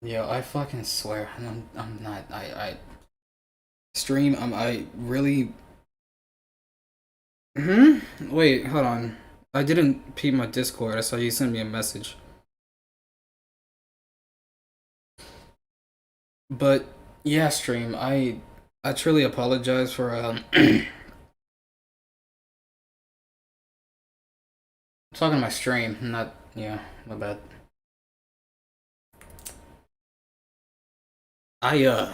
Yo, I fucking swear, I'm not. Stream. I really. Hmm. Wait, hold on. I didn't peep my Discord. I saw you send me a message. But yeah, stream. I truly apologize for talking to my stream. Not yeah, my bad. I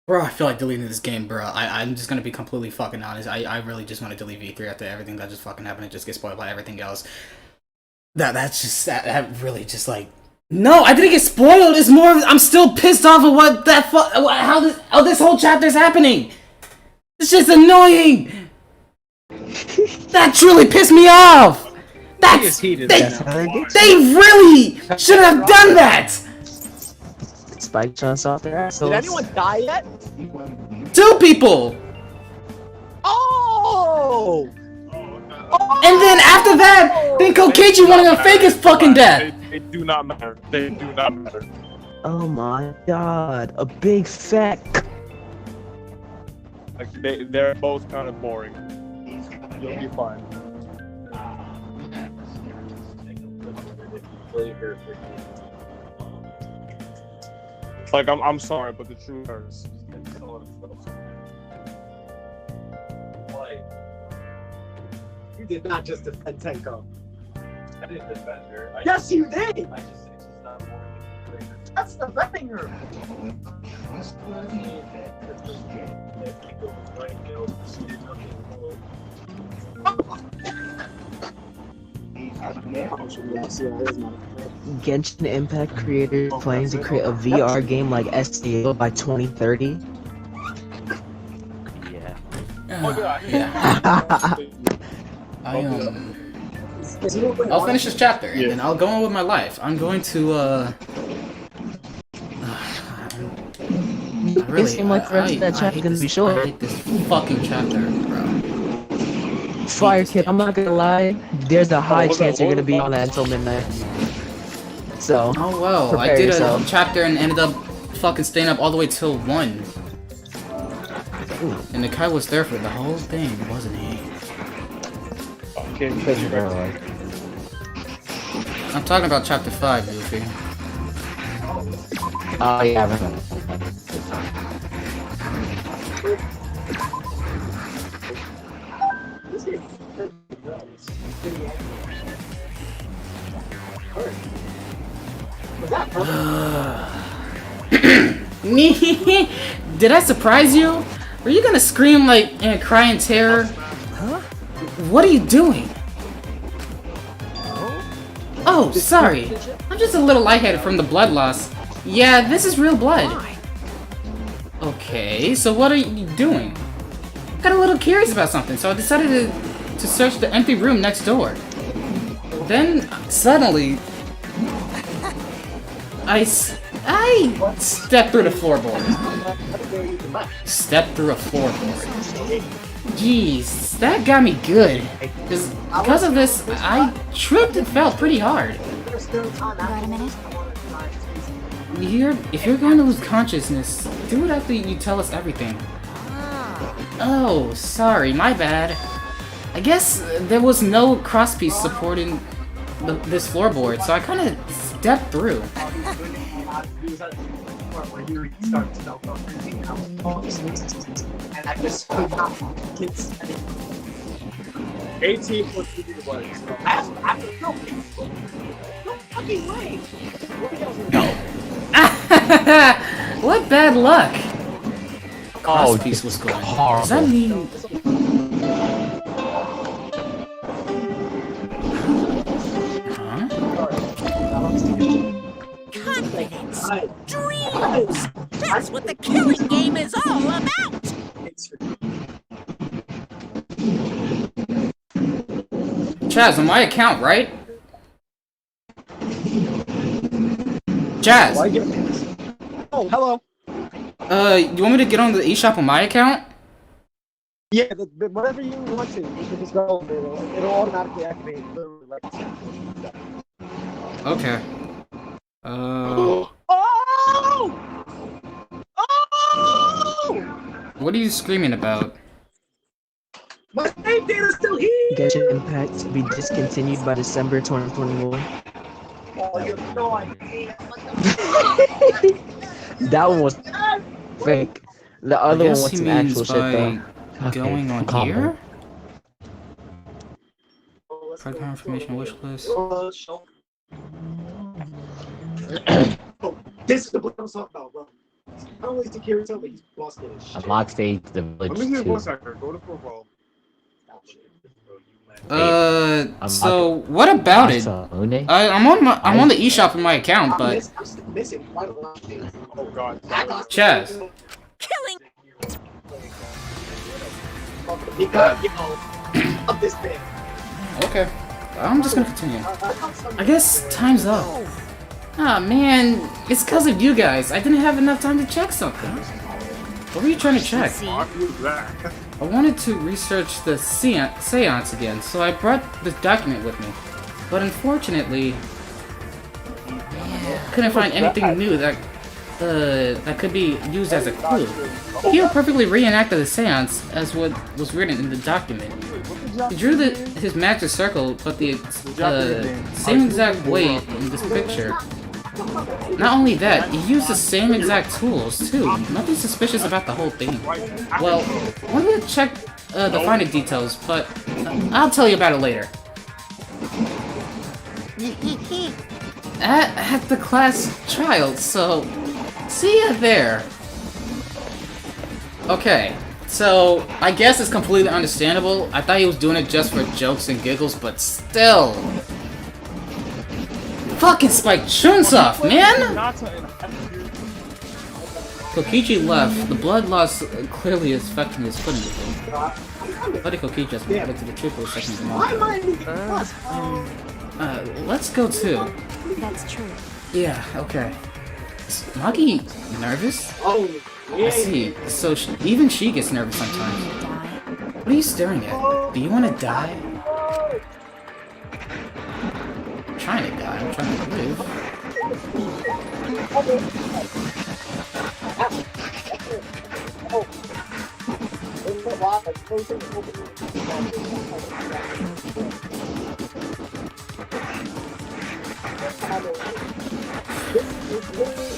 Bro, I feel like deleting this game, bro. I'm just gonna be completely fucking honest. I really just want to delete V3 after everything that just fucking happened. It just gets spoiled by everything else. That's just that really just like no, I didn't get spoiled. It's more I'm still pissed off of what that how this whole chapter's happening. It's just annoying. That truly pissed me off. That's they really shouldn't have done that. Spike chunks off their assholes. Did anyone die yet? 2 people. Oh! And then after that, then Kokichi wanted to fake his fucking death. They do not matter. They do not matter. Oh my god, a big fat. Like they're both kind of boring. You'll be fine. Like I'm sorry, but the truth hurts. You did not just defend Tenko. I didn't defend her. Yes, you did! I just said she's not boring. That's defending her! Genshin Impact creators planning to create a VR game like SEO by 2030. Yeah. Yeah. I'll finish this chapter and then I'll go on with my life. I'm going to It seemed like the rest of that chapter's gonna be short. I hate this fucking chapter, bro. Fire Kid, I'm not gonna lie, there's a high chance you're gonna be on that until midnight. So, oh well, I did a chapter and ended up fucking staying up all the way till 1. And the guy was there for the whole thing, wasn't he? Okay. I'm talking about chapter 5, Goofy. Oh yeah, I remember. Did I surprise you? Were you gonna scream like and cry in terror? Huh? What are you doing? Oh, sorry. I'm just a little lightheaded from the blood loss. Yeah, this is real blood. Okay, so what are you doing? Got a little curious about something, so I decided to search the empty room next door. Then, suddenly, I stepped through the floorboard. Stepped through a floorboard. Jeez, that got me good. Because of this, I tripped and fell pretty hard. Got a minute? If you're going to lose consciousness, do it after you tell us everything. Oh, sorry, my bad. I guess there was no crosspiece supporting this floorboard, so I kind of stepped through. 18 plus 2 was. No fucking way! What bad luck! Crosspiece was going. Does that mean? Confidence! Dreams! That's what the killing game is all about! Chaz, on my account, right? Chaz! Oh, hello! You want me to get on the eShop on my account? Yeah, whatever you want to, you can just go over it. It'll automatically activate literally like Okay. Oh! Oh! What are you screaming about? My save data's still here! Genshin Impact to be discontinued by December 2021. Oh, you have no idea. That one was fake. The I other one guess was he some means actual shit though. by going on calm here? down. Credit card information wish list. This is the book I'm talking about, bro. I don't take care of himself, but he's busted as shit. Unlock stage the Let village me hear too. one second. Go to football. So what about it? I'm on the eShop in my account, but I'm missing quite a lot of things. Oh god. Chaz. Killing Because, you know, of this thing. Okay, I'm just gonna continue. I guess time's up. Ah man, it's because of you guys. I didn't have enough time to check something. What were you trying to check? Who's that? I wanted to research the seance again, so I brought this document with me. But unfortunately, couldn't find anything new that could be used as a clue. He perfectly reenacted the seance as what was written in the document. He drew his magic circle, but the same exact way in this picture. Not only that, he used the same exact tools, too. Nothing suspicious about the whole thing. Well, I'm gonna check the finer details, but I'll tell you about it later. At the class trial, so see ya there. Okay, so I guess it's completely understandable. I thought he was doing it just for jokes and giggles, but still. Fucking Spike Chunsoft, man! Kokichi left. The blood loss clearly is affecting his footing with him. Buddy Kokichi has been added to the triple section of Why am I in the let's go too. That's true. Yeah, okay. Is Maki nervous? Oh, I see. So even she gets nervous sometimes. Die. What are you staring at? Do you want to die? I'm trying to die. I'm trying to live.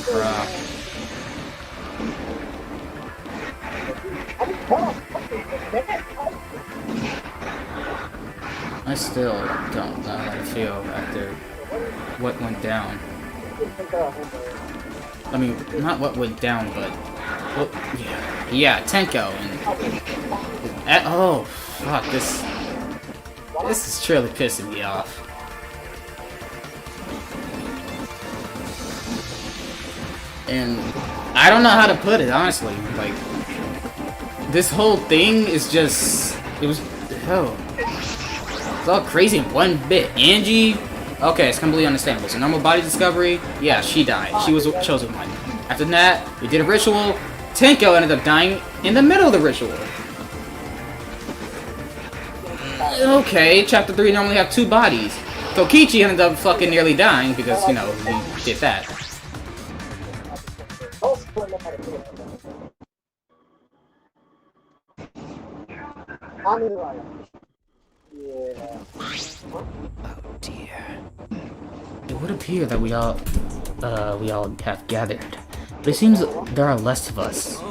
Bruh. I still don't know how to feel after what went down. I mean, not what went down, but... Well, yeah, Tenko and... oh, fuck, this is truly pissing me off. And I don't know how to put it, honestly. Like, this whole thing is just... It was... Oh. It's all crazy in one bit. Angie... Okay, it's completely understandable. So normal body discovery, yeah, she died. She was the chosen one. After that, we did a ritual. Tenko ended up dying in the middle of the ritual. Okay, chapter 3 normally have 2 bodies. Kokichi ended up fucking nearly dying because, you know, he did that. Oh dear. It would appear that we all have gathered. But it seems there are less of us.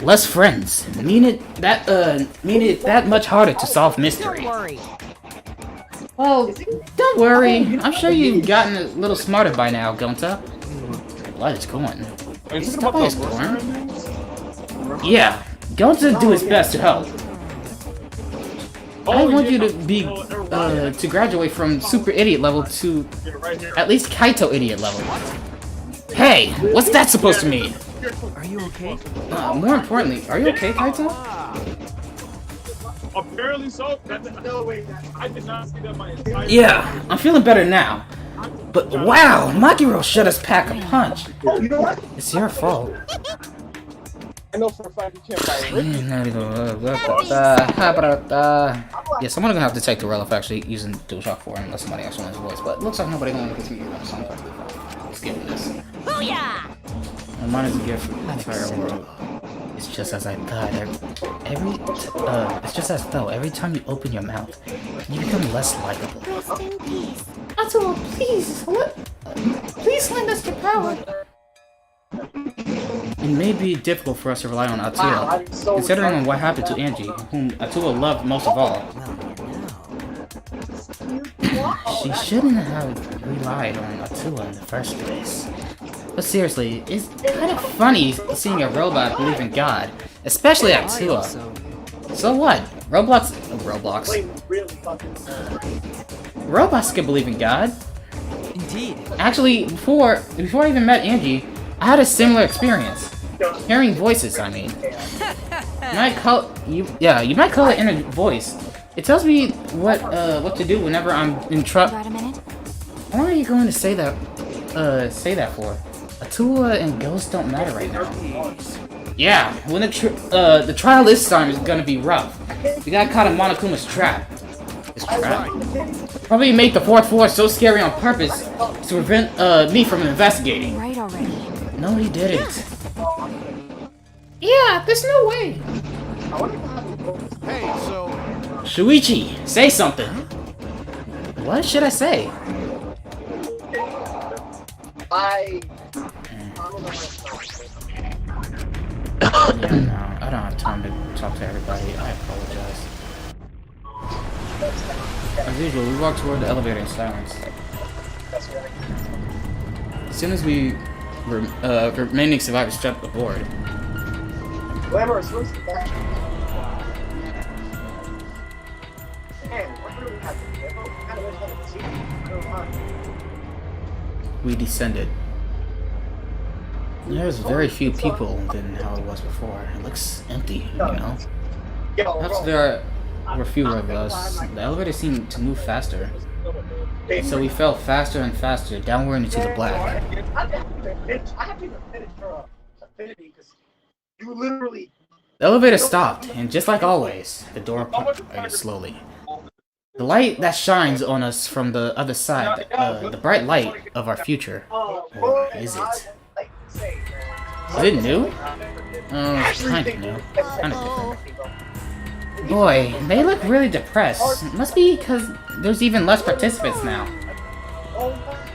Less friends. Meaning it that much harder to solve mystery. Don't worry. Well, don't worry. I'm sure you've gotten a little smarter by now, Gonta. Light is going. Is that by his corn? Yeah, Gonta do his best to help. I want you to be to graduate from super idiot level to at least Kaito idiot level. Hey, what's that supposed to mean? Are you okay? More importantly, are you okay, Kaito? Apparently so. I did not see that my entire Yeah, I'm feeling better now. But wow, Makiro shut us pack a punch. It's your fault. I know for a fact you can't buy Yeah, someone's gonna have to take the relic actually using DualShock 4 unless somebody actually knows the voice. But it looks like nobody gonna continue on, so I'm perfectly fine. Yes. Booyah! Mine is a gift from the entire world. It's just as I thought. It's just as though every time you open your mouth, you become less likable. Rest in peace. Atsuo, please lend us your power. It may be difficult for us to rely on Atsuo, considering what happened to Angie, whom Atsuo loved most of all. She shouldn't have relied on Atsuo in the first place. But seriously, it's kind of funny seeing a robot believe in God, especially Atsuo. So what? Robots can believe in God. Indeed. Actually, before I even met Angie, I had a similar experience. Hearing voices, I mean. You might call it inner voice. It tells me what to do whenever I'm in trouble. Got a minute? Why are you going to say that for? Atsuo and ghosts don't matter right now. Yeah, when the trial this time is gonna be rough. We got caught in Monokuma's trap. His trap? Probably made the fourth floor so scary on purpose to prevent me from investigating. Right already. No, he didn't. Yeah, there's no way. Hey, so Shuichi, say something. What should I say? Yeah, no, I don't have time to talk to everybody. I apologize. As usual, we walk toward the elevator in silence. As soon as we remaining survivors jump aboard. We descended. There's very few people than how it was before. It looks empty, you know? Perhaps there were fewer of us. The elevator seemed to move faster. So we fell faster and faster downward into the black. The elevator stopped, and just like always, the door opened slowly. The light that shines on us from the other side, the bright light of our future. Or is it? Is it new? It's kinda new. Kinda different. Boy, they look really depressed. It must be because there's even less participants now.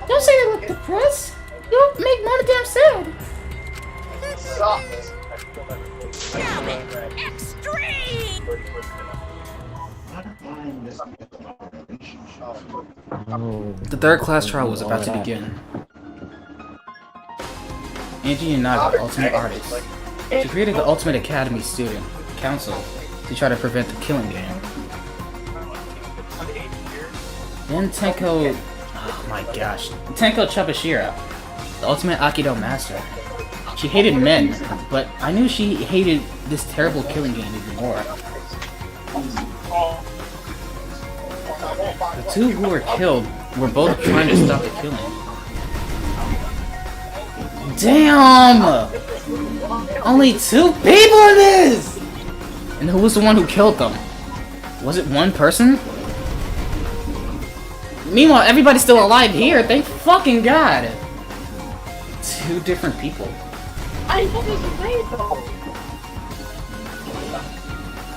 Don't say they look depressed. You make Monodam sad. Damn it! Extreme! The third class trial was about to begin. Angie and Naga, ultimate artists. She created the Ultimate Academy Student Council to try to prevent the killing game. Then Tenko... Oh my gosh. Tenko Chubashira, the Ultimate Aikido Master. She hated men, but I knew she hated this terrible killing game even more. The two who were killed were both trying to stop the killing. Damn! Only 2 people in this! And who was the one who killed them? Was it one person? Meanwhile, everybody's still alive here, thank fucking God! 2 different people.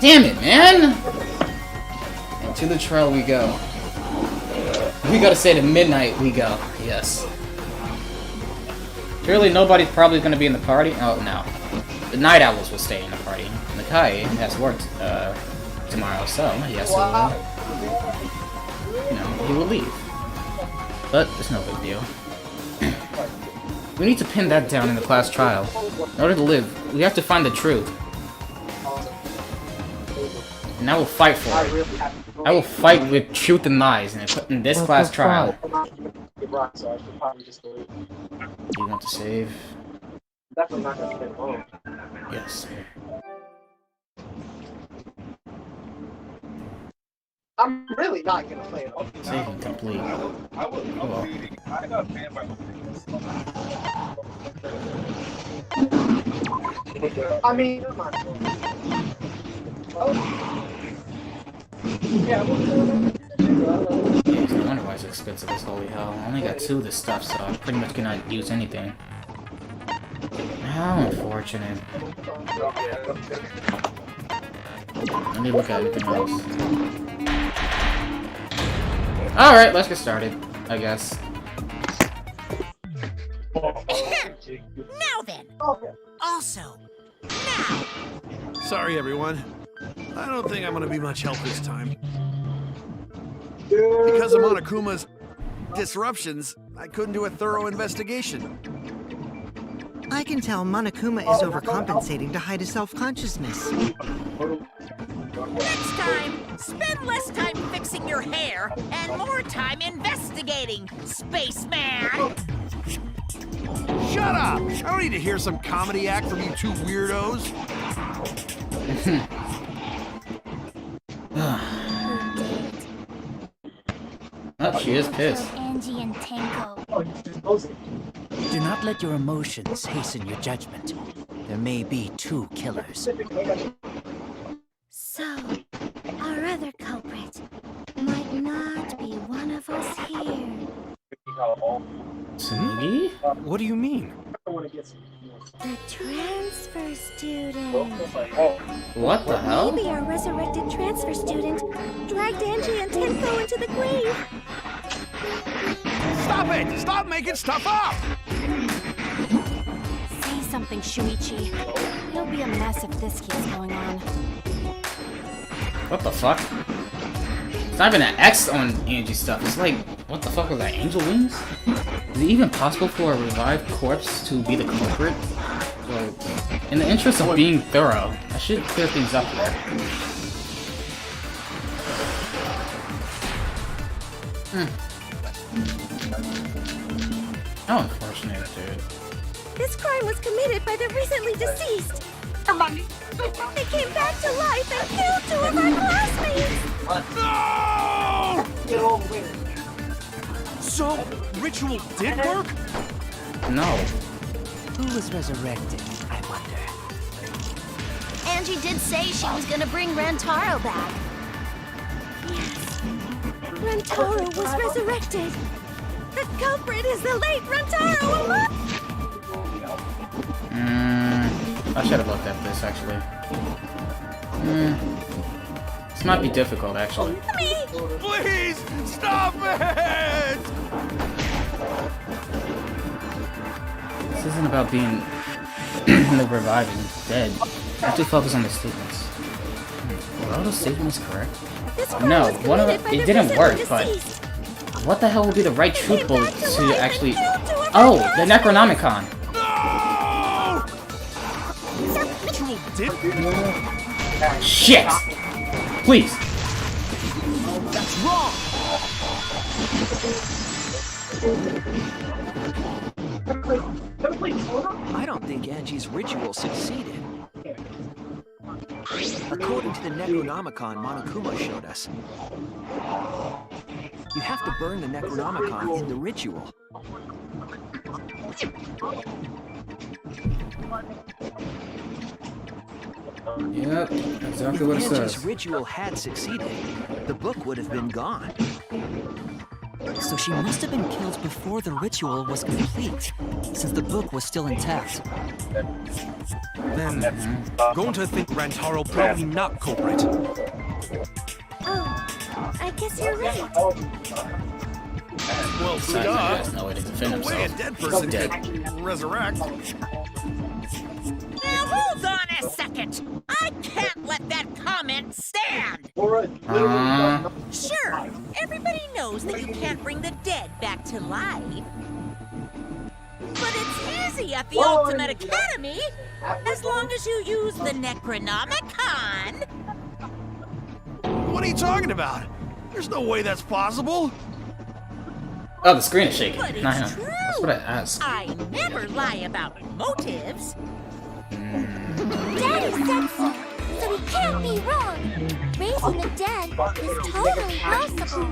Damn it, man! And to the trial we go. We gotta say to midnight we go, yes. Surely nobody's probably gonna be in the party. Oh no. The Night Owls will stay in the party. Nakai has work tomorrow, so he has to, he will leave. But it's no big deal. We need to pin that down in the class trial. In order to live, we have to find the truth. And I will fight for it. I will fight with truth and lies in this class trial. Do you want to save? Yes. I'm really not gonna play it. Saving complete. Oh well. I mean, come on. Oh. Yeah, There's no wonder why it's expensive as holy hell. I only got 2 of this stuff, so I pretty much cannot use anything. How unfortunate. Let me look at anything else. Alright, let's get started, I guess. Now then. Also, now. Sorry, everyone. I don't think I'm gonna be much help this time. Because of Monokuma's disruptions, I couldn't do a thorough investigation. I can tell Monokuma is overcompensating to hide his self-consciousness. Next time, spend less time fixing your hair and more time investigating, spaceman! Shut up! I don't need to hear some comedy act from you two weirdos. Oh, she is pissed. Angie and Tango. Do not let your emotions hasten your judgment. There may be 2 killers. So, our other culprit might not be one of us here. Tsugi? What do you mean? The transfer student. What the hell? Maybe our resurrected transfer student dragged Angie and Tango into the grave. Stop it! Stop making stuff up! Say something, Shuichi. It'll be a mess if this keeps going on. What the fuck? It's not even an X on Angie's stuff. It's like, what the fuck was that? Angel wings? Is it even possible for a revived corpse to be the culprit? Like, in the interest of being thorough, I should clear things up there. How unfortunate, dude. This crime was committed by the recently deceased. They came back to life and killed 2 of our classmates. No! So, ritual did work? No. Who was resurrected, I wonder? Angie did say she was gonna bring Rantaro back. Yes. Rantaro was resurrected. The culprit is the late Rantaro. I should have looked at this, actually. This might be difficult, actually. Please, stop it! This isn't about being the reviving dead. I have to focus on the statements. Were all those statements correct? No, one of it didn't work, but what the hell would be the right truthful to actually... Oh, the Necronomicon! Shit! Please! That's wrong! I don't think Angie's ritual succeeded. According to the Necronomicon Monokuma showed us, you have to burn the Necronomicon in the ritual. Yep, exactly what it If Angie's says. ritual had succeeded, the book would have been gone. So she must have been killed before the ritual was complete, since the book was still intact. Then, going to think Rantaro probably not culprit. Oh, I guess you're right. Well, Besides, he has no way to defend the way a himself. dead He's person dead. can resurrect. Now hold on a second. I can't let that comment stand. Sure, everybody knows that you can't bring the dead back to life. But it's easy at the Ultimate Academy, as long as you use the Necronomicon. What are you talking about? There's no way that's possible. Oh, the screen is shaking. But it's Nah, true. that's what I asked. I never lie about motives. Daddy said so, so he can't be wrong. Raising the dead is totally possible.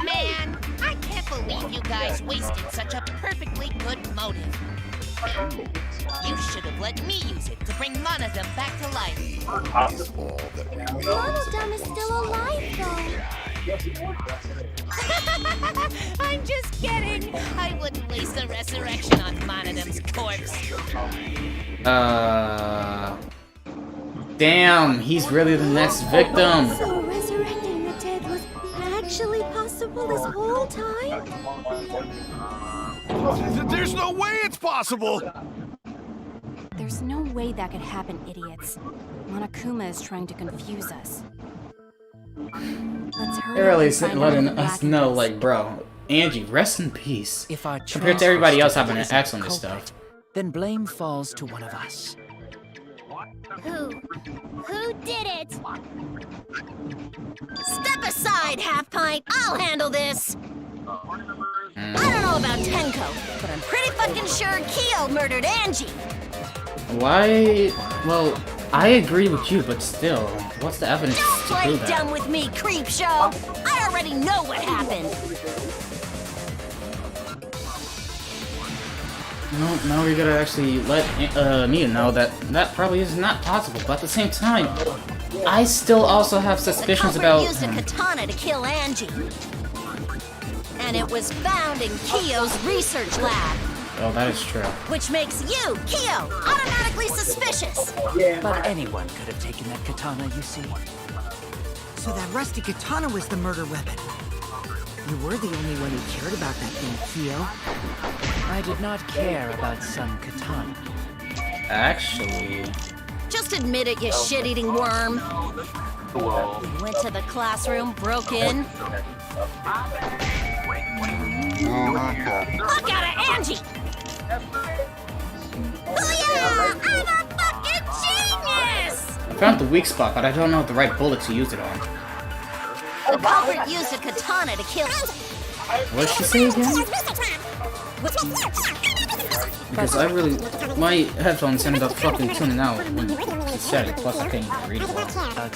Man, I can't believe you guys wasted such a perfectly good motive. You should have let me use it to bring Monodum back to life. Monodum is still alive, though. I'm just kidding. I wouldn't waste a resurrection on Monodam's corpse. Damn, he's really the next victim. So resurrecting the dead was actually possible this whole time? There's no way it's possible! There's no way that could happen, idiots. Monokuma is trying to confuse us. Let's hurry They're up really and find out letting who the us Black know, is. like, bro, Angie, rest in peace. If our Compared to everybody else having an isn't axe on the this culprit, stuff. then blame falls to one of us. Who did it? Step aside, Half Pint. I'll handle this. I don't know about Tenko, but I'm pretty fucking sure Kyo murdered Angie. Why? Well, I agree with you, but still, what's the evidence Don't to play prove that? dumb with me, creep show. I already know what happened. No, now we gotta actually let Mia know that that probably is not possible. But at the same time, I still also have suspicions The about. culprit used a katana to kill Angie. And it was found in Kyo's research lab. Oh, that is true. Which makes you, Kyo, automatically suspicious. But anyone could have taken that katana, you see. So that rusty katana was the murder weapon. You were the only one who cared about that thing, Kyo. I did not care about some katana. Actually, Just admit it, you shit-eating worm. You went to the classroom, broke in. Look out of Angie! Booyah! I'm a fucking genius! I found the weak spot, but I don't know the right bullet to use it on. The culprit used a katana to kill. What did she say again? Because I really, my headphones ended up fucking tuning out when she said it. Plus, I couldn't even read it well.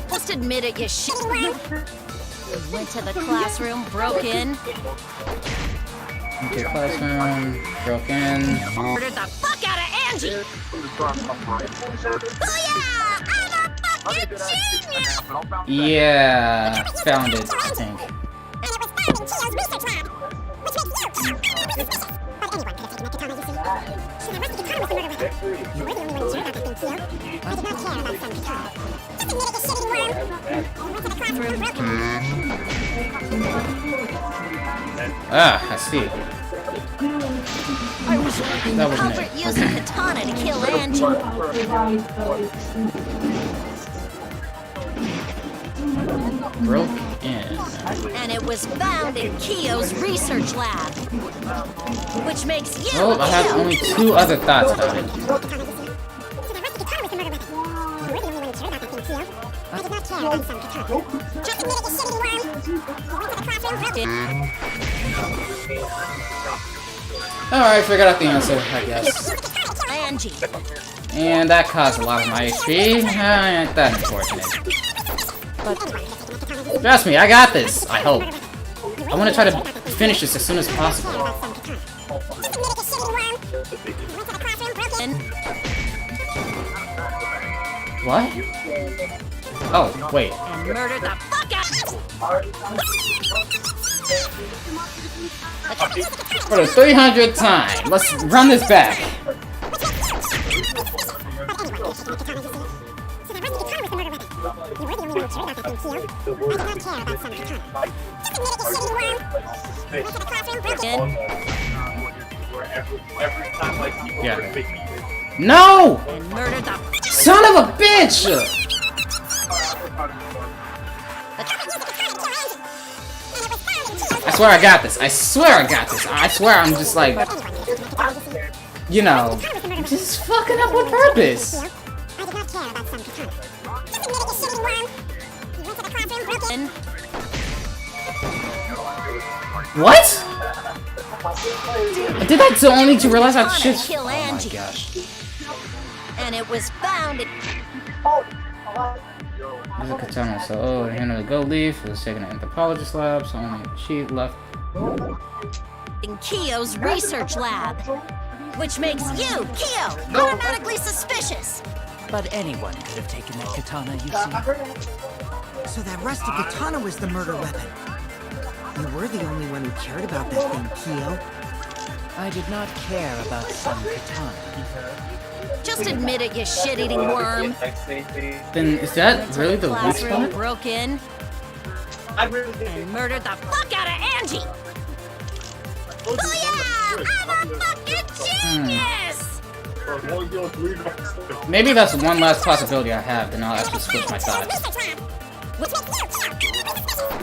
Just admit it, you shit. You went to the classroom, broke in. Okay, classroom, broke in. Murdered the fuck out of Angie! Booyah! I'm a fucking genius! Yeah, found it, I think. Ah, I see. That The wasn't culprit it. used a katana to kill Angie. Broke in. And it was found in Kyo's research lab. Which makes you, Well, I have Kyo. only two other thoughts about it. Alright, figured out the answer, I guess. Angie. And that caused a lot of my HP. Ain't that unfortunate. Trust me, I got this, I hope. I want to try to finish this as soon as possible. What? Oh, wait. And murdered the fuck out. For the 300th time, let's run this back. Yeah. No! And murdered the Son of a bitch! I swear I got this. I swear I got this. I swear I'm just like, you know, just fucking up on purpose. What? I did that only to realize that shit. Kill Oh my Angie. gosh. And it was found in There's a katana, so oh, the hand of the gold leaf was taken to anthropologist lab, so only she left. Kyo's research lab. Which makes you, Kyo, automatically suspicious. But anyone could have taken that katana, you see. So that rusty katana was the murder weapon. You were the only one who cared about that thing, Kyo. I did not care about some katana. Just admit it, you shit-eating worm. Then is that really the weak Classroom spot? broke in and murdered the fuck out of Angie. Booyah! I'm a fucking genius! Maybe that's one last possibility I have, then I'll have to switch my thoughts.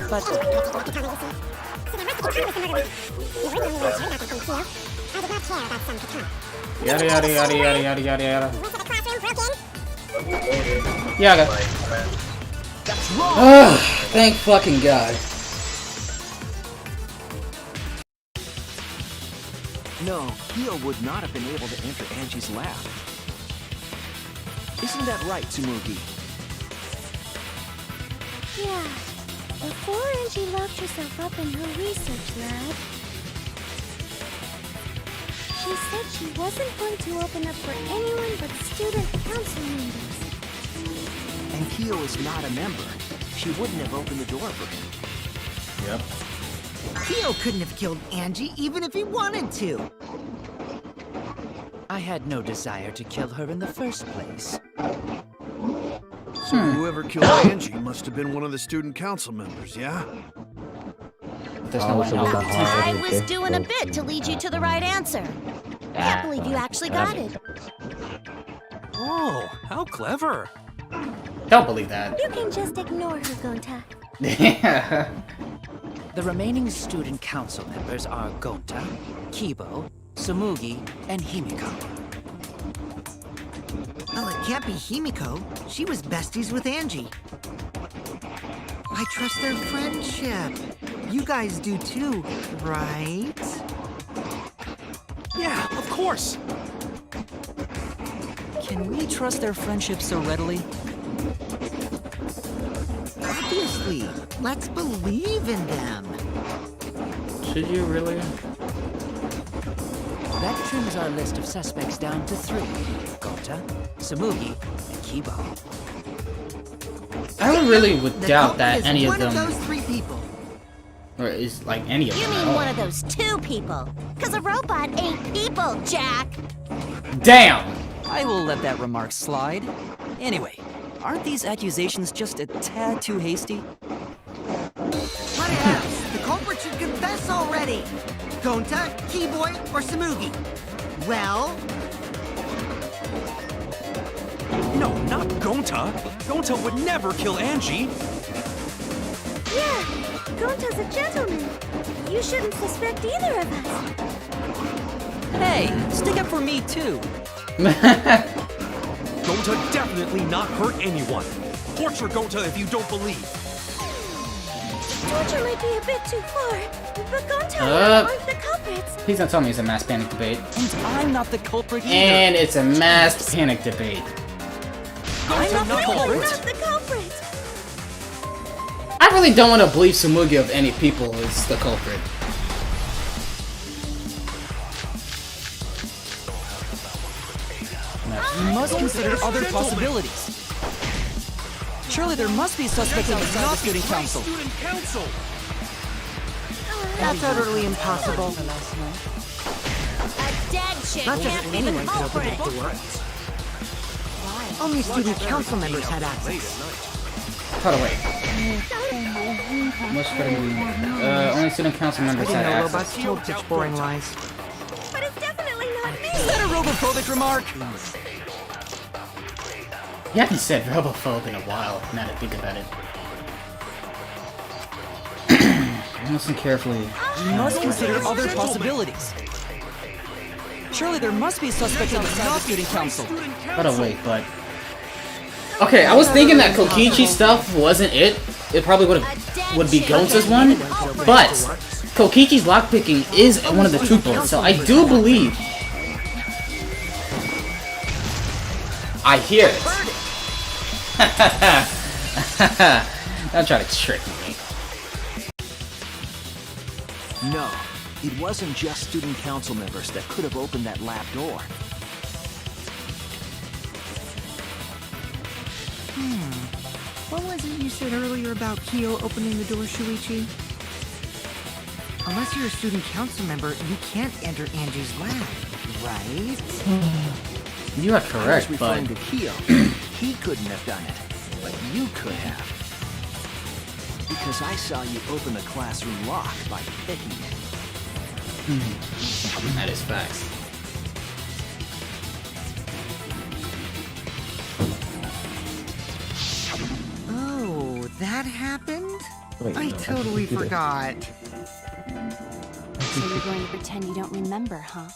But Yada yada yada yada yada yada yada. Yaga. Ugh, thank fucking God. No, Kyo would not have been able to enter Angie's lab. Isn't that right, Tsumugi? Yeah. Before Angie locked herself up in her research lab, she said she wasn't going to open up for anyone but student council members. And Kyo is not a member. She wouldn't have opened the door for him. Yep. Kyo couldn't have killed Angie even if he wanted to. I had no desire to kill her in the first place. So whoever killed Angie must have been one of the student council members, yeah? There's no way out. I was doing a bit to lead you to the right answer. Can't believe you actually got it. Oh, how clever. Don't believe that. You can just ignore her, Gonta. Yeah. The remaining student council members are Gonta, Kibo, Tsumugi, and Himiko. Well, it can't be Himiko. She was besties with Angie. I trust their friendship. You guys do too, right? Yeah, of course. Can we trust their friendship so readily? Obviously. Let's believe in them. Should you really? That trims our list of suspects down to 3. Gonta, Tsumugi, and Kibo. I really would The doubt cult that is any of one them, those 3 people. or is like any of You them. mean at all. one of those 2 people? Cause a robot ain't people, Jack. Damn. I will let that remark slide. Anyway, aren't these accusations just a tad too hasty? What else? The culprit should confess already. Gonta, Keyboy, or Tsumugi? Well, No, not Gonta. Gonta would never kill Angie. Yeah, Gonta's a gentleman. You shouldn't suspect either of us. Hey, stick up for me too. Gonta definitely not hurt anyone. Torture Gonta if you don't believe. Torture might be a bit too far, but Gonta aren't the culprits. Please don't tell me it's a mass panic debate. And I'm not the culprit either. And it's a mass panic debate. I'm not the We're culprit. not the culprit. I really don't want to believe Tsumugi of any people is the culprit. You must consider other possibilities. Surely there must be suspects outside the student council. Student council. that's utterly impossible. A dead chick Not just can't be the anyone can open culprit. that door. Only student council members had access. Hold on, wait. Much better than only student council I members didn't had know access. robots told such boring lies. But it's definitely not me. Is that a robophobic remark? He hasn't said robophobe in a while, now that I think about it. Listen carefully. You must consider other possibilities. Surely there must be suspects outside the student council. Hold on, wait, but... Okay, I was thinking that Kokichi stuff wasn't it. It probably would be Gonza's one, but Kokichi's lockpicking is one of the true bullets, so I do believe. I hear it. Don't try to trick me. No, it wasn't just student council members that could have opened that lab door. Well, was it you said earlier about Kyo opening the door, Shuichi? Unless you're a student council member, you can't enter Angie's lab, right? You are I was correct, referring but to Kyo. He couldn't have done it, but you could have. Because I saw you open the classroom lock by picking it. that is facts. Oh, that happened? Wait, I no, totally did it. forgot. So you're going to pretend you don't remember, huh?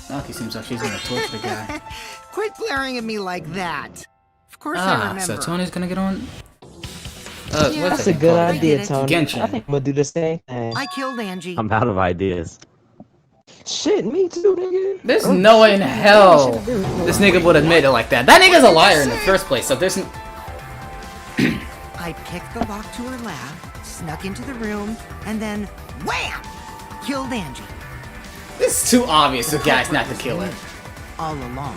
Aki seems like she's gonna torture the guy. Quit glaring at me like that. Of course I Ah, remember. so Tony's gonna get on. Yeah, what's That's a it good called? idea, get it. Tony. Genshin. I think I'm gonna do the same thing. I killed Angie. I'm out of ideas. Shit, me too, nigga. There's Oh, no way in shit, hell shit, dude. this nigga would admit it like that. That nigga's a liar in the first place, so there's I picked the lock to her lab, snuck into the room, and then wham! Killed Angie. It's too obvious the guy's not the killer. All along.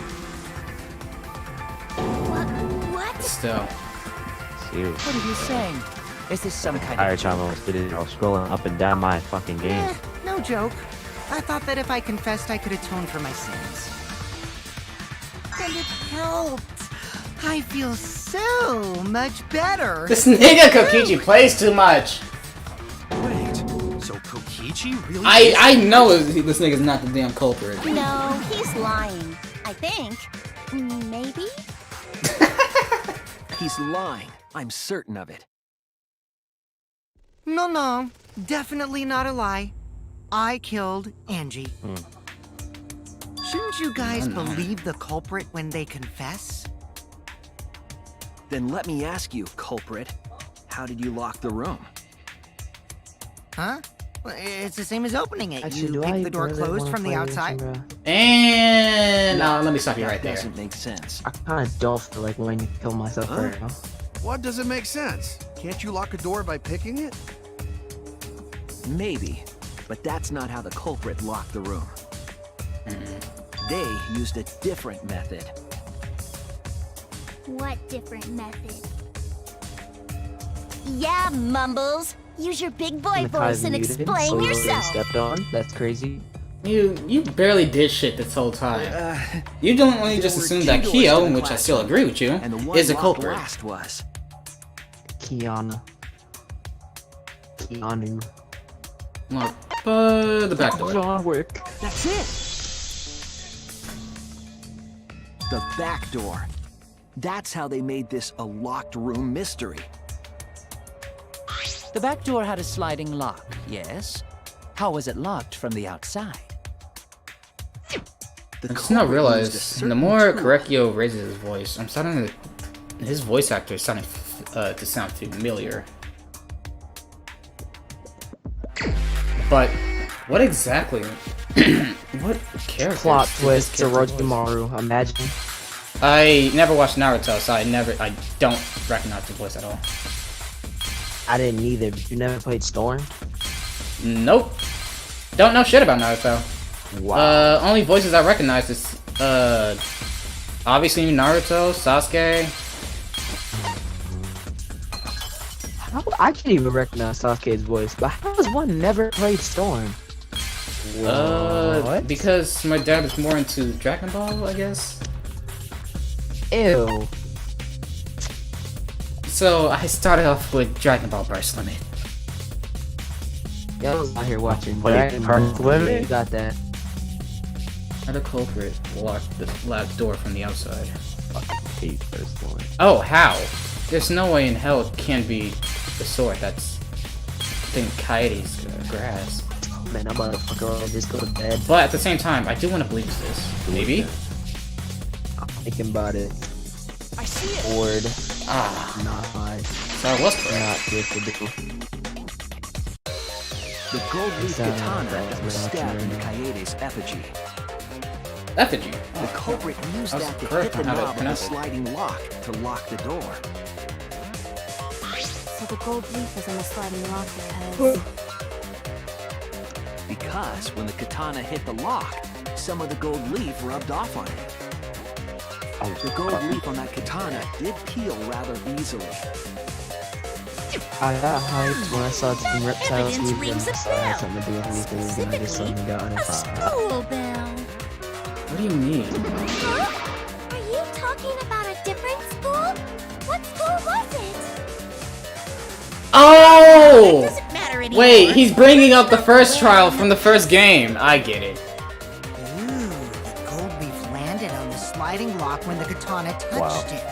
What? Still. Seriously. What are you saying? Is this some kind Entire of time I was sitting, I was scrolling up and down my fucking games. No joke. I thought that if I confessed, I could atone for my sins. And it helped. I feel so much better. This nigga Kokichi plays too much. Wait, so Kokichi really? I know this nigga's not the damn culprit. No, he's lying. I think. Maybe? He's lying. I'm certain of it. No, definitely not a lie. I killed Angie. Shouldn't you guys believe the culprit when they confess? Then let me ask you, culprit. How did you lock the room? Huh? Well, it's the same as opening it. Actually, You do pick I the door really closed wanna from the play this, outside. bro? And let me stop you That right there. doesn't make sense. I kind of don't feel like wanting to kill myself Huh? right now. What doesn't make sense? Can't you lock a door by picking it? Maybe, but that's not how the culprit locked the room. They used a different method. What different method? Yeah, Mumbles. Use your big boy voice and explain yourself. Stepped on. That's crazy. You barely did shit this whole time. You don't only just There were assume two that doors Kyo, to the which I still classroom, agree with you, and the one is a locked culprit. last was. Keanu. Look, the back door. John Wick. That's it. The back door. That's how they made this a locked room mystery. The back door had a sliding lock, yes? How was it locked from the outside? The I just now culprit used a realized, certain the more tool. Correcchio raises his voice, I'm starting to... His voice actor is starting to sound familiar. But, what exactly... what character? Plot twist to Orochimaru. Imagine. I never watched Naruto, so I don't recognize the voice at all. I didn't either. But you never played Storm? Nope. Don't know shit about Naruto. Wow. Only voices I recognize is, obviously Naruto, Sasuke. I can't even recognize Sasuke's voice, but how has one never played Storm? What? Because my dad is more into Dragon Ball, I guess. Ew. So I started off with Dragon Ball Burst Limit. Y'all was out here watching Wait, Dragon Burst Ball. Limit? You got that. How the culprit locked the lab door from the outside? Hate first one. Oh, how? There's no way in hell it can be the sword that's I think Coyote's gonna grasp. Man, I'm about to fuck around and just go to bed. But at the same time, I do want to believe it's this. Maybe? I'm thinking about it. I see it. Bored. Ah, Not my. so I was correct. Not good to do. The gold leaf Sound katana like that was that. stabbed into Coyote's effigy. Effigy. The culprit used I was that to correct hit the on how to knob of the pronounce it. sliding lock to lock the door. So the gold leaf was on the sliding lock because... Because when the katana hit the lock, some of the gold leaf rubbed off on it. The gold leaf on that katana did peel rather easily. I got hyped when I saw some reptiles Evidence leave rings them. a So I had bell. something to do with anything, and I just suddenly got A uninspired. school bell. What do you mean? Huh? Are you talking about a different school? What school was it? Oh! Doesn't matter anymore. Wait, he's bringing up the first trial from the first game. I get it. Ooh, the gold leaf landed on the sliding block when the katana touched it.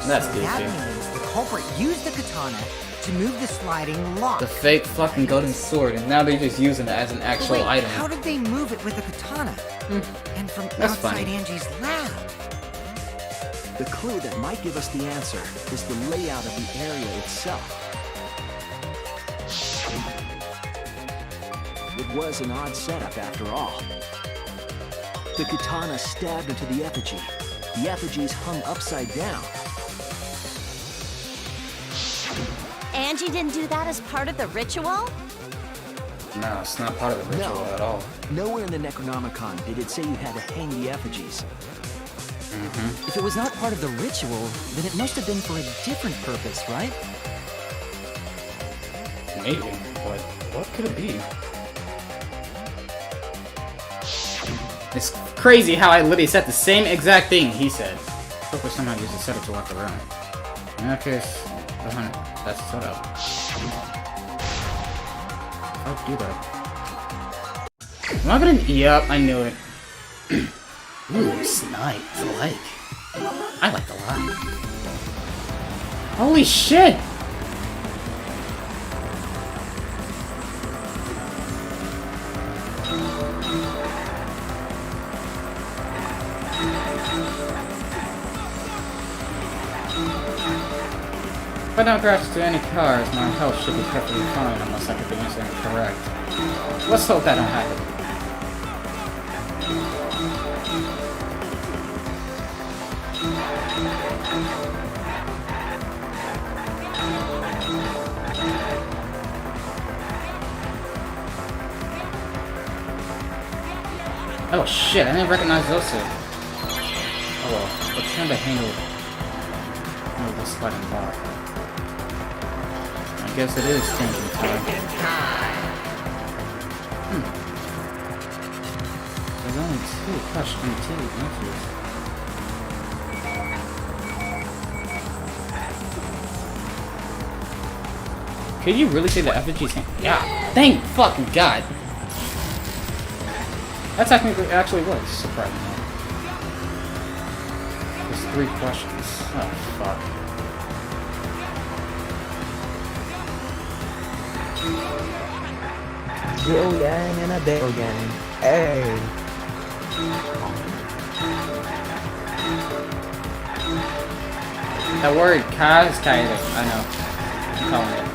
That's So goofy. that means the culprit used the katana to move the sliding lock. The fake fucking golden sword, and now they're just using it as an actual Wait, item. how did they move it with the katana? And from That's outside funny. Angie's lab? The clue that might give us the answer is the layout of the area itself. It was an odd setup after all. The katana stabbed into the effigy. The effigies hung upside down. Angie didn't do that as part of the ritual? No, it's not part of the ritual at all. Nowhere in the Necronomicon did it say you had to hang the effigies. If it was not part of the ritual, then it must have been for a different purpose, right? Maybe, but what could it be? It's crazy how I literally said the same exact thing he said. Focus somehow used the setup to walk around. In that case, that's the setup. I'll do that. Am I gonna? Yep, I knew it. Ooh, it's nice. I like it a lot. Holy shit! If I don't crash into any cars, my health should be perfectly fine unless I get the answer incorrect. Let's hope that don't happen. Oh shit, I didn't recognize those two. Oh well, let's try to handle this sliding bar. I guess it is thinking time. There's only two question two answers. Could you really say the effigy's hand? Yeah. Thank fucking God. That technically actually was surprising. There's 3 questions. Oh fuck. Yo gang and a Dale gang. Hey. That word Ka is Kaede. I know. I'm calling it.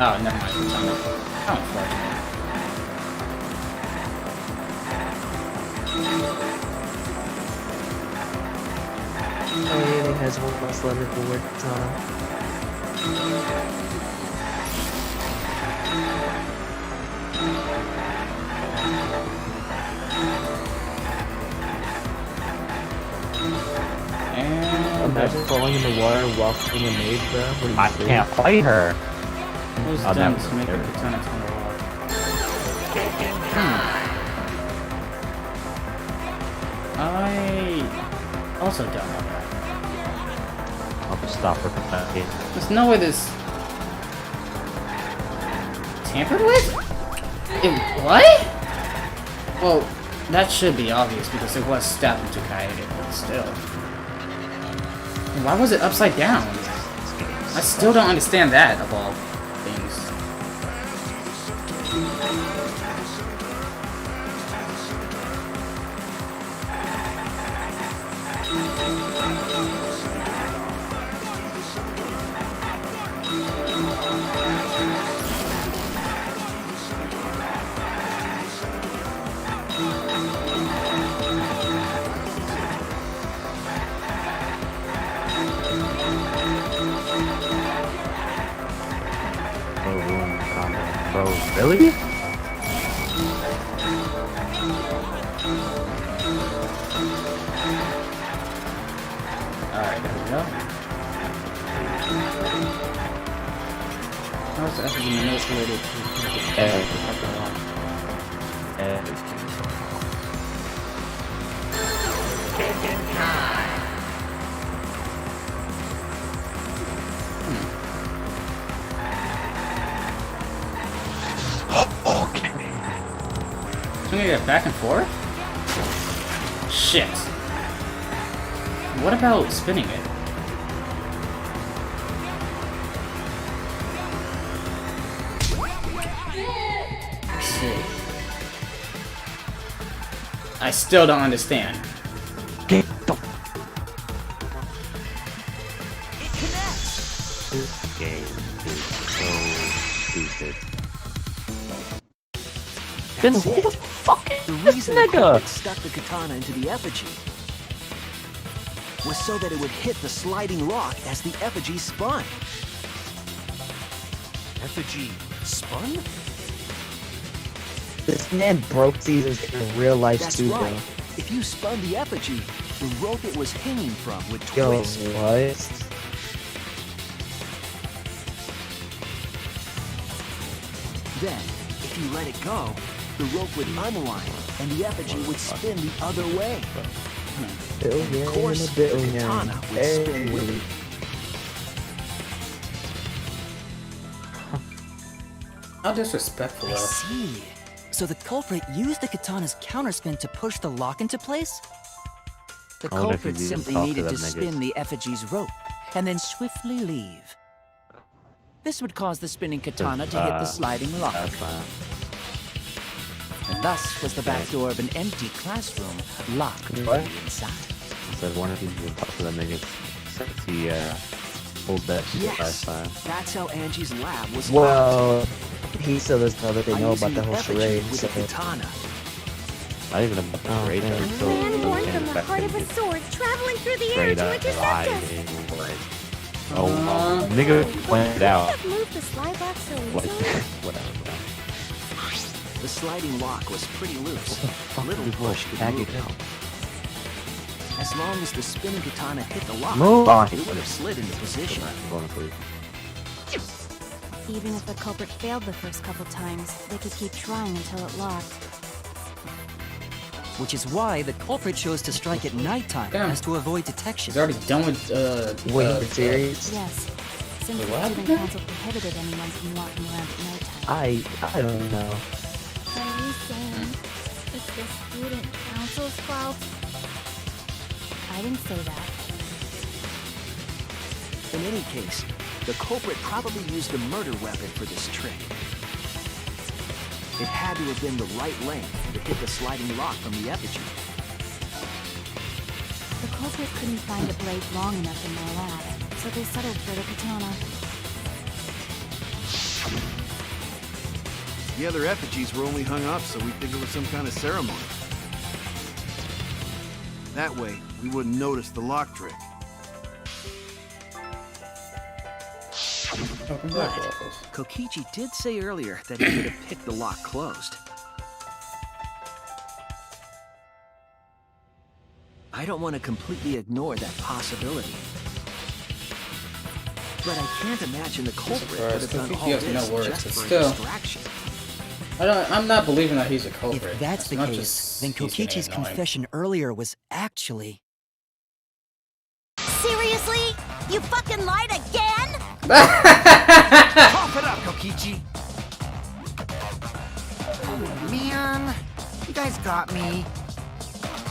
Oh, never mind. It's on it. Oh, fuck. Oh, yeah, it has one less letter for word katana. And Imagine falling in the water while being a maid, bro. What do you I say? can't fight her. who's I'll done never to make do a it. katana turn to log? I also don't know that. I'll just stop her from that game. There's no way this tampered with? What? Well, that should be obvious because it was stabbed into Kaede, but still. Why was it upside down? I still don't understand that of all things. Bro, really? How's the effigy manipulated? Can we get back and forth? Shit. What about spinning it? Let's see. I still don't understand. Get the This game is so stupid. Then who the fuck is The this reason the nigga? culprit stuck the katana into the effigy was so that it would hit the sliding lock as the effigy spun. Effigy spun? This man broke Caesars in real life That's studio. right. If you spun the effigy, the rope it was hanging from would Yo, twist. what? Then, if you let it go, the rope would unwind and the effigy would spin the other way. Billion, Of course, a the billion. katana would spin with it. How disrespectful, I though. see. So the culprit used the katana's counterspin to push the lock into place? The I wonder if culprit he's even simply talked to needed to them niggas. spin the effigy's rope and then swiftly leave. This would cause the spinning katana to hit the sliding lock. That's fine. And thus was the back door of an empty classroom locked from What? the inside. So I wonder if he's even talked to them niggas since he pulled that shit last Yes, time. that's how Angie's lab was Well, he still doesn't know that they locked. know By about the using whole effigy charade. with So. a katana. Not even about the Oh, charade, man. though. So Man born it from the back heart in of a the sword, traveling through the air straight to up intercept us. lying, like, oh, nigga pointed out, Have moved the slide box so like, easily. whatever. The sliding lock was pretty loose. A fuck little is push this? could move it. As long as the spinning katana hit the lock, Move on. it would have slid into position. Going to sleep. Even if the culprit failed the first couple times, they could keep trying until it locked. Which is why the culprit chose to strike at nighttime Damn. as to avoid detection. He's already done with, Wait, the series? Yes, since Wait, the what? student council prohibited anyone from walking around at nighttime. I don't know. Are you saying it's the student council's fault? I didn't say that. In any case, the culprit probably used a murder weapon for this trick. It had to have been the right length to hit the sliding lock from the effigy. The culprit couldn't find a blade long enough in their lab, so they settled for the katana. The other effigies were only hung up so we'd think it was some kind of ceremony. That way, we wouldn't notice the lock trick. But Kokichi did say earlier that he could have picked the lock closed. I don't want to completely ignore that possibility. But I can't imagine the culprit would have done Kokichi all has no this words, just but for a still. distraction. I'm not believing that he's a culprit. If that's As the much case, as then he's getting Kokichi's annoying. confession earlier was actually... Seriously? You fucking lied again? Cough it up, Kokichi! Oh, man. You guys got me.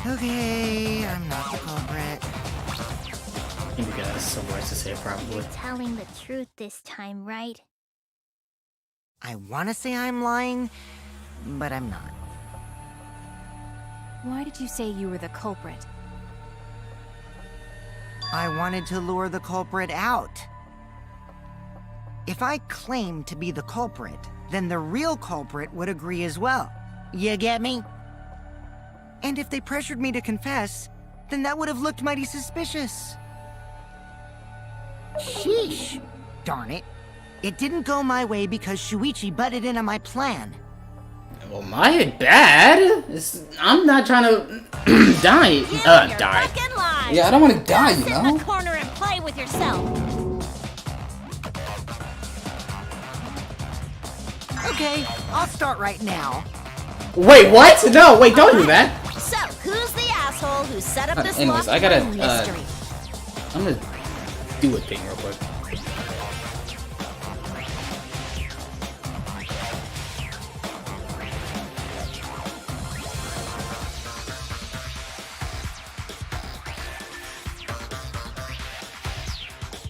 Okay, I'm not the culprit. I think we got some words to say, probably. You're telling the truth this time, right? I want to say I'm lying, but I'm not. Why did you say you were the culprit? I wanted to lure the culprit out. If I claimed to be the culprit, then the real culprit would agree as well. You get me? And if they pressured me to confess, then that would have looked mighty suspicious. Sheesh. Darn it. It didn't go my way because Shuichi butted in on my plan. Well, my bad. I'm not trying to die. Die. Yeah, I don't want to die, you Sit in know? the corner and play with yourself. Okay, I'll start right now. Wait, what? No, wait, don't do that. So, who's the asshole who set up this Anyways, locked I gotta, room mystery? I'm gonna do a thing real quick.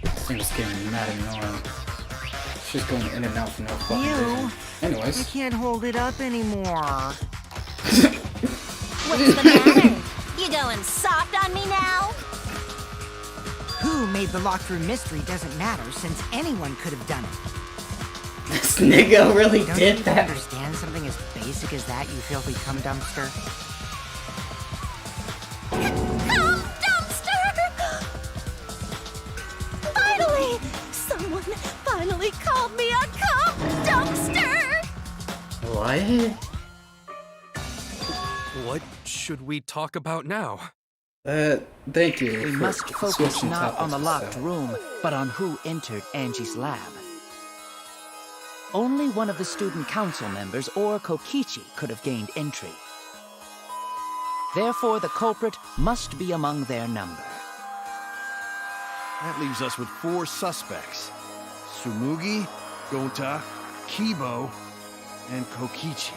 This thing is getting mad annoying. It's just going in and out for no fucking reason. Anyways. I can't hold it up anymore. What's the matter? You going soft on me now? Who made the locked room mystery doesn't matter, since anyone could have done it. This nigga really Don't did you that. understand something as basic as that, you filthy cum dumpster? Cum dumpster! Finally! Someone finally called me a cum dumpster! What? What should we talk about now? Thank you. We for must focus switching not on the topics, locked so. room, but on who entered Angie's lab. Only one of the student council members or Kokichi could have gained entry. Therefore, the culprit must be among their number. That leaves us with 4 suspects. Tsumugi, Gonta, Kibo, and Kokichi.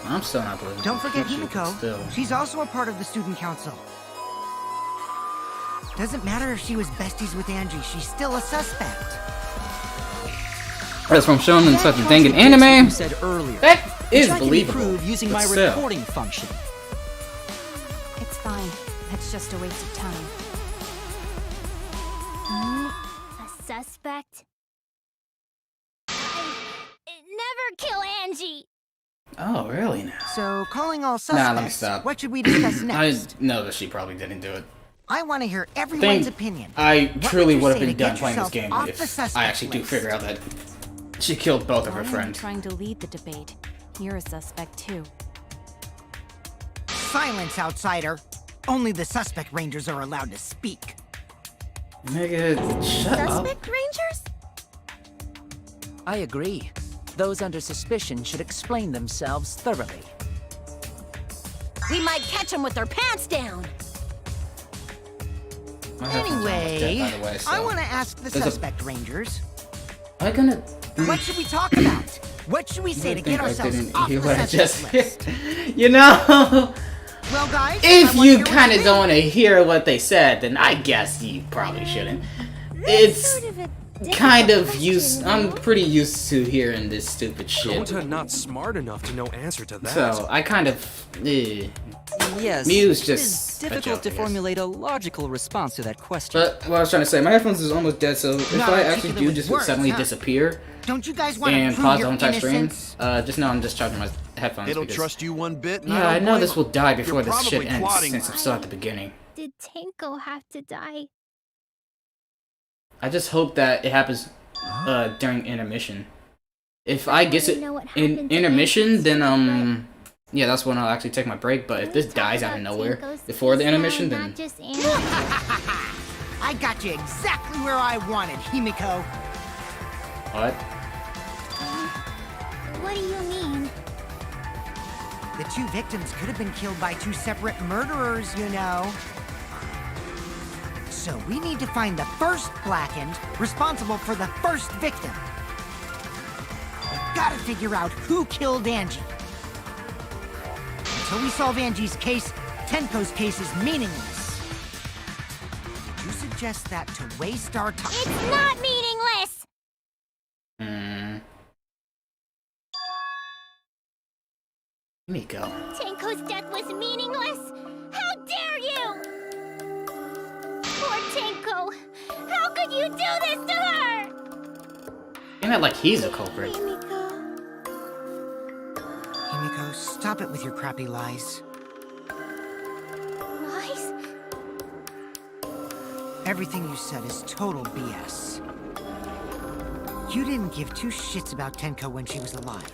I'm still not believing. Don't forget Kokichi, but still. Himiko. She's also a part of the student council. Doesn't matter if she was besties with Angie, she's still a suspect. That's from shown in such a dang anime. Said earlier. That is Which I can believable. prove using but my still. recording function. It's fine. That's just a waste of time. A suspect? Never kill Angie! Oh, really now? So, calling all Nah, suspects, let me stop. what should we discuss I next? know that she probably didn't do it. I want to hear everyone's Think opinion. I What truly you would have say been to done get playing this yourself game off the if I suspect actually do list? figure out that she killed both of her I'm friends. trying to lead the debate. You're a suspect too. Silence, outsider. Only the suspect rangers are allowed to speak. Nigga, shut up. Suspect rangers? I agree. Those under suspicion should explain themselves thoroughly. We might catch them with their pants down. My headphones are almost dead, Anyway, by the way, so. I want to ask the There's a- suspect rangers. Am I gonna? What should we talk about? What should we say to get I ourselves didn't off hear the what I suspect just. list? You know. Well, guys, If I want to you hear what kind of think. don't want to hear what they said, then I guess you probably shouldn't. It's kind of used. I'm pretty used to hearing this stupid shit. Gonta not smart enough to know answer to that. So I kind of. Yes, Muse it just is a difficult joke, to I guess. formulate a logical response to that question. But what I was trying to say, my headphones is almost dead. So if Not I actually articulate do with just words, suddenly huh? disappear Don't you guys want to and prove pause the your whole entire stream, innocence? just know I'm just charging my headphones. They don't because, trust you one bit. And Yeah, I don't know blame this them. will die before You're this shit probably ends, plotting. since I'm still at the beginning. Did Tanko have to die? I just hope that it happens during intermission. If I guess it know what in happened to intermission, Angie, then yeah, that's when I'll actually take my break. But if this dies out of nowhere before the intermission, then Not just Angie. I got you exactly where I wanted, Himiko. what? What do you mean? The 2 victims could have been killed by 2 separate murderers, you know. So we need to find the first blackened responsible for the first victim. We've got to figure out who killed Angie. Until we solve Angie's case, Tenko's case is meaningless. Did you suggest that to waste our time? It's not meaningless! Miko. Tanko's death was meaningless? How dare you! Poor Tanko! How could you do this to her? You're not like he's a culprit. Himiko, stop it with your crappy lies. Lies? Everything you said is total BS. You didn't give 2 shits about Tenko when she was alive.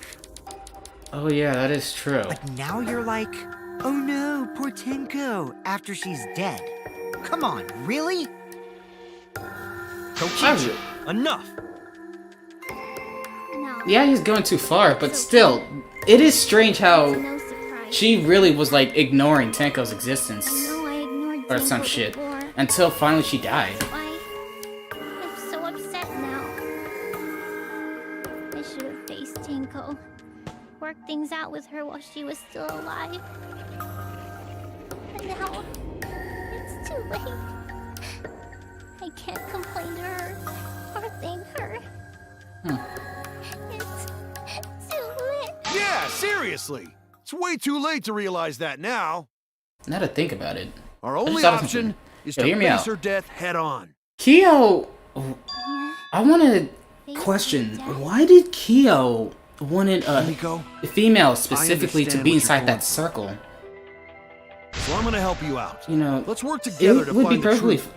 Oh yeah, that is true. But now you're like, oh no, poor Tenko, after she's dead. Come on, really? Kokichi, enough! No. Yeah, he's going too far, but still, it is strange how No surprise. she really was like ignoring Tenko's existence No, I ignored or some Tenko shit before. until finally she died. Why? I'm so upset now. I should have faced Tenko. Worked things out with her while she was still alive. But now, it's too late. I can't complain to her or thank her. It's too late. Yeah, seriously! It's way too late to realize that now. Now to think about it. Our I just only thought of option something. is Yo, to hear me face out. her death head on. Kyo, I want to question, why did Kyo wanted a female specifically to understand be what you're inside going that circle? So I'm gonna help you out. You know, Let's work together it to would find be the perfectly. truth.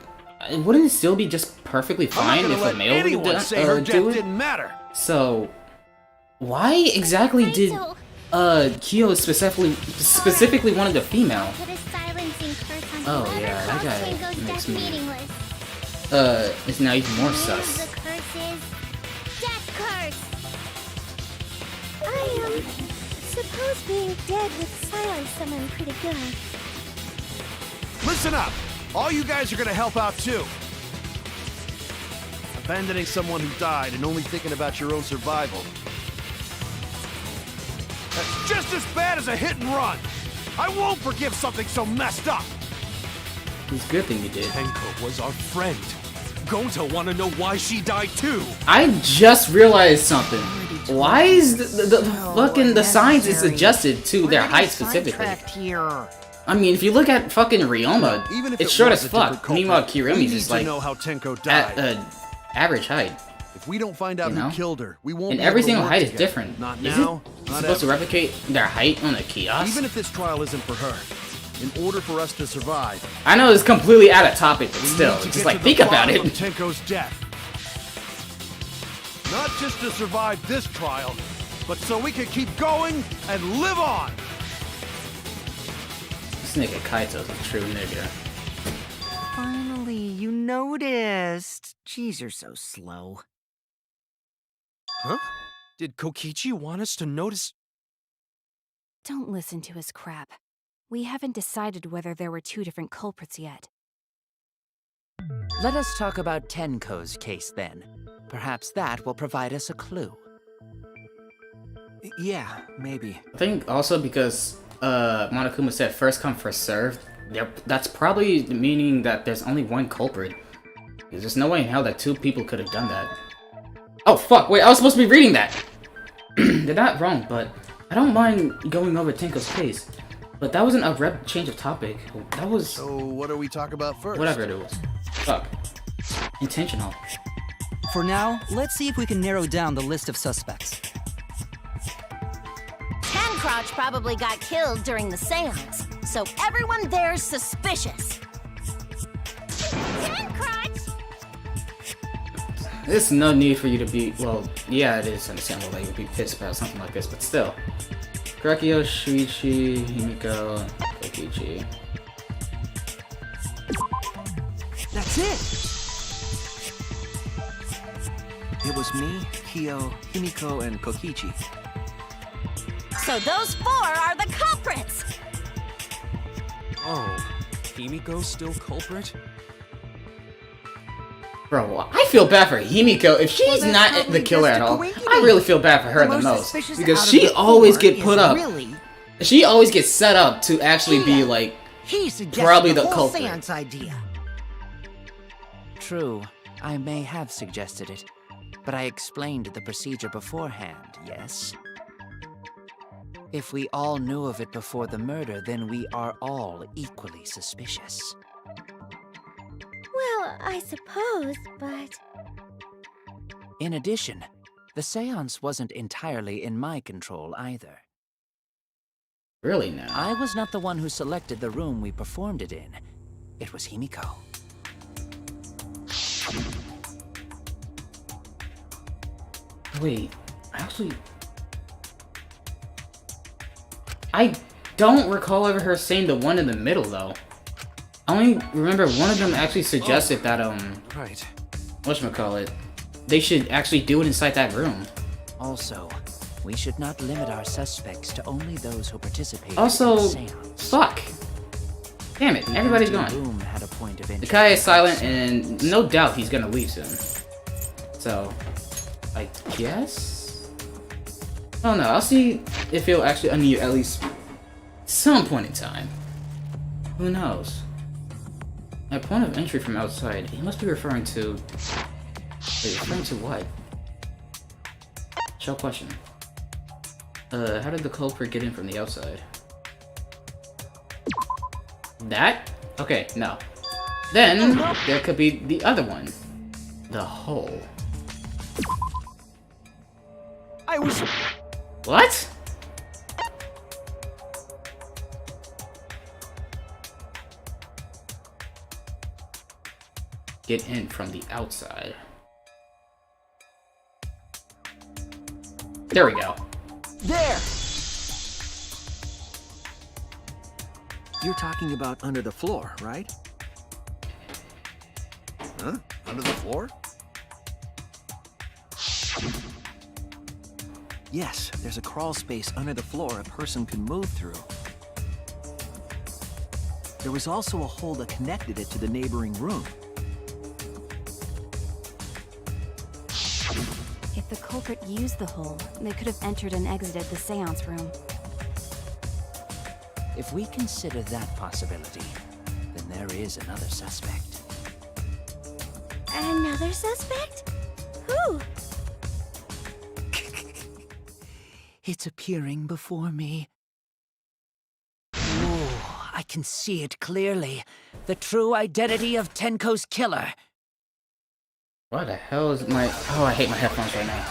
Wouldn't it still be just perfectly I'm fine not gonna if let a male would anyone say her do death it? didn't matter. So, why exactly did Kyo specifically wanted a female? Put a silencing curse on Oh whoever yeah, that calls guy Tenko's makes death me. meaningless. Is now even more The sus. curse is death curse. I suppose being dead would silence someone pretty good. Listen up! All you guys are gonna help out too. Abandoning someone who died and only thinking about your own survival. That's just as bad as a hit and run. I won't forgive something so messed up. It's a good thing you did. Tenko was our friend. Gonta wanna know why she died too. I just realized something. Why is the fucking the signs is adjusted to their height specifically? Here. I mean, if you look at fucking Ryoma, Even if it's it short was as a different fuck. culprit, Meanwhile, we Kiryumi's need is to like know how Tenko at died. average height. If we don't find out You know? who killed her, we won't And be every able to single work height is together. different. Not Is now, it not supposed to ever. replicate their height on a kiosk? Even if this trial isn't for her, in order for us to survive, I know it's completely out of topic, but we still, need to just get like to think the about bottom it. of Tenko's death. Not just to survive this trial, but so we can keep going and live on. This nigga Kaito's a true nigga. Finally, you noticed. Jeez, you're so slow. Huh? Did Kokichi want us to notice? Don't listen to his crap. We haven't decided whether there were two different culprits yet. Let us talk about Tenko's case then. Perhaps that will provide us a clue. Yeah, maybe. I think also because Monokuma said first come first served. That's probably meaning that there's only one culprit. Because there's no way in hell that two people could have done that. Oh fuck! Wait, I was supposed to be reading that. They're not wrong, but I don't mind going over Tenko's case. But that wasn't a change of topic. That was So what do we talk about first? whatever it was. Fuck. Intentional. For now, let's see if we can narrow down the list of suspects. Tancrotch probably got killed during the seance, so everyone there's suspicious. Tancrotch! There's no need for you to be, well, yeah, it is understandable that you'd be pissed about something like this, but still. Kurakyo, Shuichi, Himiko, Kokichi. That's it! It was me, Kyo, Himiko, and Kokichi. So those four are the culprits! Oh, Himiko's still culprit? Bro, I feel bad for Himiko. If she's that's not probably the killer just at a all, coinky I really feel bad for her The the most most. suspicious Because out of she the always four get is put up. really- She always gets set up to actually be like, He suggested probably the the whole culprit. seance idea. True, I may have suggested it, but I explained the procedure beforehand, yes? If we all knew of it before the murder, then we are all equally suspicious. Well, I suppose, but... In addition, the seance wasn't entirely in my control either. really now? I was not the one who selected the room we performed it in. It was Himiko. Wait, actually... I don't recall ever her saying the one in the middle, though. I only remember one of them actually suggested that Right. whatchamacallit, they should actually do it inside that room. Also, we should not limit our suspects to only those who participate Also, in the seance. fuck. Damn it, everybody's gone. Room had a point of The interest. guy is silent, and no doubt he's gonna leave soon. So, I guess? Oh no, I'll see if he'll actually unmute at least some point in time. Who knows? At point of entry from outside, he must be referring to... Wait, referring to what? Shell question. How did the culprit get in from the outside? That? Okay, no. Then, there could be the other one. The hole. I was... What? Get in from the outside. There we go. There! You're talking about under the floor, right? Huh? Under the floor? Yes, there's a crawl space under the floor a person can move through. There was also a hole that connected it to the neighboring room. If the culprit used the hole, they could have entered and exited the seance room. If we consider that possibility, then there is another suspect. Another suspect? Who? It's appearing before me. Oh, I can see it clearly. The true identity of Tenko's killer. What the hell is my... Oh, I hate my headphones right now.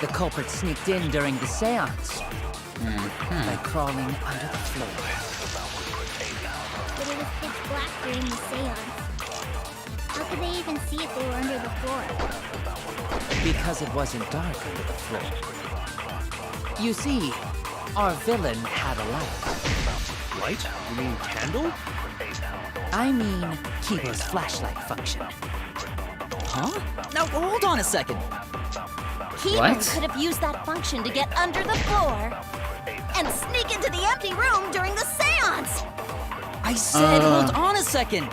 The culprit sneaked in during the seance by crawling under the floor. But it was pitch black during the seance. How could they even see if they were under the floor? Because it wasn't dark under the floor. You see, our villain had a light. Light? You mean candle? I mean Kibo's flashlight function. Huh? Now hold on a second. Keegan could have used that function to get under the floor and sneak into the empty room during the seance. I said hold on a second.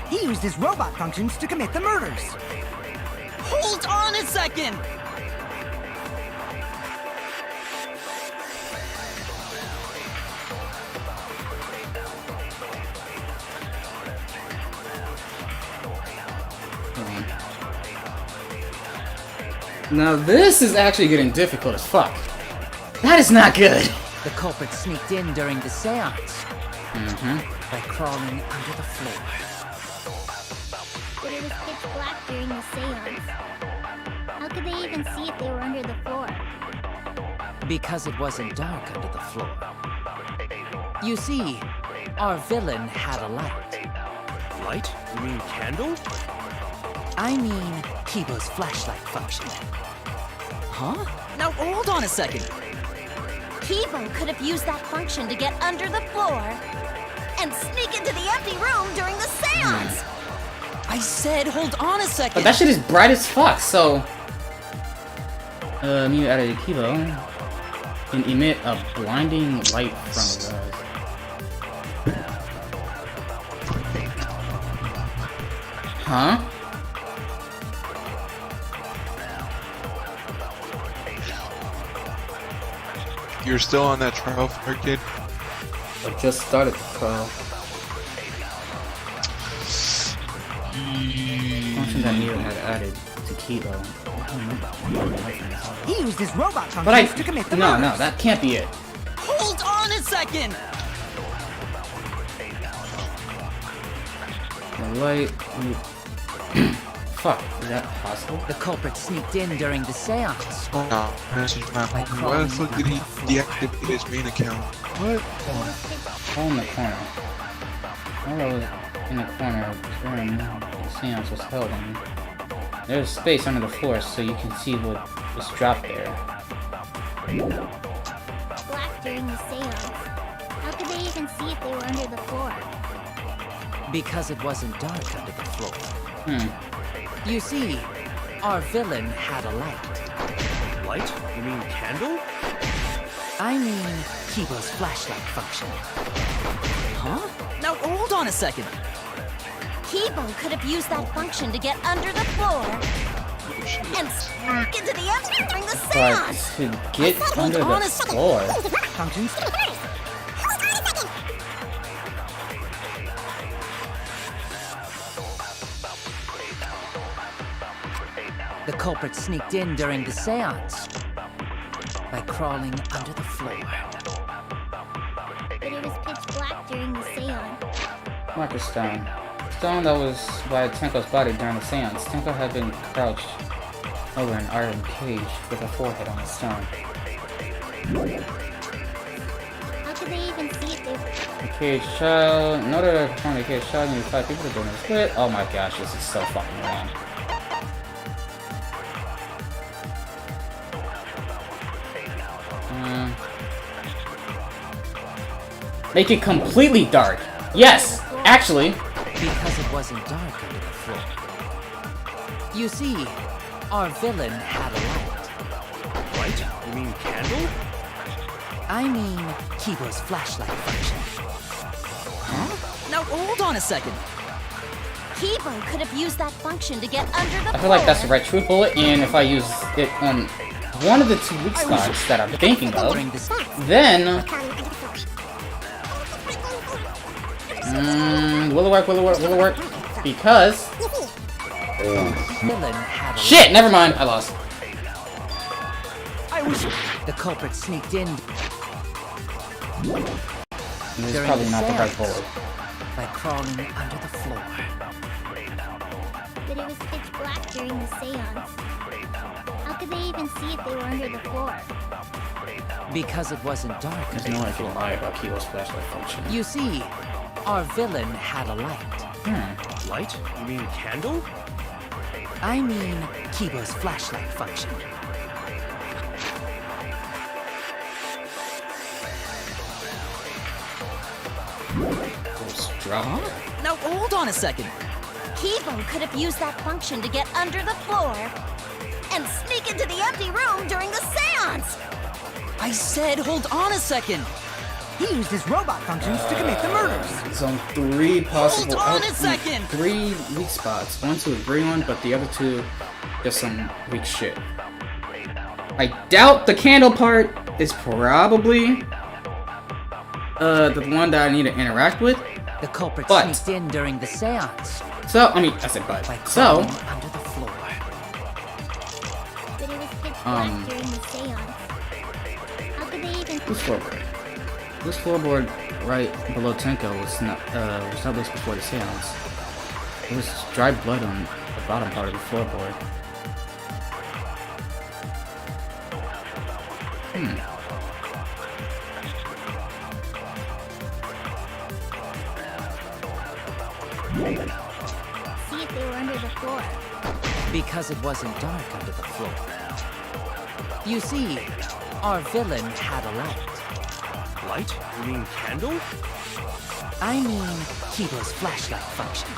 He used his robot functions to commit the murders. Hold on a second. Now this is actually getting difficult as fuck. That is not good. The culprit sneaked in during the seance by crawling under the floor. But it was pitch black during the seance. How could they even see if they were under the floor? Because it wasn't dark under the floor. You see, our villain had a light. Light? You mean candle? I mean Kibo's flashlight function. Huh? Now hold on a second. Kibo could have used that function to get under the floor and sneak into the empty room during the seance. I said hold on a second. But that shit is bright as fuck, so... Mew added Kibo can emit a blinding light from his eyes. Huh? You're still on that trial for a kid? I just started the trial. Function that Neo had added to Kibo. He used his robot But functions to commit the no, murders. no, that can't be it. Hold on a second. The light. Fuck, is that possible? The culprit sneaked in during the seance. No, message my homie. Why the fuck did he deactivate his main account? What? Hole in the corner. Hello, in the corner of this room. The seance was held in. There's space under the floor so you can see what was dropped there. Black during the seance. How could they even see if they were under the floor? Because it wasn't dark under the floor. Hmm. You see, our villain had a light. Light? You mean candle? I mean, Kibo's flashlight function. Huh? Now hold on a second. Kibo could have used that function to get under the floor and sneak into the empty during the Right, seance. to get under the floor. Functions. The culprit sneaked in during the seance by crawling under the floor. But it was pitch black during the seance. Marker stone. Stone that was by Tenko's body during the seance. Tenko had been crouched over an iron cage with a forehead on the stone. How could they even see if they were... The cage child. In order to perform the cage child, you need 5 people to join the split. Oh my gosh, this is so fucking long. Make it completely dark. Yes, actually. Because it wasn't dark under the floor. You see, our villain had a light. Light? You mean candle? I mean, Kibo's flashlight function. Huh? Now hold on a second. Kibo could have used that function to get under the floor. I feel like that's the right true bullet, and if I use it on one of the 2 weak spots that I'm thinking of, then... will it work? Because... Shit, never mind, I lost. The culprit sneaked in. This is probably not the right bullet. By crawling under the floor. But it was pitch black during the seance. How could they even see if they were under the floor? Because it wasn't dark. There's no way I can lie about Kibo's flashlight function. You see, our villain had a light. Light? You mean candle? I mean, Kibo's flashlight function. Drama? Now hold on a second. Kibo could have used that function to get under the floor and sneak into the empty room during the seance. I said hold on a second. He used his robot functions to commit the murders. It's on 3 possible... Hold on a second! 3 weak spots. 1 to agree on, but the other 2 just some weak shit. I doubt the candle part is probably the one that I need to interact with. The culprit But sneaked in during the seance. So, I mean, I said but. By So, crawling under the floor. But it was pitch black during the seance. How could they even... this floorboard. This floorboard right below Tenko was not placed before the seance. There was dry blood on the bottom part of the floorboard. See if they were under the floor. Because it wasn't dark under the floor. You see, our villain had a light. Light? You mean candle? I mean, Kibo's flashlight function.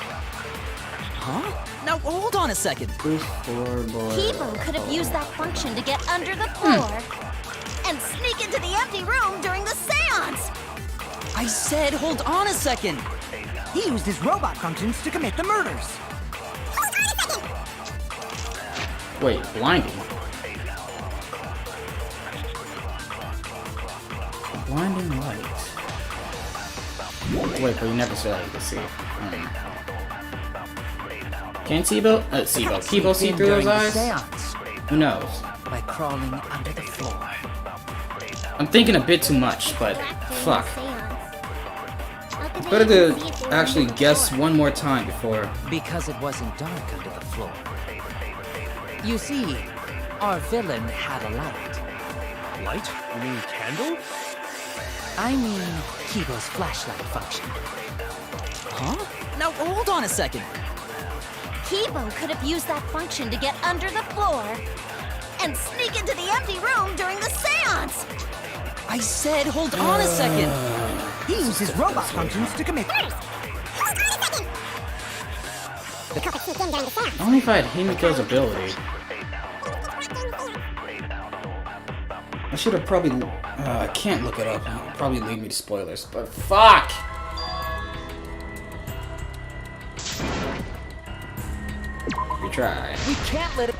Huh? Now hold on a second. This floorboard. Kibo could have used that function to get under the floor and sneak into the empty room during the seance. I said hold on a second. He used his robot functions to commit the murders. Wait, blinding? Blinding light. Wait, but you never said you could see. Can Kibo see through those eyes? Who knows? By crawling under the floor. I'm thinking a bit too much, but fuck. It's better to actually guess one more time before. Because it wasn't dark under the floor. You see, our villain had a light. Light? You mean candle? I mean, Kibo's flashlight function. Huh? Now hold on a second. Kibo could have used that function to get under the floor and sneak into the empty room during the seance. I said, hold on a second. He used his robot functions to commit. Only if I had Himiko's ability. I should have probably. I can't look it up. It'll probably lead me to spoilers, but fuck! We try. We can't let it.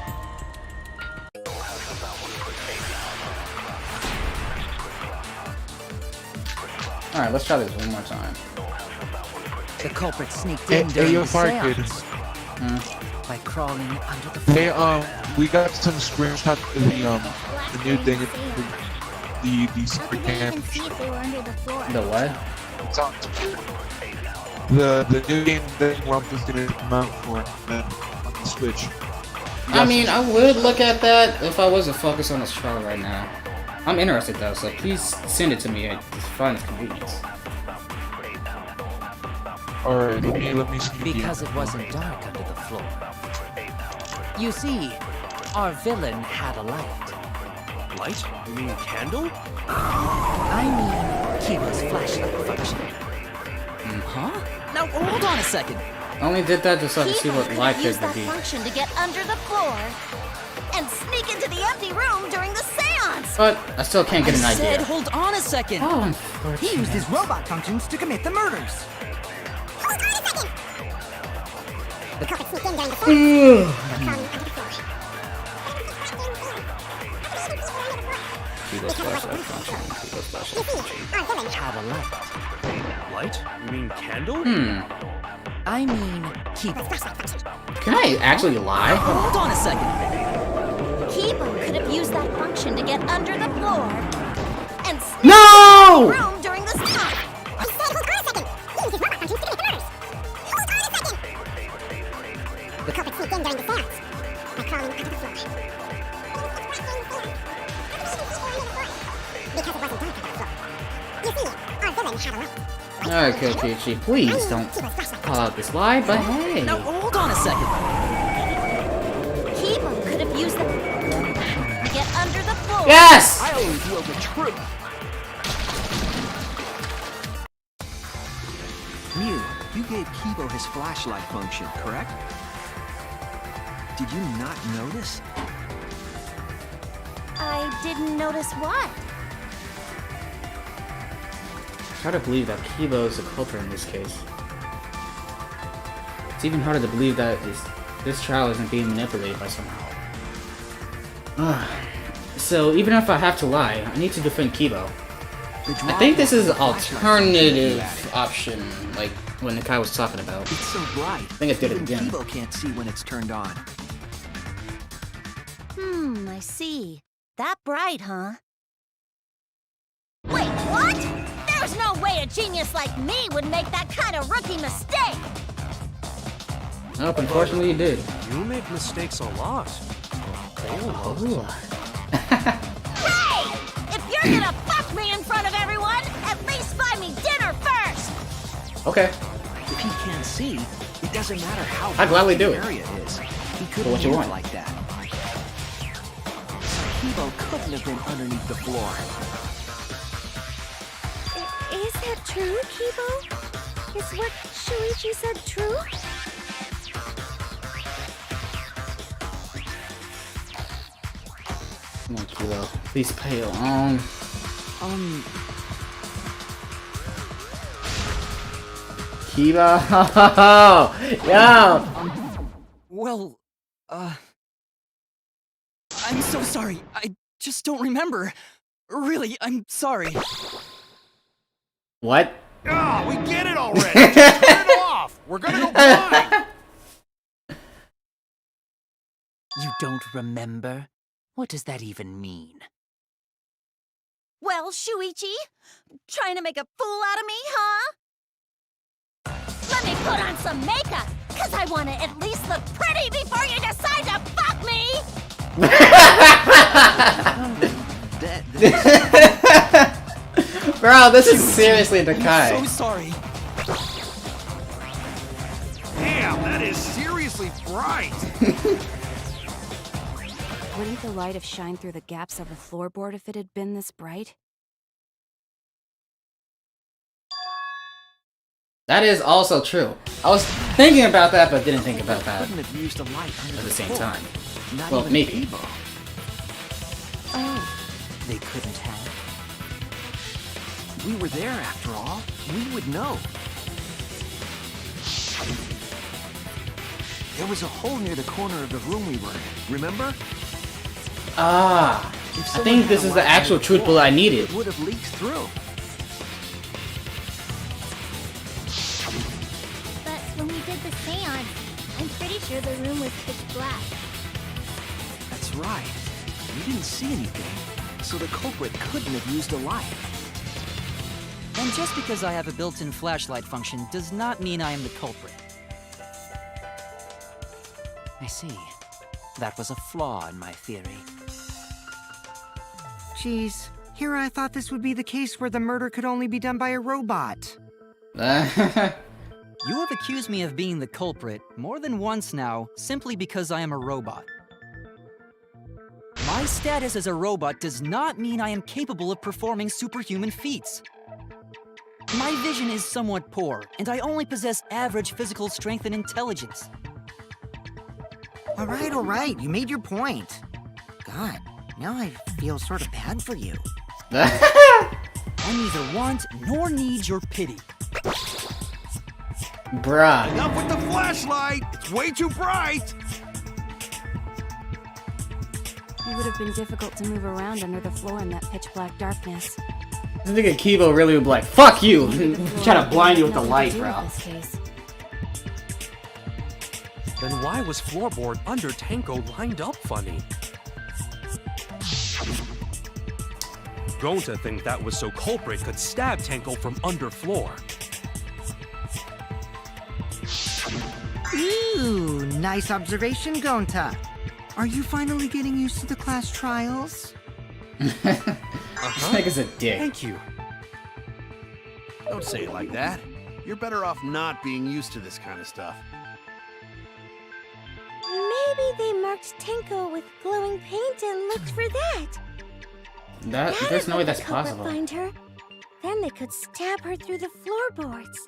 Alright, let's try this one more time. The culprit sneaked in during the seance by crawling under the floor. Hey, we got some screenshots of the new thing, the secret camp. The what? It's on the new game that Rump is gonna come out for on the Switch. I mean, I would look at that if I wasn't focused on this trial right now. I'm interested though, so please send it to me at the finest convenience. Alright, let me see. Because it wasn't dark under the floor. You see, our villain had a light. Light? You mean candle? I mean, Kiba's flashlight function. Huh? Now hold on a second. I only did that just so I could see what life Use could that be. function to get under the floor and sneak into the empty room during the seance. But I still can't get an I said, idea. hold on a second. Oh, He used his robot functions to commit the murders. Had a light. Light? You mean candle? I mean, Kiba. Can I actually lie? Hold on a second. Kiba could have used that function to get under the floor and sneak No! into the room during the seance. The culprit sneaked in during the seance by crawling under the floor. Because it wasn't dark under the floor. You see, our villain had a light. Alright, Kokichi, please don't call out this lie, but hey. Now hold on a second. Kiba could have used the to get under the floor. Yes! I always know the truth. Mew, you gave Kibo his flashlight function, correct? Did you not notice? I didn't notice what. It's hard to believe that Kibo is the culprit in this case. It's even harder to believe that this trial isn't being manipulated by somehow. So even if I have to lie, I need to defend Kibo. I think this is an alternative option, like when the guy was talking about. It's so bright. I think I did it Even again. Kibo can't see when it's turned on. I see. That bright, huh? Wait, what? There's no way a genius like me would make that kind of rookie mistake! Nope, unfortunately you did. You make mistakes a lot. Hey! If you're gonna fuck me in front of everyone, at least buy me dinner first! Okay. If he can't see, it doesn't matter how I'd gladly do the it. area is. He For couldn't what you move want. like that. Kibo couldn't have been underneath the floor. Is that true, Kibo? Is what Shuichi said true? Come on, Kilo. Please pay along. Kibo! Yo! Well, I'm so sorry. I just don't remember. Really, I'm sorry. What? Ah, we get it already. Just turn it off. We're gonna go blind. You don't remember? What does that even mean? Well, Shuichi, trying to make a fool out of me, huh? Let me put on some makeup, cause I want to at least look pretty before you decide to fuck me! Bro, this is seriously the Kai. I'm so sorry. Damn, that is seriously bright. What do you think? the light have shined through the gaps of the floorboard if it had been this bright? That is also true. I was thinking about that, but didn't think about that Couldn't have used a light under at the same floor. time. Not Well, even maybe. Kibo. Oh. They couldn't have. We were there after all. We would know. There was a hole near the corner of the room we were in. Remember? Ah, I think this is the actual truth bullet I needed. It would have leaked through. But when we did the seance, I'm pretty sure the room was pitch black. That's right. We didn't see anything, so the culprit couldn't have used a light. And just because I have a built-in flashlight function does not mean I am the culprit. I see. That was a flaw in my theory. Geez, here I thought this would be the case where the murder could only be done by a robot. You have accused me of being the culprit more than once now, simply because I am a robot. My status as a robot does not mean I am capable of performing superhuman feats. My vision is somewhat poor, and I only possess average physical strength and intelligence. All right, you made your point. God, now I feel sort of bad for you. I neither want nor need your pity. Bruh. Enough with the flashlight! It's way too bright! It would have been difficult to move around under the floor in that pitch-black darkness. I think Kibo really would be like, fuck you! Trying to blind you with the light, bro. Then why was floorboard under Tanko lined up funny? Gonta think that was so culprit could stab Tanko from under floor. Ooh, nice observation, Gonta. Are you finally getting used to the class trials? This nigga's a dick. Thank you. Don't say it like that. You're better off not being used to this kind of stuff. Maybe they marked Tenko with glowing paint and looked for that. There's no way that's If the culprit possible. Find her, then they could stab her through the floorboards.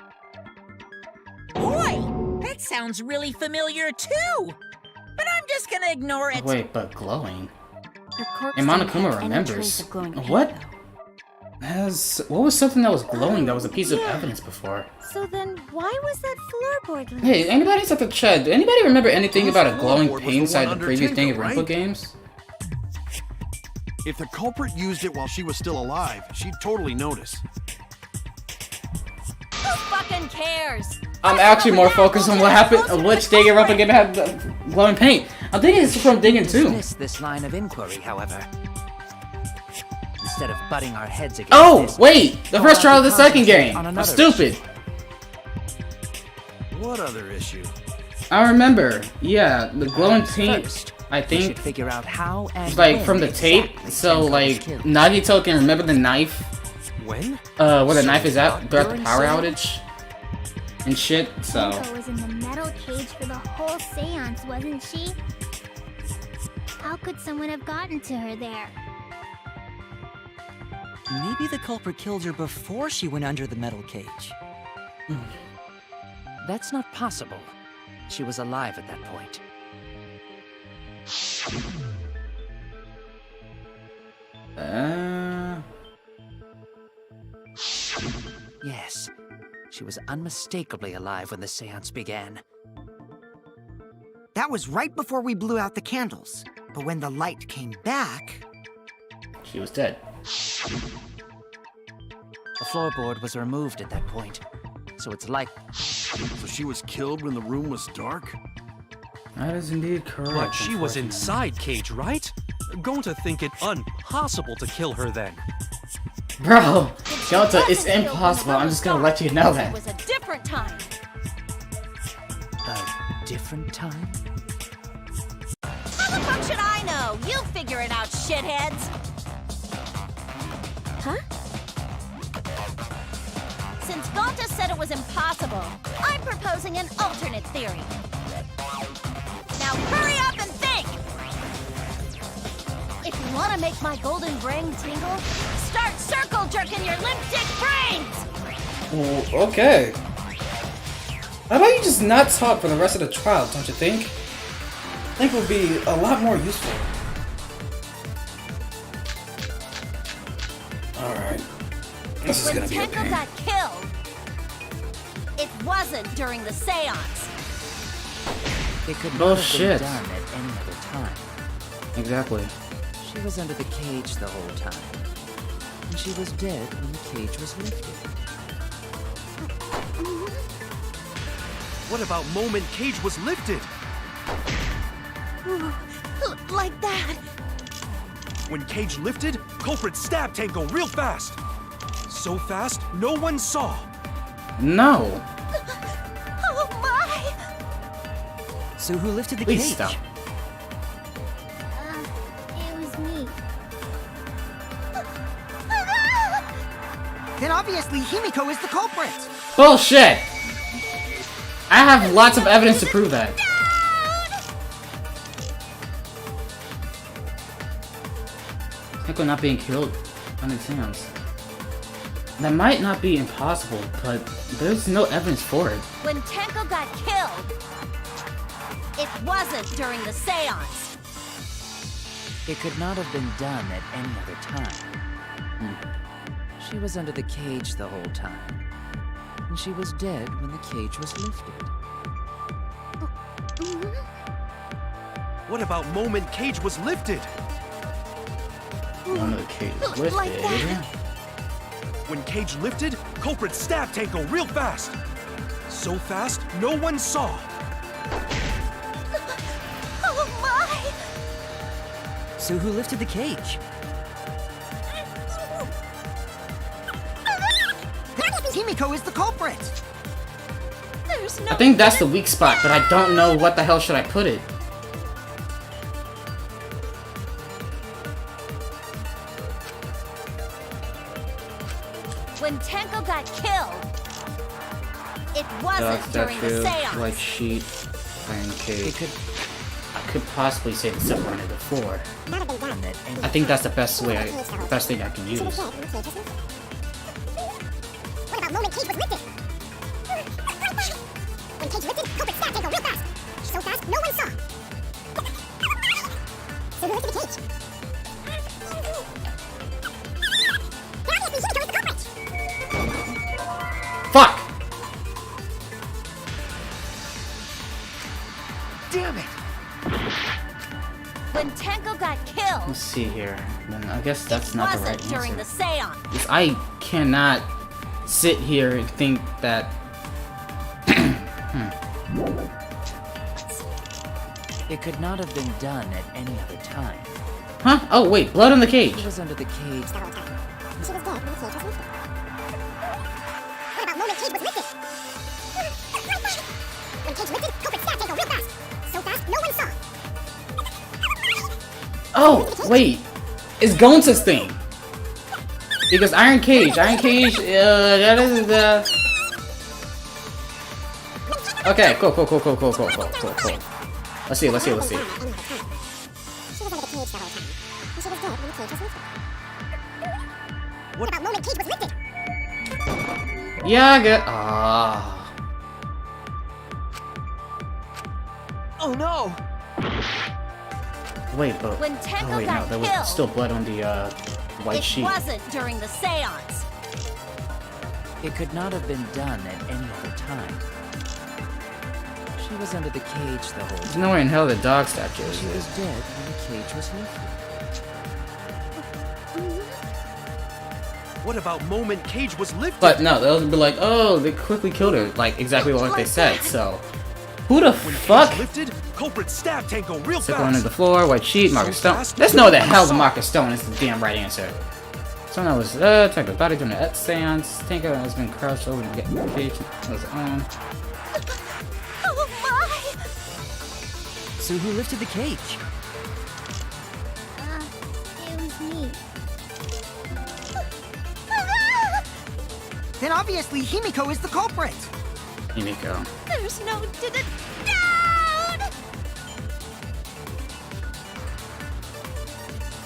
Boy, that sounds really familiar too. But I'm just gonna ignore it. Wait, but glowing? Her corpse And didn't Monokuma have any remembers. trace of glowing paint, What? though. What was something that was glowing that was a piece of evidence before? So then why was that floorboard loose? Hey, anybody's at the chat. Do anybody remember anything about a glowing floorboard was paint the inside one the under previous Tanko, Danganronpa right? games? If the culprit used it while she was still alive, she'd totally notice. Who fucking cares? I'm actually more focused on what happened, which Danganronpa game had glowing paint. I'm thinking it's from Dangan 2. Dismiss this line of inquiry, however. Instead of butting our heads against Oh, this, wait! The first trial of the second game! on I'm another stupid! What other issue? I remember. Yeah, the glowing paint, First, I we think, should figure out how and like, when from the tape. exactly So, Tenko like, was killed. Nagito can remember the knife. When? Where the So knife is at not throughout the during power seance? outage. And shit, so. Tenko was in the metal cage for the whole seance, wasn't she? How could someone have gotten to her there? Maybe the culprit killed her before she went under the metal cage. That's not possible. She was alive at that point. Yes, she was unmistakably alive when the seance began. That was right before we blew out the candles. But when the light came back... She was dead. The floorboard was removed at that point, so it's like... So she was killed when the room was dark? That is indeed correct. But she was unfortunately. inside Cage, right? Gonta think it impossible to kill her then. Bro, Gonta, it's impossible. I'm just gonna let you know It that. was a different time. a different time? How the fuck should I know? You figure it out, shitheads. Huh? Since Gonta said it was impossible, I'm proposing an alternate theory. Now hurry up and think! Wanna make my golden brain tingle? Start circle jerking your lipstick brains! Ooh, okay. How about you just not talk for the rest of the trial, don't you think? I think it would be a lot more useful. Alright. This is gonna be When Tenko okay. got killed, it wasn't during the seance. It could not Bullshit. have been done at any other time. Exactly. She was under the cage the whole time. And she was dead when the cage was lifted. What about moment cage was lifted? Ooh, like that. When cage lifted, culprit stabbed Tenko real fast. So fast, no one saw. No. Oh my! So who lifted the Please cage? stop. It was me. Then obviously Himiko is the culprit. Bullshit! I have lots of evidence to prove that. Tenko not being killed on the seance. That might not be impossible, but there's no evidence for it. When Tenko got killed, it wasn't during the seance. It could not have been done at any other time. She was under the cage the whole time. And she was dead when the cage was lifted. What about moment cage was lifted? One of the cage was Like lifted. that. When cage lifted, culprit stabbed Tenko real fast. So fast, no one saw. Oh my! So who lifted the cage? Himiko is the culprit. There's no I think that's the weak spot, but I don't know what the hell should I put it. When Tenko got killed, it wasn't during the seance. White sheet, iron cage. I could possibly say the stuff on it before. I think that's the best way, best thing I can use. What about moment cage was lifted? When cage lifted, culprit stabbed Tenko real fast. So fast, no one saw. So who lifted the cage? Then obviously Himiko is the culprit. Fuck! Damn it! When Tenko got killed, Let's see here. Then I guess that's it not the wasn't right during the answer. seance. Because I cannot sit here and think that. It could not have been done at any other time. Huh? Oh wait, blood on the cage. She was under the cage the whole time. She was dead when the cage was lifted. What about moment cage was lifted? When cage lifted, culprit stabbed Tenko real fast. So fast, no one saw. Oh wait, it's Gonza's thing. Because Iron Cage, that is the. Okay, cool. Let's see. She was under the cage the whole time. And she was dead when the cage was lifted. What about moment cage was lifted? Yeah, I get. Ah. Oh no! Wait, but. When Tenko Oh wait, no, got there killed, was still blood on the white it sheet. wasn't during the seance. It could not have been done at any other time. She was under the cage the whole There's time. nowhere in hell the dog statue She was is. dead when the cage was lifted. What about moment cage was lifted? But no, they'll be like, oh, they quickly killed her, like exactly what they said. So, who the fuck? Lifted, culprit stabbed Tenko real Took one to fast. the floor, white sheet, Marcus Stone. Let's know the hell the Marcus Stone is the damn right answer. So that was Tenko's body during the seance. Tenko has been crouched over to get the cage on his own. Oh my! So who lifted the cage? It was me. Then obviously Himiko is the culprit. Himiko. There's no down.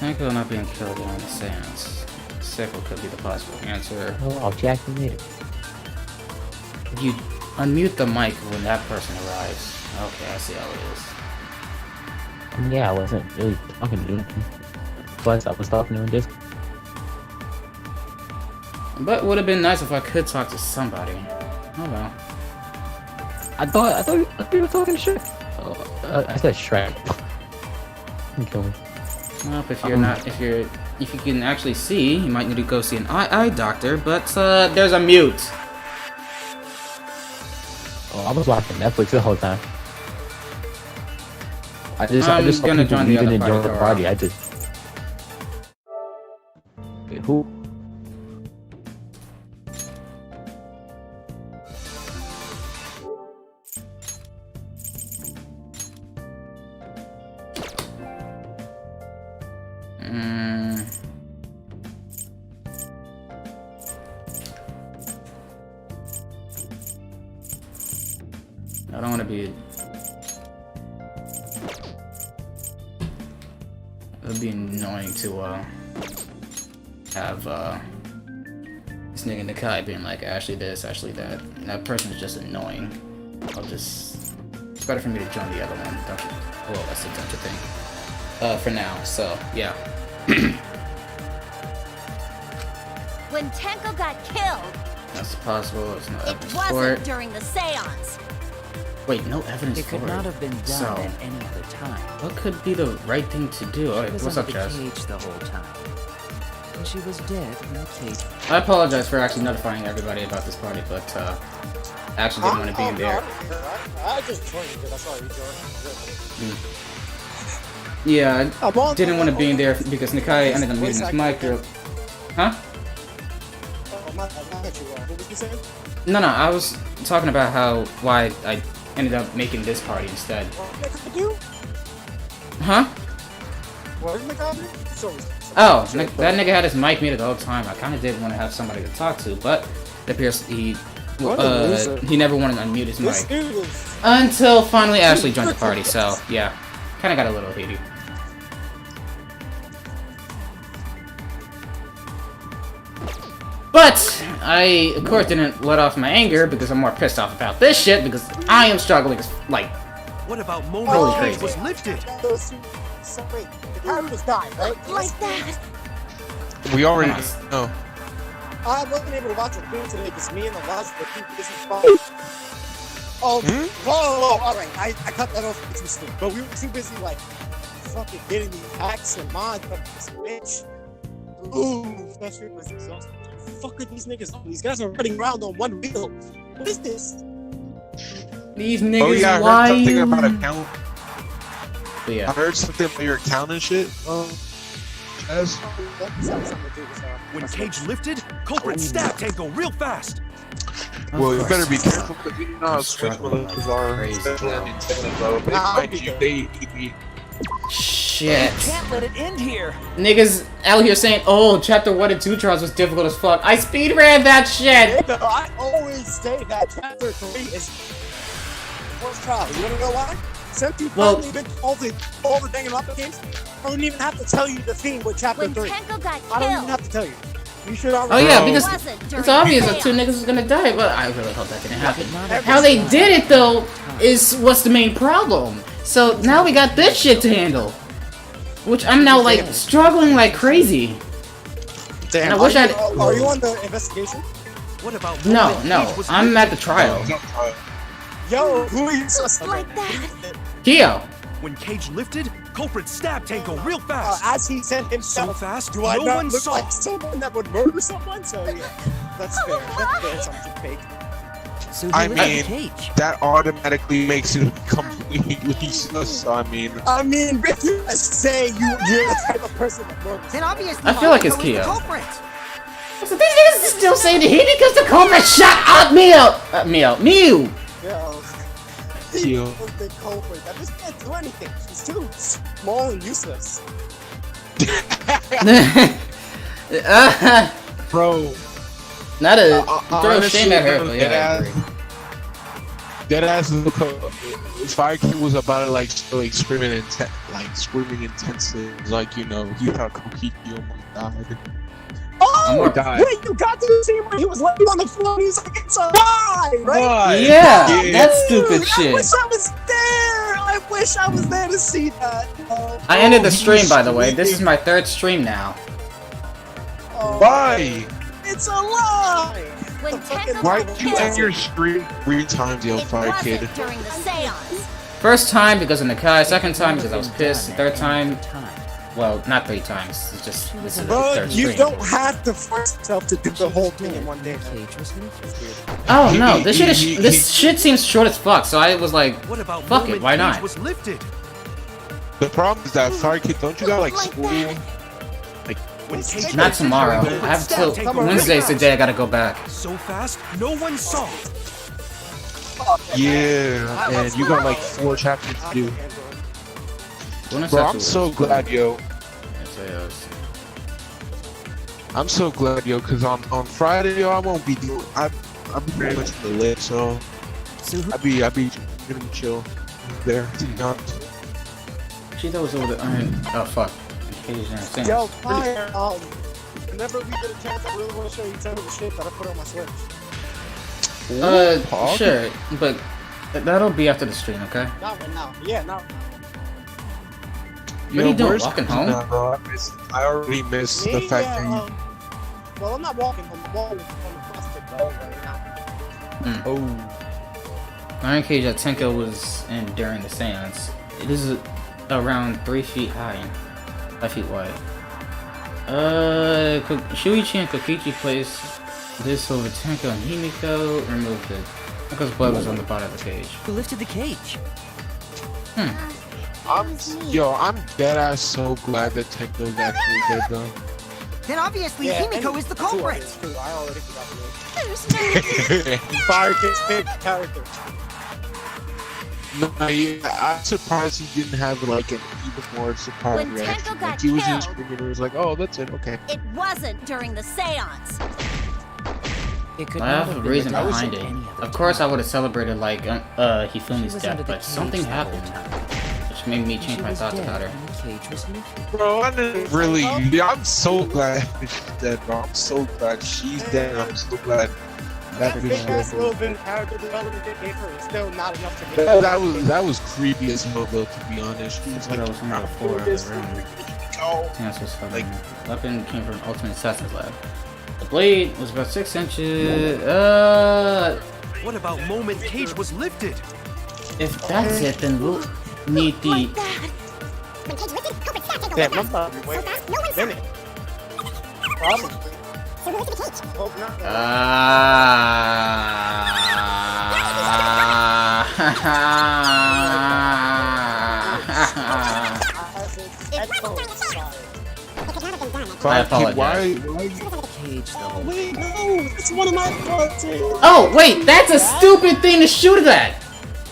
Tanko not being killed during the seance. Sickle could be the possible answer. Oh, Jack made it. You unmute the mic when that person arrives. Okay, I see how it is. Yeah, I wasn't really talking to him. Plus, I was talking to him just. But would have been nice if I could talk to somebody. Oh well. I thought you were talking shit. Oh, I said Shrek. Kill me. Well, if you're not, if you can actually see, you might need to go see an eye doctor. But there's a mute. Oh, I was watching Netflix the whole time. I just gonna join the other party. I just. Wait, who? I don't want to be. It would be annoying to have this nigga Nakai being like, Ashley this, Ashley that. And that person is just annoying. It's better for me to join the other one. Well, that's the tempting thing. For now, so yeah. When Tenko got killed, That's possible. There's no it evidence for wasn't it. during the seance. Wait, no evidence It for could it. not have been done So, at any other time. what could be the right thing to do? She Alright, was what's up, under the Chaz? cage the whole time. And she was dead when the cage. I apologize for actually notifying everybody about this party, but I actually didn't want to be in there. I just joined you because I saw you join. Yeah, I didn't want to be in there because Nakai ended up muting his mic. Huh? What was you saying? No, I was talking about why I ended up making this party instead. Huh? What is the Oh, that nigga had his mic muted the whole time. I kind of did want to have somebody to talk to, but it appears he never wanted to unmute his mic. Until finally Ashley joined the party, so yeah. Kind of got a little heaty. But I, of course, didn't let off my anger because I'm more pissed off about this shit because I am struggling like. What about Holy moment crazy. cage was lifted? So wait, the characters died, right? Like that. We already know. I wasn't able to watch the film today because me and the last were too busy. Oh, whoa, alright, I cut that off too soon. But we were too busy, like, fucking getting these hacks and mods from this bitch. Ooh, that shit was exhausting. What the fuck are these niggas on? These guys are running around on one wheel. What is this? These niggas, Oh yeah, I heard why something you... about account. But yeah. I heard something about your account and shit. Chaz. When cage lifted, culprit stabbed Tango real fast. Well, you better be careful because you know how Switch motherfuckers are. Especially on Nintendo. They find you, they eat. Shit. Can't let it end here. Niggas out here saying, oh, chapter 1 and 2 trials was difficult as fuck. I speedran that shit! No, I always say that chapter 3 is worst trial. You wanna know why? Since you finally been all the Danganronpa games, I don't even have to tell you the theme with chapter 3. Tenko got I don't even killed. have to tell you. You should already Oh yeah, know. because it's obvious that two niggas was gonna die, but I really hope that didn't happen. How they did it though is what's the main problem. So now we got this shit to handle, which I'm now like struggling like crazy. Damn, and I wish are you on the investigation? What about No, I'm at the trial. Yo, who are you like that? Kyo. When cage lifted, culprit stabbed Tango real fast. As he said himself, so fast, do I no not one look saw. like someone that would murder someone? So yeah, that's fair. That's fair. Something fake. So I mean, that automatically makes it completely sus. I mean, if you say you're the type of person that murders, then obviously I feel like it's Tanko is the Kyo. culprit. So these niggas is still saying that he because the culprit shot up Mew. Yo, he was the culprit. That just can't do anything. She's too small and useless. Bro. Not a throw honestly, shame at her, but yeah, I agree. Dead ass Fire Kid was about to like screaming intensely. Like, you know, he thought Kokiki almost died. Oh, died. wait, you got to the scene where he was laying on the floor and he's like, it's a lie, right? Yeah, that's stupid shit. I wish I was there. I wish I was there to see that. I ended the stream, by the way. This is my 3rd stream now. Why? It's a lie. When Tenko Why got did you end your stream 3 times, yo, Fire Kid? during the seance. First time because of Nakai, second time because I was pissed, third time, well, not 3 times. It's just this is the Bro, 3rd you stream. don't have to force yourself to do the whole thing in one day. Oh no, this shit seems short as fuck. So I was like, fuck it, why not? Was lifted. The problem is that Fire Kid, don't you got like school? Like, Not tomorrow. I have till Wednesday's the day I gotta go back. So fast, no one saw. yeah, and you got like 4 chapters to do. Bro, I'm so glad, yo. I'm so glad, yo, cause on Friday, yo, I won't be doing. I'm very much in the lit, so I'll be gonna be chill there. To be honest. She thought was over the iron. Oh fuck. Yo, Fire, whenever we get a chance, I really want to show you some of the shit that I put on my Switch. Sure, but that'll be after the stream, okay? Not right now. Yeah, not. What are you doing, walking home? I already missed the fact that you... Well, I'm not walking home. I'm walking on the plastic road right now. Oh. Iron cage that Tenko was in during the seance. It is around 3 feet high and 5 feet wide. Shuichi and Kokichi placed this over Tenko and Himiko removed it. Tenko's blood was on the bottom of the cage. Who lifted the cage? I'm dead ass so glad that Tenko's actually dead though. Then obviously Himiko is the culprit. I already forgot the Fire Kid's favorite character. No, I'm surprised he didn't have like an even more surprise When reaction. Tenko got Like he was just killed. screaming and was like, "Oh, that's it, okay." It wasn't during the seance. It could I not have a have been reason without behind it. any other Of course, I would have celebrated like Hifumi's was death, under the but cage something the whole happened, time. which made me change She my was thoughts dead, about her. and the cage was lifted. Bro, I didn't really. Yeah, I'm so glad she's dead, bro. I'm so glad she's dead. I'm so glad that That bitch big ass dead. little bit of character development they gave her is still not enough to get That was creepy as hell though, to be honest. She was What like, else from the floor of the room? Chance was like weapon came from Ultimate Assassin's Lab. The blade was about 6 inches. What about moment Cage was lifted? If that's it, then we'll need the. Damn, I'm probably waiting a minute. Probably. Hope not. I apologize. Why? Cage the whole Wait, no, it's one of my thoughts. Oh wait, that's a stupid thing to shoot at.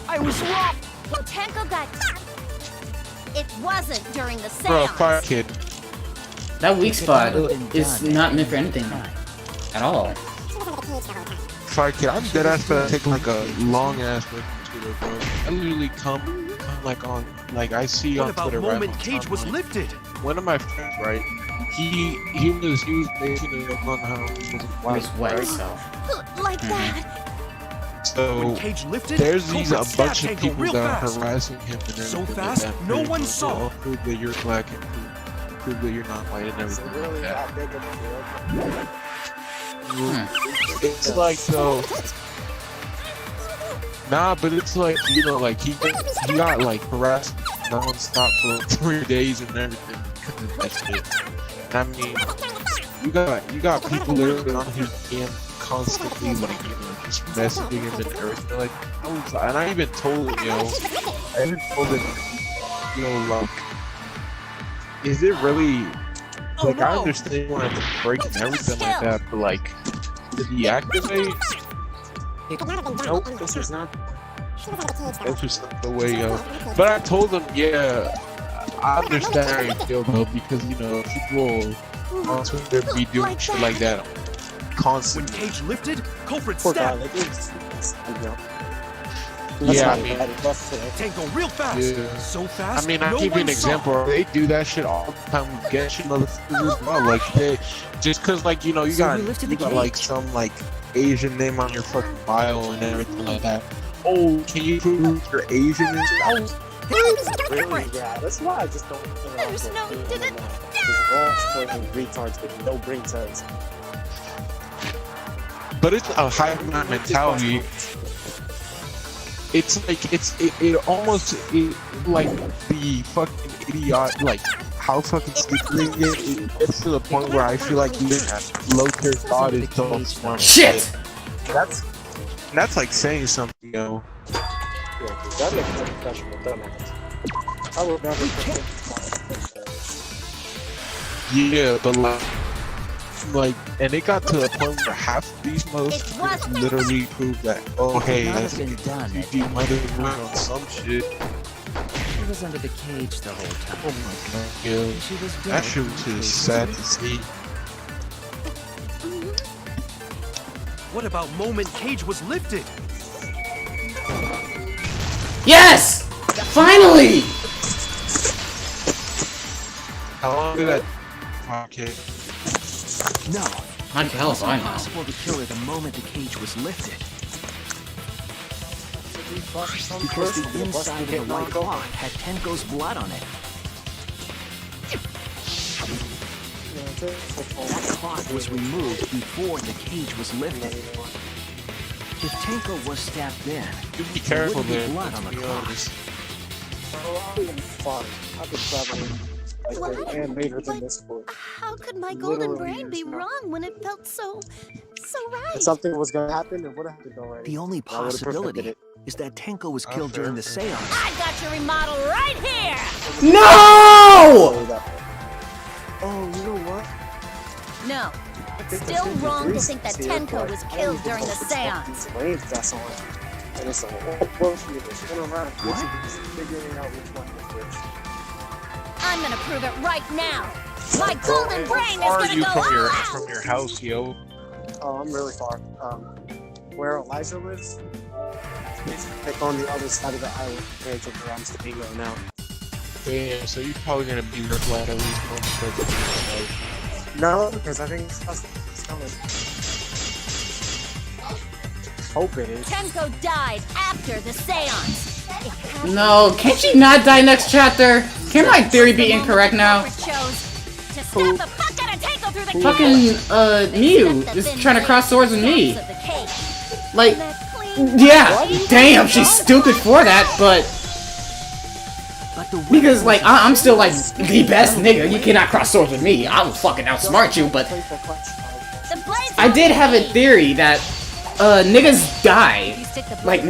I was wrong. When Tenko got it wasn't during the Bro, seance. Fire Kid. That weak spot is not meant for anything at all. Fire Kid, I'm dead ass gonna take like a long ass break on Twitter, bro. I literally come like on, like I see What on about Twitter moment right Cage was lifted? One of my friends, right? He was making a joke on how he was It was wet, right? so. Like that. So When Cage lifted, there's these a culprit bunch stabbed of Tango people real that are fast. harassing him and everything. So like fast, that. no Pretty one much, saw. I'll prove that you're black and prove that you're not white and everything like that. It's like so. Nah, but it's like, you know, like he got like harassed non-stop for 3 days and everything because of that shit. I mean, you got people literally on his DM constantly, like, you know, just messaging him and everything. Like, and I even told him, I even told him, like, is it really? Like, I understand when it's break and everything like that, but like, to deactivate? Nope, this is not. That's just not the way, yo. But I told him, yeah, I understand how you feel though, because you know people on Twitter be doing shit like that When constantly. Cage lifted, culprit Poor guy, stabbed. like, it's, you know. Yeah, I mean, Tenko real fast. yeah. So fast. I mean, I no give you an one saw. example. They do that shit all the time with Genshin motherfuckers as well. Like, they just cause, like, you know, you So got who lifted the like cage? some like Asian name on your fucking bio and everything like that. Oh, can you prove you're Asian? And shit? Really? Yeah, that's why I just don't. There's no didn't. Because all fucking retards with no brain cells. But it's a high mentality. It's like it almost like the fucking idiot, like how fucking stupid it gets to the point where I feel like even low tier thought is so smart. Shit! That's like saying something, you know. Yeah, dude, that makes a professional dumbass. I would never Yeah, but like, and it got to the point where half of these motherfuckers literally proved that, oh hey, Might that's have been done. you might have went on some shit. She was under the cage the whole time. Oh my god, yo. She was That dead. shit was just sad to see. What about moment Cage was lifted? Yes! Finally! How long did that? Okay. No. How the hell is I know? Impossible to kill her the moment the cage was lifted. Because the inside of the white cloth had Tenko's blood on it. That cloth was removed before the cage was lifted. If Tenko was stabbed then, Be careful there there. would be blood on the to be cloth. honest. I've been traveling like and later than this for. How could my golden brain be wrong when it felt so right? If something was gonna happen, it would have happened already. The only I would've possibility perfected is that Tenko was killed during the seance. I got your remodel right here! No! Oh, you know what? No. It's still wrong to think that Tenko was killed during the seance. That's on. And it's a whole bullshit. It's going around. Figuring out which one is which. I'm gonna prove it right now. My golden brain is How far are gonna you go all out! from your house, yo? Oh, I'm really far. Where Elijah lives, it's like on the other side of the island compared to where I'm staying right now. Damn, so you're probably gonna be there for like at least 1 second. No, because I think it's coming. Hope it is. Tenko died after the seance. No, can't she not die next chapter? Can my theory be incorrect now? Chose to stab the fuck out of Tenko through the Fucking, Mew is trying to cross swords with me. Like, yeah, damn, she's stupid for that, but... Because, like, I'm still, like, the best nigga. You cannot cross swords with me. I will fucking outsmart you, but... I did have a theory that, niggas die. Like,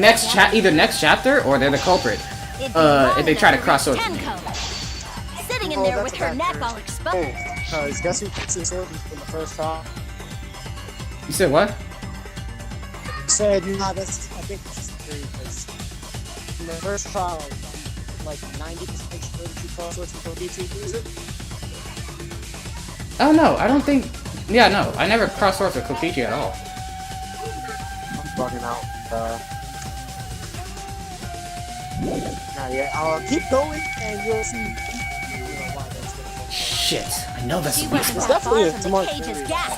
either next chapter, or they're the culprit. If they try to cross swords with me. Sitting in there with her neck all exposed. Because guess who fixed his sword in the first trial? You said what? Said, nah, that's, I think that's the theory, because in the first trial, like 90% sure that you cross swords before D2 use it. Oh, no, I don't think... Yeah, no, I never cross swords with Kokichi at all. I'm bugging out. Nah, yeah, keep going, and you'll see. Why that's gonna Shit, I know that's She the wasn't weakness. that far from the cage's gap.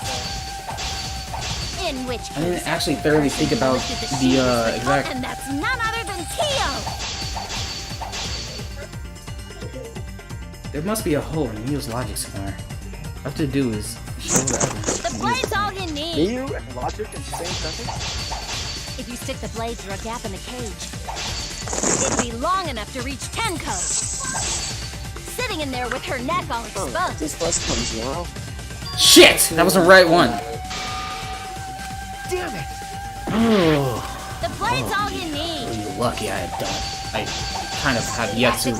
In which I didn't case, actually thoroughly think about the, exact... and that's none other than Tio. There must be a hole in Neo's logic somewhere. All I have to do is show the evidence. The blade's all you need. Neo and logic in the same sentence? If you stick the blade through a gap in the cage, it'd be long enough to reach Tenko. Sitting in there with her neck all exposed. This bus comes now. Shit! That was the right one. Damn it! Oh, The blade's all you need. you're lucky I had done it. I kind of have yet to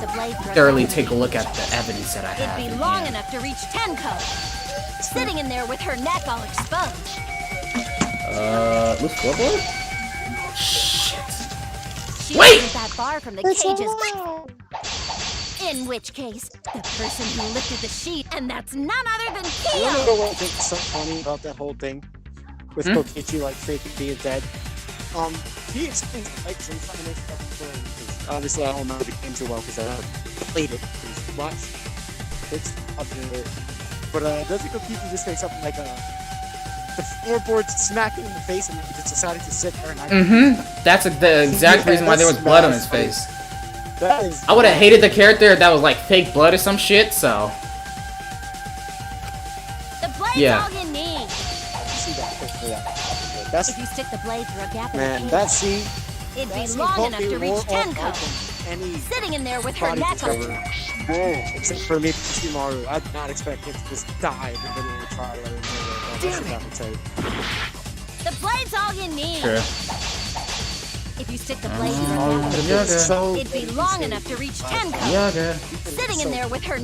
thoroughly take a look at the evidence that I have. It'd be long enough to reach Tenko. Sitting in there with her neck all exposed. Move scoreboard? Shit. She Wait! isn't that far from the cage's. In which case, the person who lifted the sheet, and that's none other than You wanna know Tio. what I think is so funny about that whole thing? With Kokichi, like, faking being dead? he explains it, like, so he's trying to make stuff clear, because obviously I don't know the game too well because I haven't played it too much. It's up to it. But doesn't Gokiku just say something like the floorboard smacked him in the face and he just decided to sit there and That's the exact reason why there was blood on his face. That is I would have hated the character if that was like fake blood or some shit, so. The blade's Yeah. all you need. See that? That's If you stick the blade through a gap in man. the That cage, scene. it'd that be scene long caught enough me to more reach off Tenko. guard than any Sitting in there with her body neck on. discovery. Except for maybe Shimaru, I did not expect him to just die in the middle of the trial. Damn it. The blade's all you need. True. If you stick the blade through a gap in the yeah, cage, okay. it'd be long enough to reach Tenko. Yeah, okay. Sitting in there with her.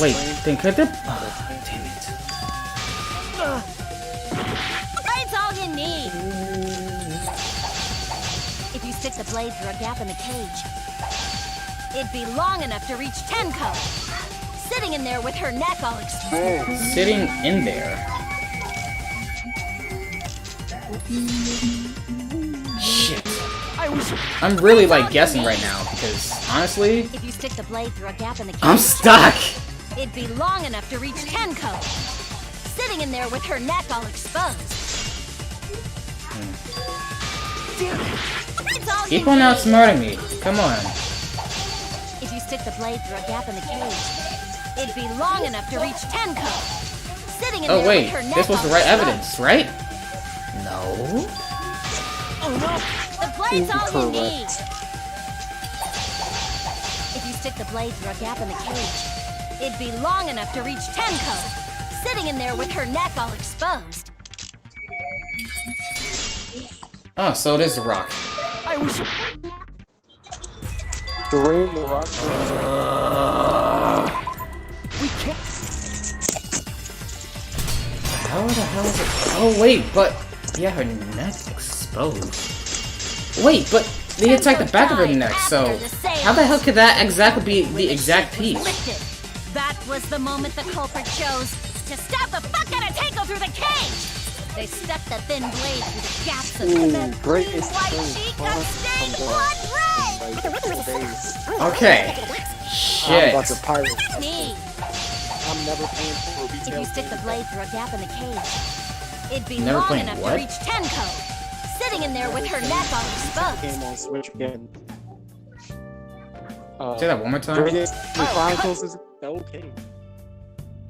Wait, then could the. Oh, damn it. Blade's all you need. If you stick the blade through a gap in the cage, it'd be long enough to reach Tenko. Sitting in there with her neck all exposed. Sitting in there. Shit. I'm really like guessing right now because honestly, If you stick the blade through a gap in the cage, I'm stuck. it'd be long enough to reach Tenko. Sitting in there with her neck all exposed. It's all Keep you on need. outsmarting me. Come on. If you stick the blade through a gap in the cage, it'd be long enough to reach Tenko. Sitting in Oh there wait, with her neck this was all the right exposed. evidence, right? No. Oh no! The blade's all you Incorrect. need. If you stick the blade through a gap in the cage, it'd be long enough to reach Tenko. Sitting in there with her neck all exposed. Oh, so it is the rock. I wish. Dwayne the Rock. We can't. How the hell is it? Oh wait, but yeah, her neck exposed. Wait, but they attacked the back of her neck, so how the hell could that exactly be the exact piece? Lifted. That was the moment the culprit chose to stab the fuck out of Tenko through the cage. They stuck the thin blade through the gaps of the man's great clean white cheek got stained blood red. Okay. I'm Shit. about to pirate. Me. I'm never paying for a If retail. you stick the blade through a gap in the cage, it'd be Never long playing enough what? to reach Tenko. Sitting in there with her neck all exposed. Game on Switch again. Say that one more time. Greatest Chronicles is okay.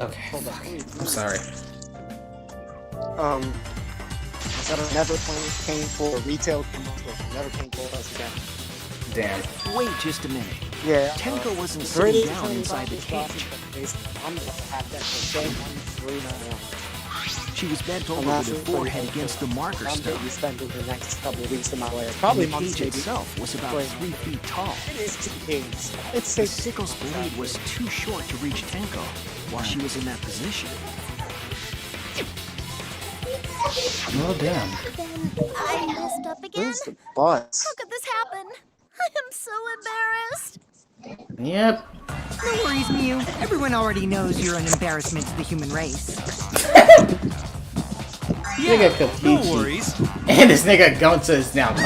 Okay. I'm sorry. Instead of never paying for a retail game on Switch, never paying for us again. Damn. Wait just a minute. Yeah. Tenko wasn't sitting down inside the cage. I'm gonna have that for day 1391. She was bent over I'm with her asking forehead for- against the marker I'm stone. gonna be spending the next couple of weeks in my life. Probably And the months, cage maybe. itself was about Wait. 3 feet tall. It is 2 caves. It's The 6. sickle's blade was too short to reach Tenko while she was in that position. Oh damn. I messed up again. Where's the bus? How could this happen? I am so embarrassed. Yep. No worries, Mew. Everyone already knows you're an embarrassment to the human race. Nigga Kokichi. And this nigga Gonta is now cold.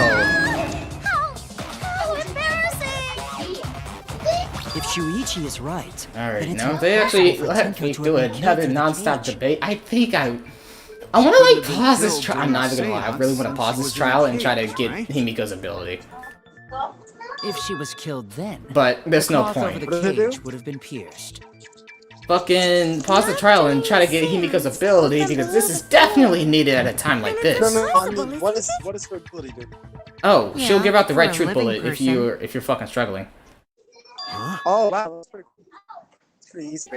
How embarrassing! If Shuichi is right, Alright, then it's now if not they actually possible for let Tenko me to do have been another killed in the non-stop cage. debate, I think I wanna like pause this trial. I'm not even gonna lie, I really wanna pause this trial and try to get Himiko's ability. If she was killed then, But there's the no cloth over point. the cage would have been pierced. Fucking pause the trial and try to get Himiko's ability because this is definitely needed at a time like this. No, I mean, what is her ability do? Oh, she'll Yeah, give out the for right a truth living bullet if you're fucking struggling. Oh wow, that's pretty cool. It's pretty easy.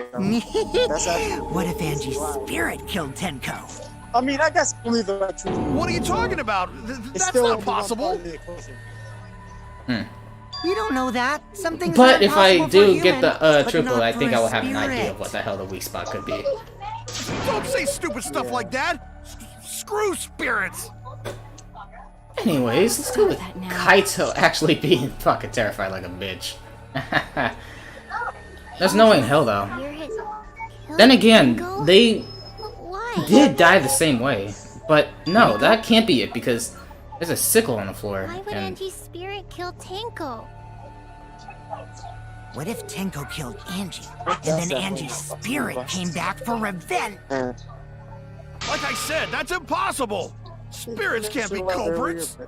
That's actually. What if Angie's spirit killed Tenko? I mean, I guess only the right truth. What are you talking about? It's That's still not only one possible. part of the equation. You don't know that. Some things But are if I impossible do for get human, the but truth not bullet, I for think a I will have an idea spirit. of what the hell the weak spot could be. Don't say stupid stuff like that. Screw spirits. Anyways, let's go with Kaito actually being fucking terrified like a bitch. There's no way in hell though. Then again, they did die the same way. But no, that can't be it because there's a sickle on the floor. Why would And Angie's spirit kill Tenko? What if Tenko killed Angie, and then Angie's spirit came back for revenge? Like I said, that's impossible! Spirits can't be culprits!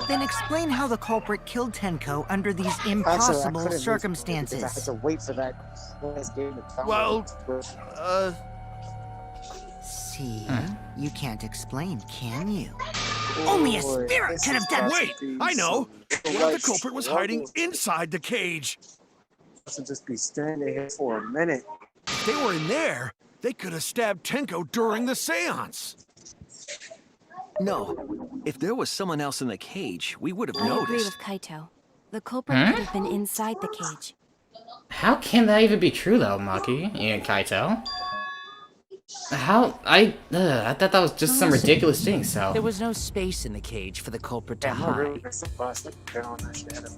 Then explain how the culprit killed Tenko under these impossible circumstances. I had to wait for that last game to come. Well, See, you can't explain, can you? Only a spirit could have done. Wait, I know! What if the culprit was hiding inside the cage? To just be standing here for a minute. If they were in there, they could have stabbed Tenko during the seance. No. If there was someone else in the cage, we would have I agree noticed. with Kaito. The culprit could have been inside the cage. how can that even be true though, Maki and Kaito? How I thought that was just some ridiculous thing. So There was no space in the cage for the culprit to hide.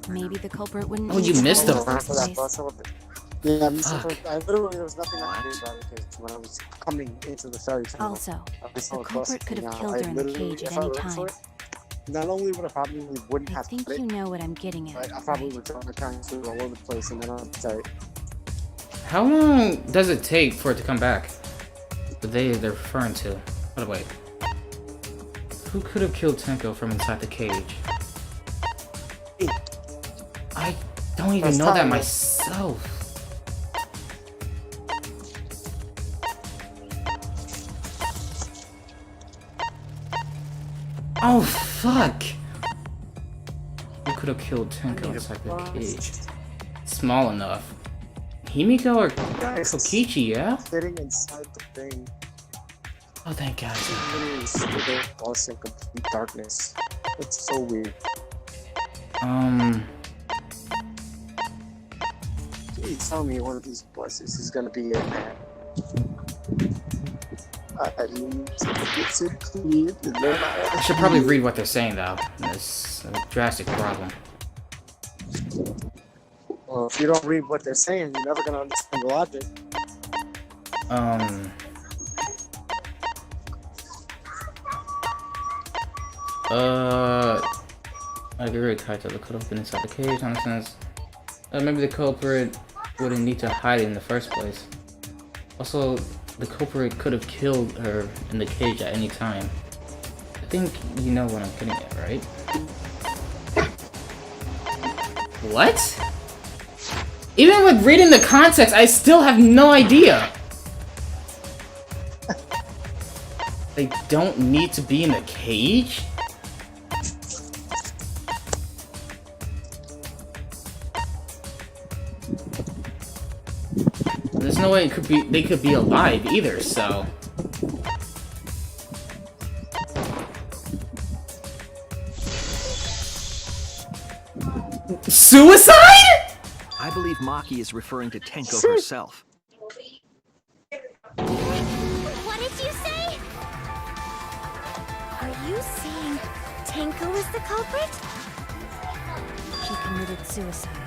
Maybe the culprit wouldn't. Oh, you be missed inside them. the first place. Yeah, I literally, there was nothing I could do about it because when I was coming into the ferry tunnel, Also, I saw the a bus culprit could coming have out. killed I her in the literally, cage if at I any went for time. it, not only would I probably wouldn't I have think to you know what I'm getting at. I probably would try to kind of all over the place and then I'm sorry. how long does it take for it to come back? They're referring to. By the way, who could have killed Tenko from inside the cage? I don't even know that myself. Oh fuck! Who could have killed Tenko inside the cage? Small enough. Himiko or Kokichi, yeah? Sitting inside the thing. Oh, thank God. Literally stood lost in complete darkness. It's so weird. Please tell me one of these buses is gonna be in there. I need to get it cleared. I should probably read what they're saying though. It's a drastic problem. Well, if you don't read what they're saying, you're never gonna understand the logic. I agree with Kaito. They could have been inside the cage, in a sense. Maybe the culprit wouldn't need to hide in the first place. Also, the culprit could have killed her in the cage at any time. I think you know what I'm getting at, right? What? Even with reading the context, I still have no idea. They don't need to be in the cage? There's no way they could be alive either, so. Suicide? I believe Maki is referring to Tenko herself. What did you say? Are you saying Tenko is the culprit? She committed suicide.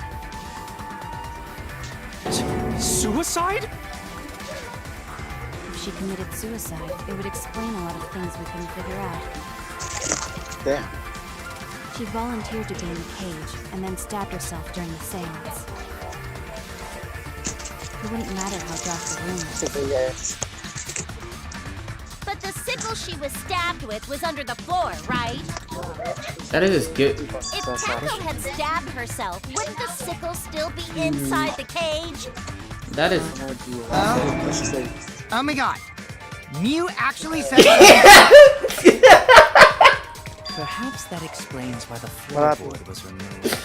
Suicide? If she committed suicide, it would explain a lot of things we couldn't figure out. Damn. She volunteered to be in the cage and then stabbed herself during the seance. It wouldn't matter how dark the room was. But the sickle she was stabbed with was under the floor, right? That is good. If Tenko had stabbed herself, wouldn't the sickle still be inside the cage? That is. Oh my god. Mew actually said Perhaps that explains why the floorboard was removed.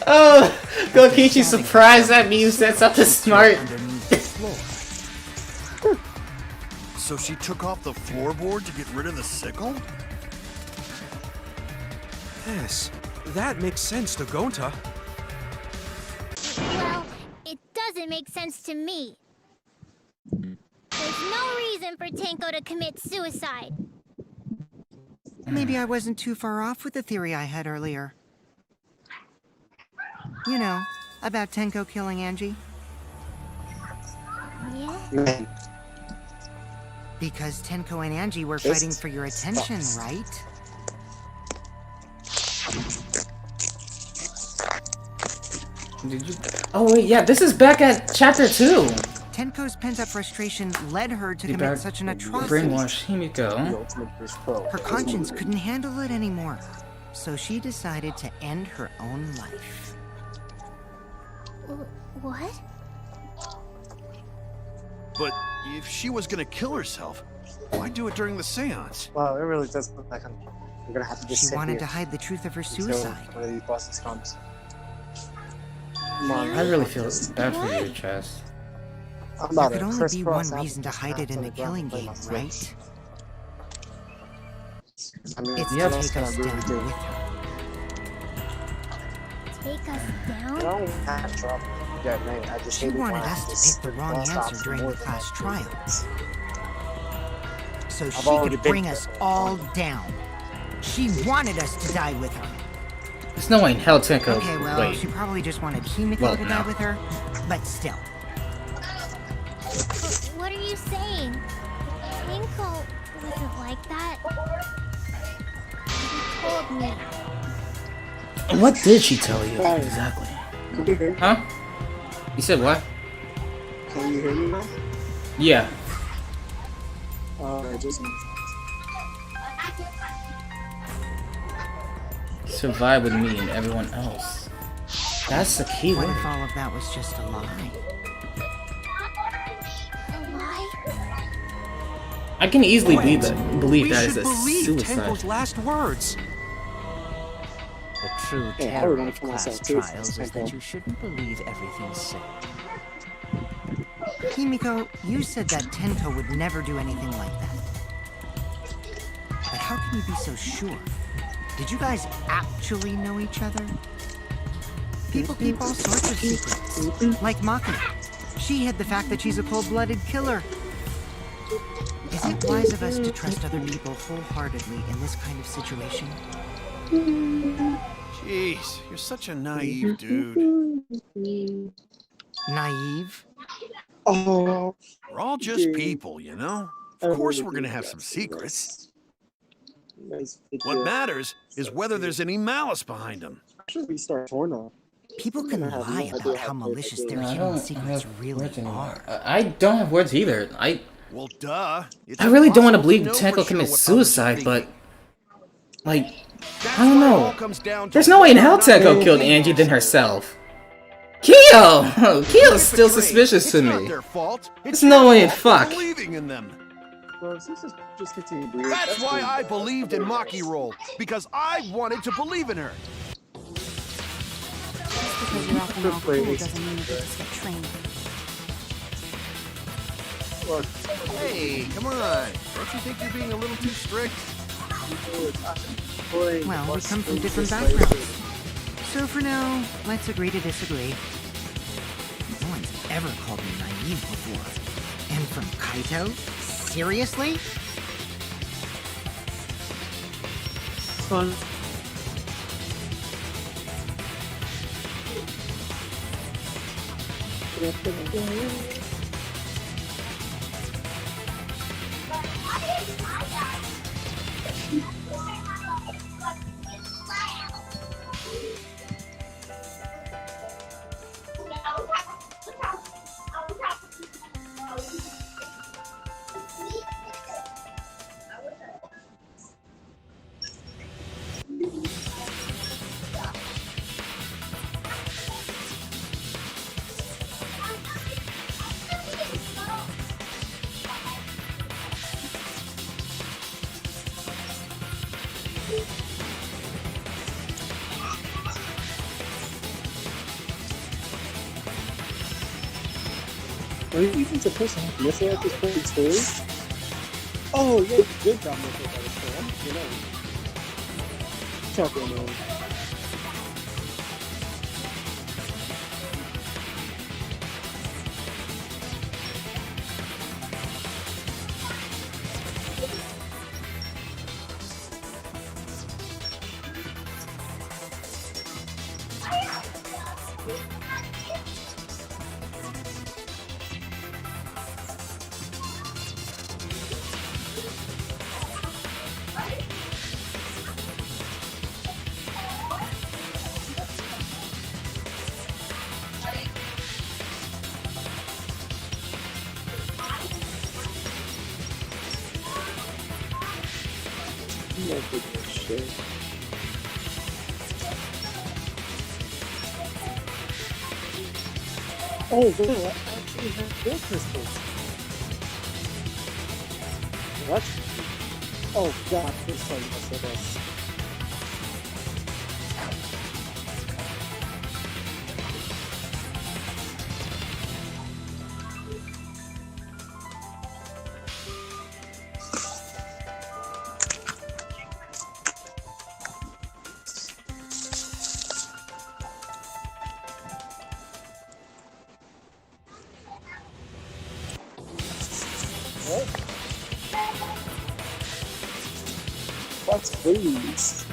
Oh, Gokichi's surprised that Mew said something smart. Underneath the floor. So she took off the floorboard to get rid of the sickle? Yes, that makes sense to Gonta. Well, it doesn't make sense to me. There's no reason for Tenko to commit suicide. maybe I wasn't too far off with the theory I had earlier. You know, about Tenko killing Angie. Yeah? Because Tenko and Angie were fighting for your attention, right? Did you? Oh wait, yeah. This is back at chapter 2. Tenko's pent-up frustration led her to commit such an atrocity. Brainwash Himiko. Her conscience couldn't handle it anymore, so she decided to end her own life. What? But if she was gonna kill herself, why do it during the seance? Wow, it really does look like I'm gonna have to just She sit wanted here to hide the truth of her until suicide. one of these bosses comes. I really feel bad for you, Chess. There could only be one reason to hide it in the killing game, right? I mean, It's to take us down with her. Take us down? I don't have trouble that night. I just She hated wanted when I us to just pick the wrong lost answer options during more the than class trials. So I've she already could been bring there. us all down. She wanted us to die with her. There's no way in hell Tenko. Okay, well, Wait. she probably just wanted Himiko Well, to no. die with her, but still. What are you saying? Tenko wasn't like that. She told me. What did she tell you Hey. exactly? Can you hear me? Huh? You said what? Can you hear me now? Yeah. Just Survive with me and everyone else. That's the key What word. if all of that was just a lie? A lie? I can easily Wait, believe we that should is a believe suicide. Tenko's last words. The true Yeah, I terror would run of for class myself, too, if trials it's is that Tenko. you shouldn't believe everything said. Himiko, you said that Tenko would never do anything like that. But how can you be so sure? Did you guys actually know each other? People keep all sorts of secrets. Like Maki. She hid the fact that she's a cold-blooded killer. Is it wise of us to trust other people wholeheartedly in this kind of situation? Jeez, you're such a naive dude. Naive? Oh. We're all just people, you know? Of course we're gonna have some secrets. What matters is whether there's any malice behind them. Should we start torn off? People can lie about how malicious their hidden secrets really are. I don't have words either. Well, duh. I really don't want to impossible believe know for Tenko sure commits what others are suicide, but like, That's I don't why it all know. comes down to There's no way in hell whether or not Tenko they killed believe Angie than themselves. herself. Kyo! Kyo's still Betrayed. suspicious to It's not me. their fault. There's It's no your way in fault for fuck. believing in them. Bro, since this just continue breathing. That's why cool. I believed in Maki Roll, because I wanted to believe in her. Because you're acting all cool doesn't mean you get to skip training. Hey, come on. Don't you think you're being a little too strict? Well, we come from different backgrounds. So for now, let's agree to disagree. No one's ever called me naive before. And from Kaito? Seriously? Fun. Are you even supposed to have missile at this point in story? Oh, yeah, good job missile by this point. You know. Chocolate man. Oh, wow, I actually have four crystals. What? Oh god, please tell me that's what else. What? What's these?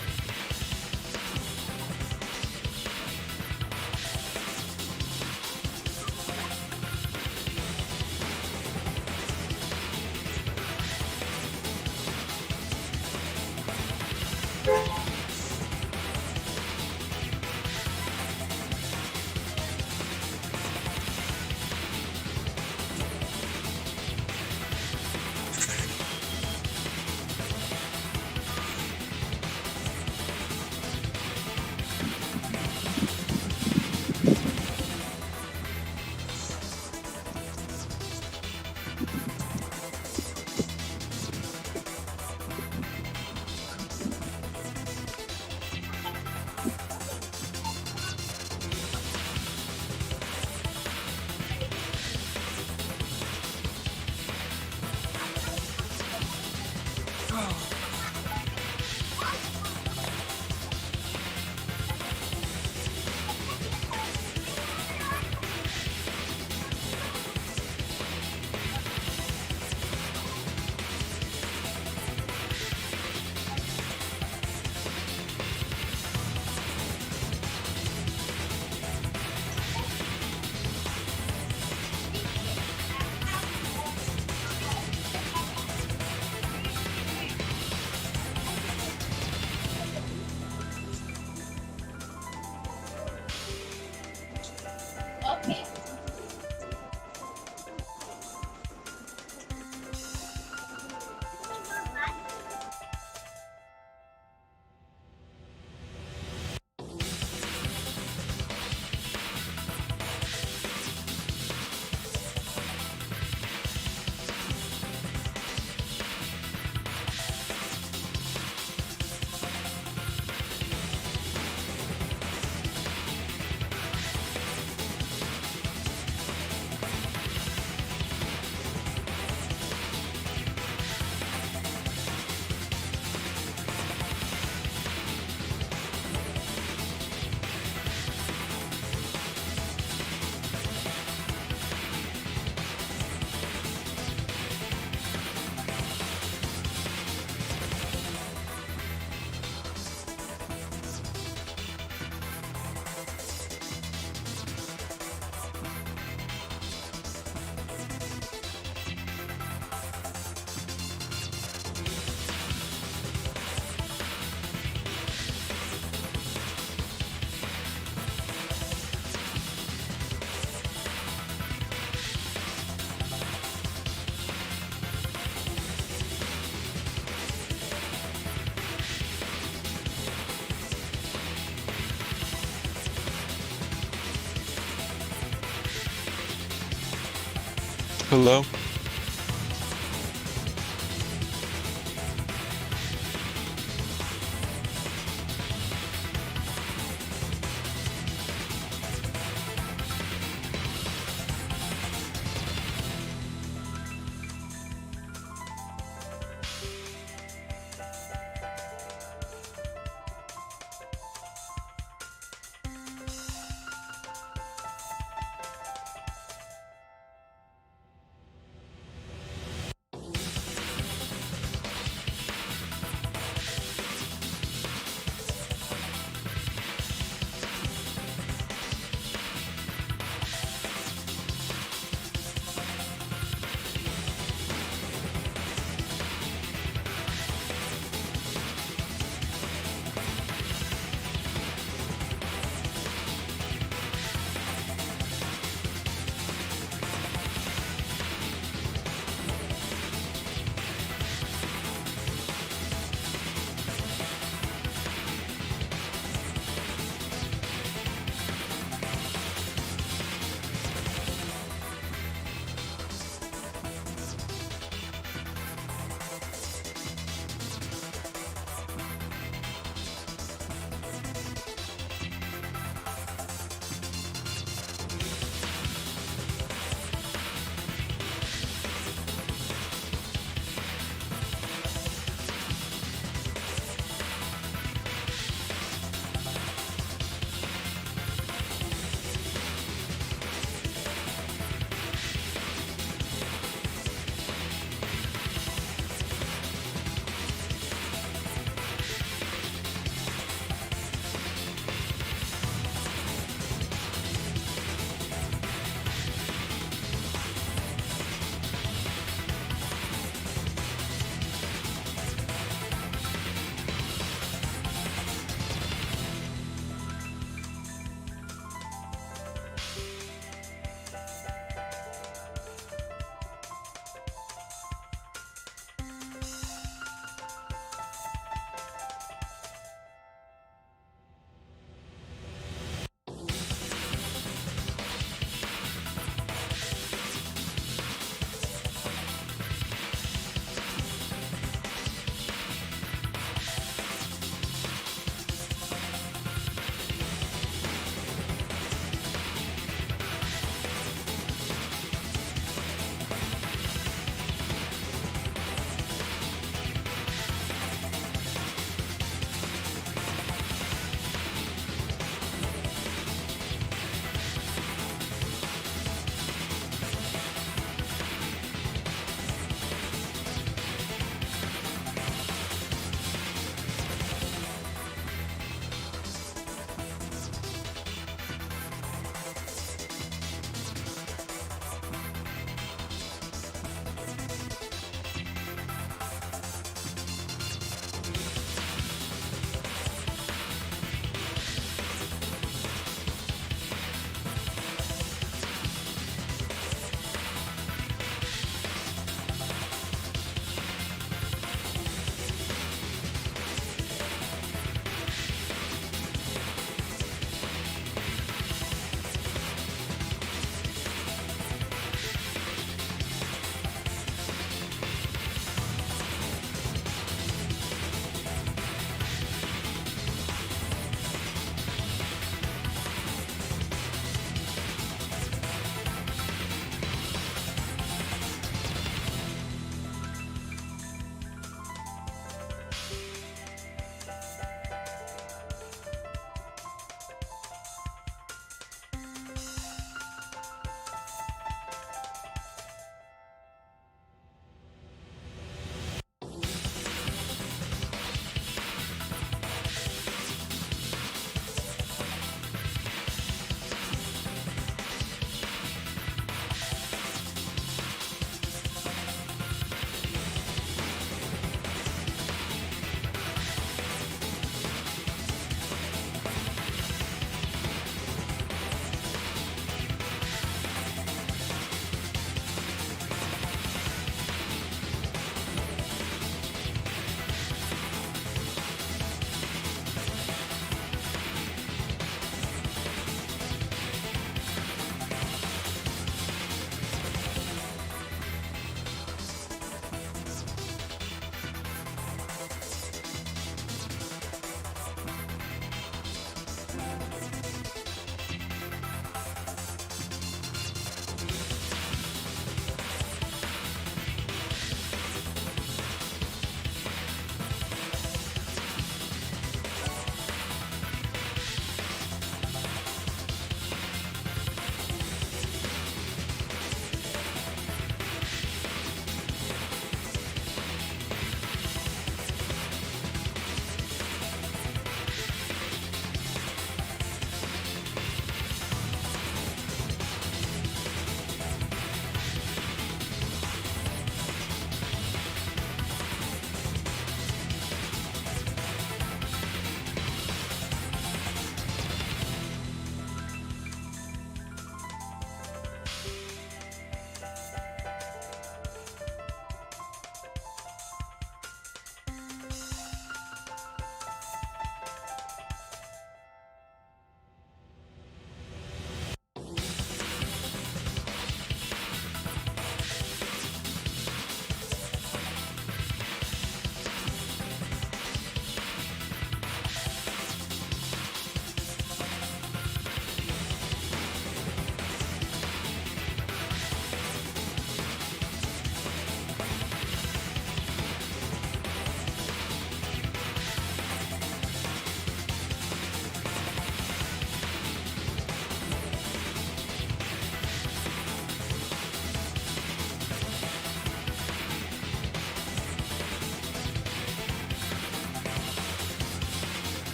Hello?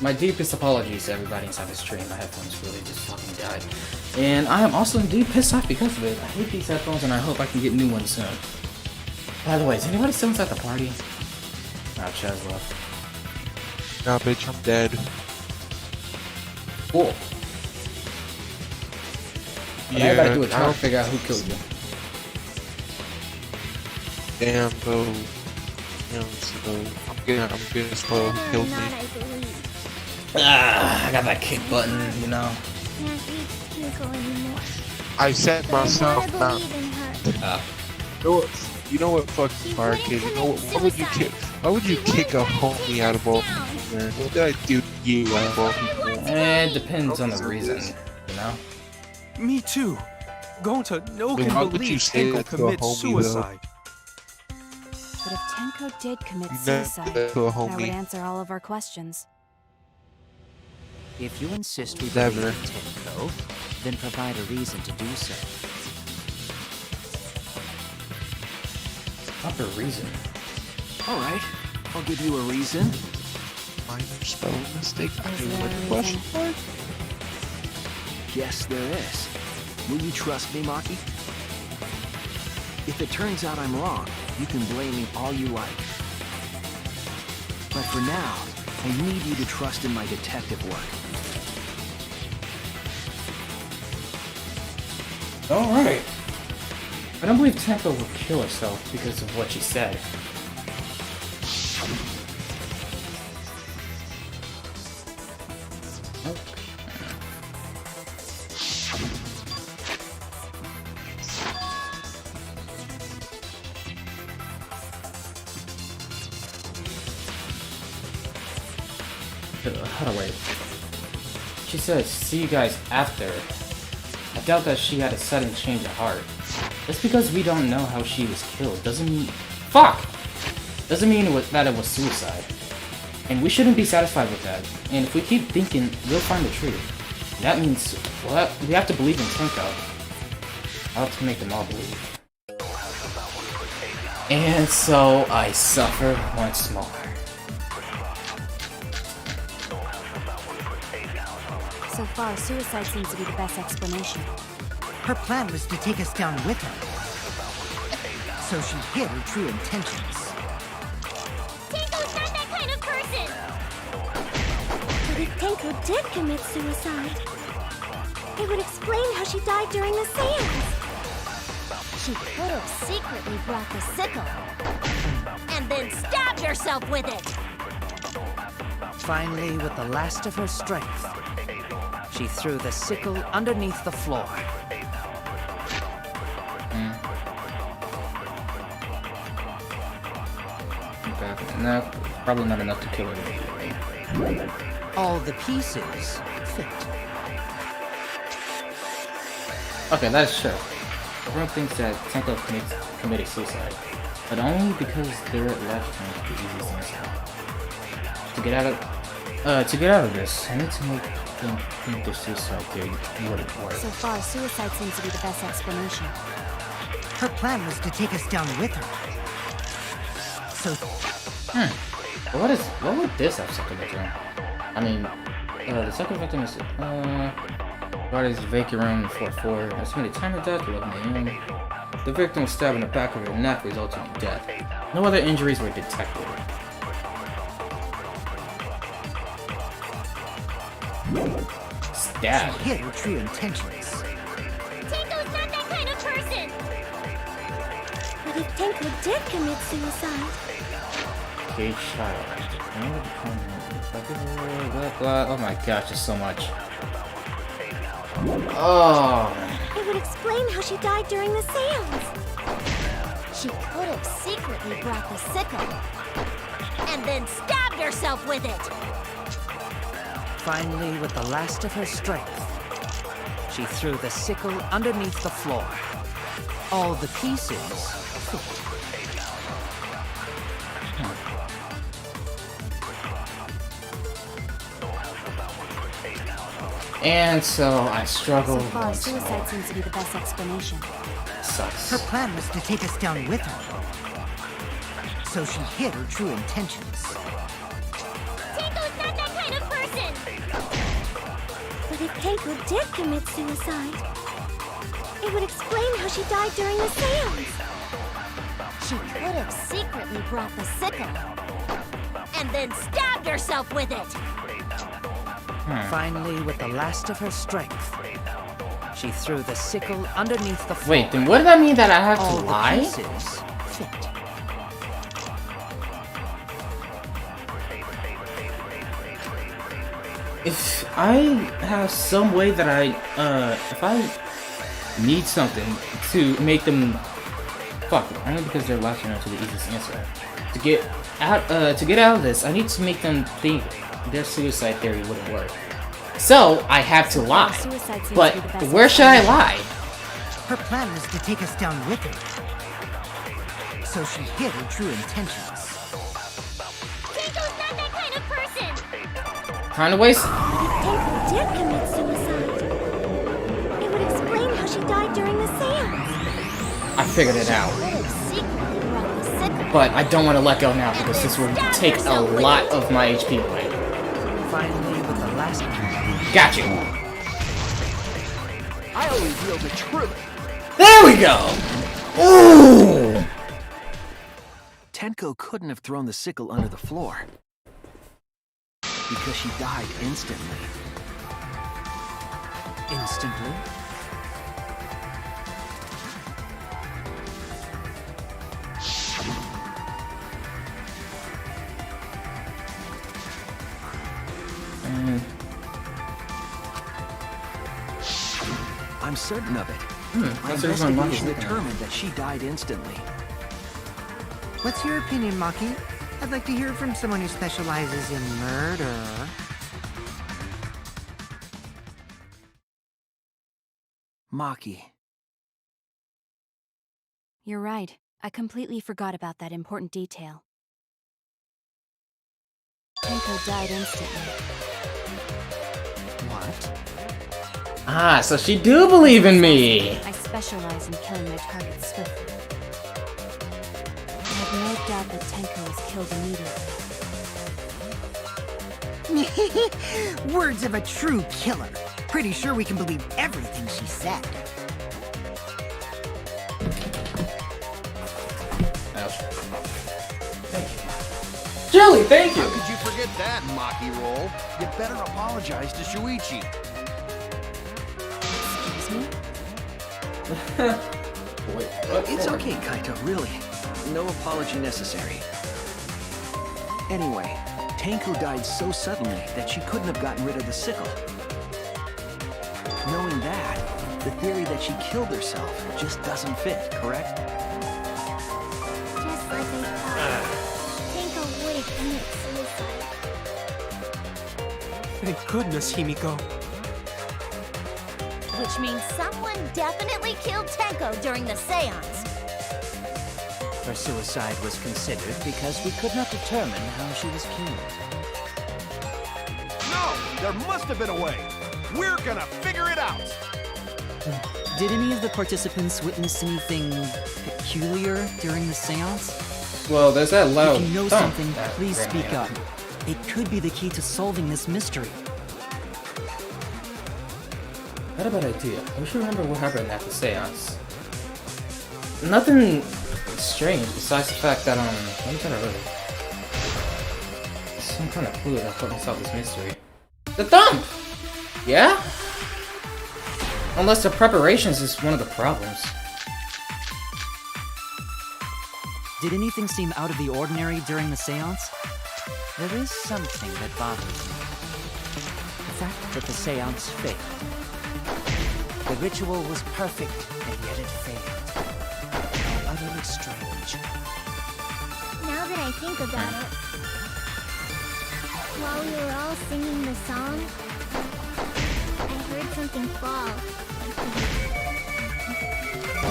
My deepest apologies to everybody inside the stream. My headphones really just fucking died. And I am also indeed pissed off because of it. I hate these headphones and I hope I can get new ones soon. By the way, is anybody still inside the party? Oh, Chaz left. Nah, bitch, I'm dead. Cool. But I gotta do a try to figure out who killed you. Damn, bro. Damn, so I'm getting spoiled. Who killed me? Ah, I got that kick button, you know. I set myself down. You know what, fucking fire kid? You know what? Why would you kick a homie out of all people, man? What did I do to you out of all people? It depends on the reason, you know. Me too. Gonta, no Why can would believe you say Tenko that to a commits homie, suicide. But if Tenko did commit You suicide, never to a that would homie. answer all of our questions. If you insist we Never. believe in Tenko, then provide a reason to do so. Proper reason. Alright, I'll give you a reason. Minor spelling mistake. I Is mean, there what a question reason? mark? Yes, there is. Will you trust me, Maki? If it turns out I'm wrong, you can blame me all you like. But for now, I need you to trust in my detective work. Alright. I don't believe Tenko will kill herself because of what she said. Hold on, wait. She said, see you guys after. I doubt that she had a sudden change of heart. Just because we don't know how she was killed doesn't mean... Fuck! Doesn't mean that it was suicide. And we shouldn't be satisfied with that. And if we keep thinking, we'll find the truth. That means we have to believe in Tenko. I'll have to make them all believe. And so I suffer once more. So far, suicide seems to be the best explanation. Her plan was to take us down with her. So she hid her true intentions. Tenko's not that kind of person! But if Tenko did commit suicide, it would explain how she died during the seance. She could have secretly brought the sickle. And then stabbed herself with it! Finally, with the last of her strength, she threw the sickle underneath the floor. Okay, no, probably not enough to kill her. All the pieces fit. Okay, that's true. Everyone thinks that Tenko committed suicide, but only because they're left him the easiest things. To get out of this, I need to make them think their suicide theory wouldn't work. So far, suicide seems to be the best explanation. Her plan was to take us down with her. So... What would this have something to do? I mean, the second victim is, guard is vacant room 4-4. Estimated time of death, 11 a.m. The victim was stabbed in the back of her neck, resulting in death. No other injuries were detected. Stab. She hid her true intentions. Tenko's not that kind of person! But if Tenko did commit suicide, Gay child. Blah, blah. Oh my gosh, there's so much. Oh. it would explain how she died during the seance. She could have secretly brought the sickle. And then stabbed herself with it! Finally, with the last of her strength, she threw the sickle underneath the floor. All the pieces fit. And so I struggle. So far, suicide seems to be the best explanation. Sucks. Her plan was to take us down with her. So she hid her true intentions. Tenko's not that kind of person! But if Tenko did commit suicide, it would explain how she died during the seance. She could have secretly brought the sickle and then stabbed herself with it. Finally, with the last of her strength, she threw the sickle underneath the floor. Wait, then what does that mean that I have All to the lie? pieces fit. If I have some way that if I need something to make them, fuck, only because they're latching onto the easiest answer. To get out of this, I need to make them think their suicide theory wouldn't work. So I have to lie. But where should I lie? Her plan was to take us down with her. So she hid her true intentions. Tenko's not that kind of person! Trying to waste. If Tenko did commit suicide, it would explain how she died during the seance. I figured it out. But I don't want to let go now because this will take a lot of my HP away. Finally, with the last Got you. I'll reveal the truth. There we go. Ooh. Tenko couldn't have thrown the sickle under the floor because she died instantly. Instantly? I'm certain of it. That's the reason I'm Investigation lucky. determined that she died instantly. What's your opinion, Maki? I'd like to hear it from someone who specializes in murder. Maki. You're right. I completely forgot about that important detail. Tenko died instantly. What? Ah, so she do believe in me. I specialize in killing my targets swiftly. I have no doubt that Tenko was killed immediately. Words of a true killer. Pretty sure we can believe everything she said. Jelly, thank you. How could you forget that, Maki roll? You better apologize to Shuichi. Wait, It's okay, Kaito, really. No apology necessary. Anyway, Tenko died so suddenly that she couldn't have gotten rid of the sickle. Knowing that, the theory that she killed herself just doesn't fit, correct? Just like I thought. Tenko would have committed suicide. Thank goodness, Himiko. Which means someone definitely killed Tenko during the seance. Her suicide was considered because we could not determine how she was killed. No! There must have been a way! We're gonna figure it out! Did any of the participants witness anything peculiar during the seance? Well, there's that loud If you know thump something, that please ran me speak up. up. It could be the key to solving this mystery. I had a bad idea. I wish I remember what happened at the seance. Nothing strange besides the fact that, let me try to really... Some kind of clue that helped me solve this mystery. The thump! Yeah? Unless the preparations is one of the problems. Did anything seem out of the ordinary during the seance? There is something that bothers me. The fact that the seance failed. The ritual was perfect, and yet it failed. How utterly strange. Now that I think about it, while we were all singing the song, I heard something fall.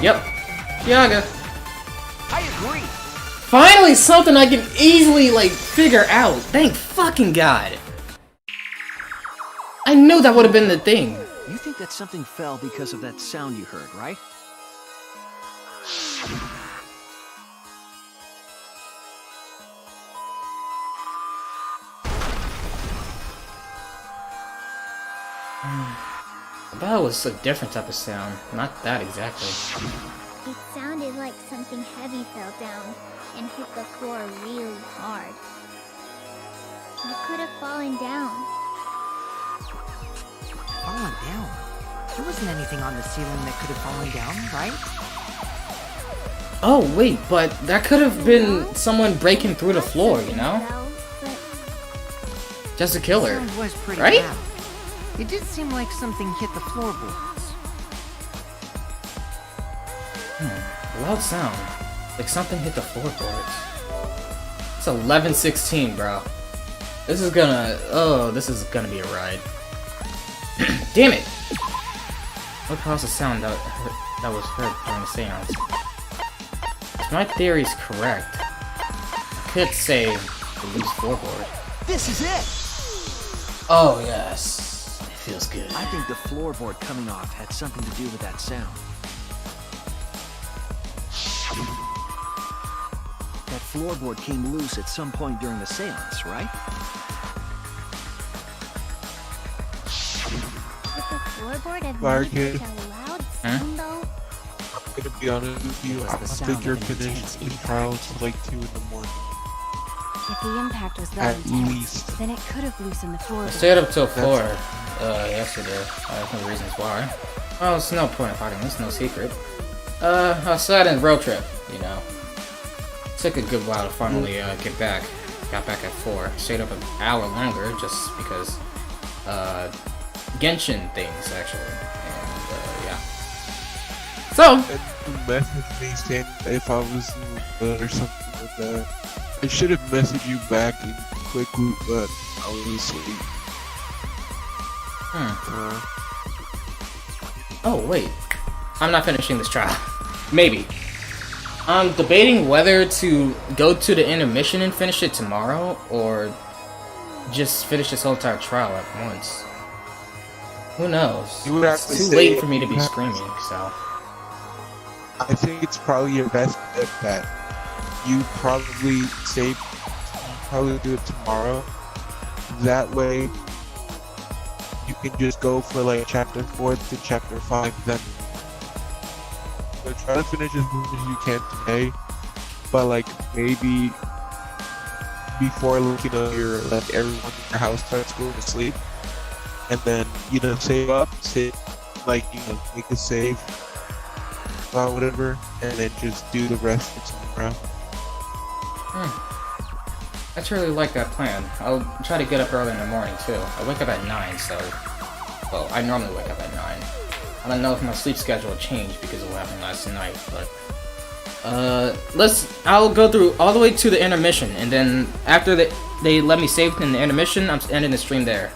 Yep. Yaga. I agree! Finally something I can easily, figure out. Thank fucking God. I knew that would have been the thing. You think that something fell because of that sound you heard, right? I thought it was a different type of sound. Not that exactly. It sounded like something heavy fell down and hit the floor really hard. It could have fallen down. Fallen down? There wasn't anything on the ceiling that could have fallen down, right? Oh, wait, but that could have been someone breaking through the floor, you know? Just a killer, The sound was pretty right? loud. It did seem like something hit the floorboards. Loud sound. Like something hit the floorboards. It's 11:16, bro. This is gonna... Oh, this is gonna be a ride. Damn it! What caused the sound that was heard during the seance? If my theory's correct, I could say the loose floorboard. This is it! Oh, yes. It feels good. I think the floorboard coming off had something to do with that sound. That floorboard came loose at some point during the seance, right? Would the floorboard have Fire made kid. such a loud sound, though? I'm gonna be honest with you, I don't think you're finished the trial till like 2 in the morning. If the impact was that At intense, least. then it could have loosened the floor. I stayed up till 4 yesterday. I have no reasons why. Well, it's no point of hiding this, no secret. I sat in road trip, you know. Took a good while to finally get back. Got back at 4. Stayed up an hour longer just because Genshin things actually. And yeah. So And you messaged me saying if I was in bed or something like that. I should have messaged you back in quickly, but I was asleep. Oh wait, I'm not finishing this trial. Maybe. I'm debating whether to go to the intermission and finish it tomorrow, or just finish this whole entire trial at once. Who knows? You would have to It's too stay late for me to in be class. screaming, so. I think it's probably your best bet that you probably do it tomorrow. That way, you can just go for like chapter 4 to chapter 5 then. So try to finish as much as you can today, but like maybe before like your like everyone in your house starts going to sleep, and then save up, make a save, or whatever, and then just do the rest for tomorrow. I truly like that plan. I'll try to get up early in the morning too. I wake up at 9, so... Well, I normally wake up at 9. I don't know if my sleep schedule will change because of what happened last night, but... I'll go through all the way to the intermission, and then after they let me save in the intermission, I'm ending the stream there.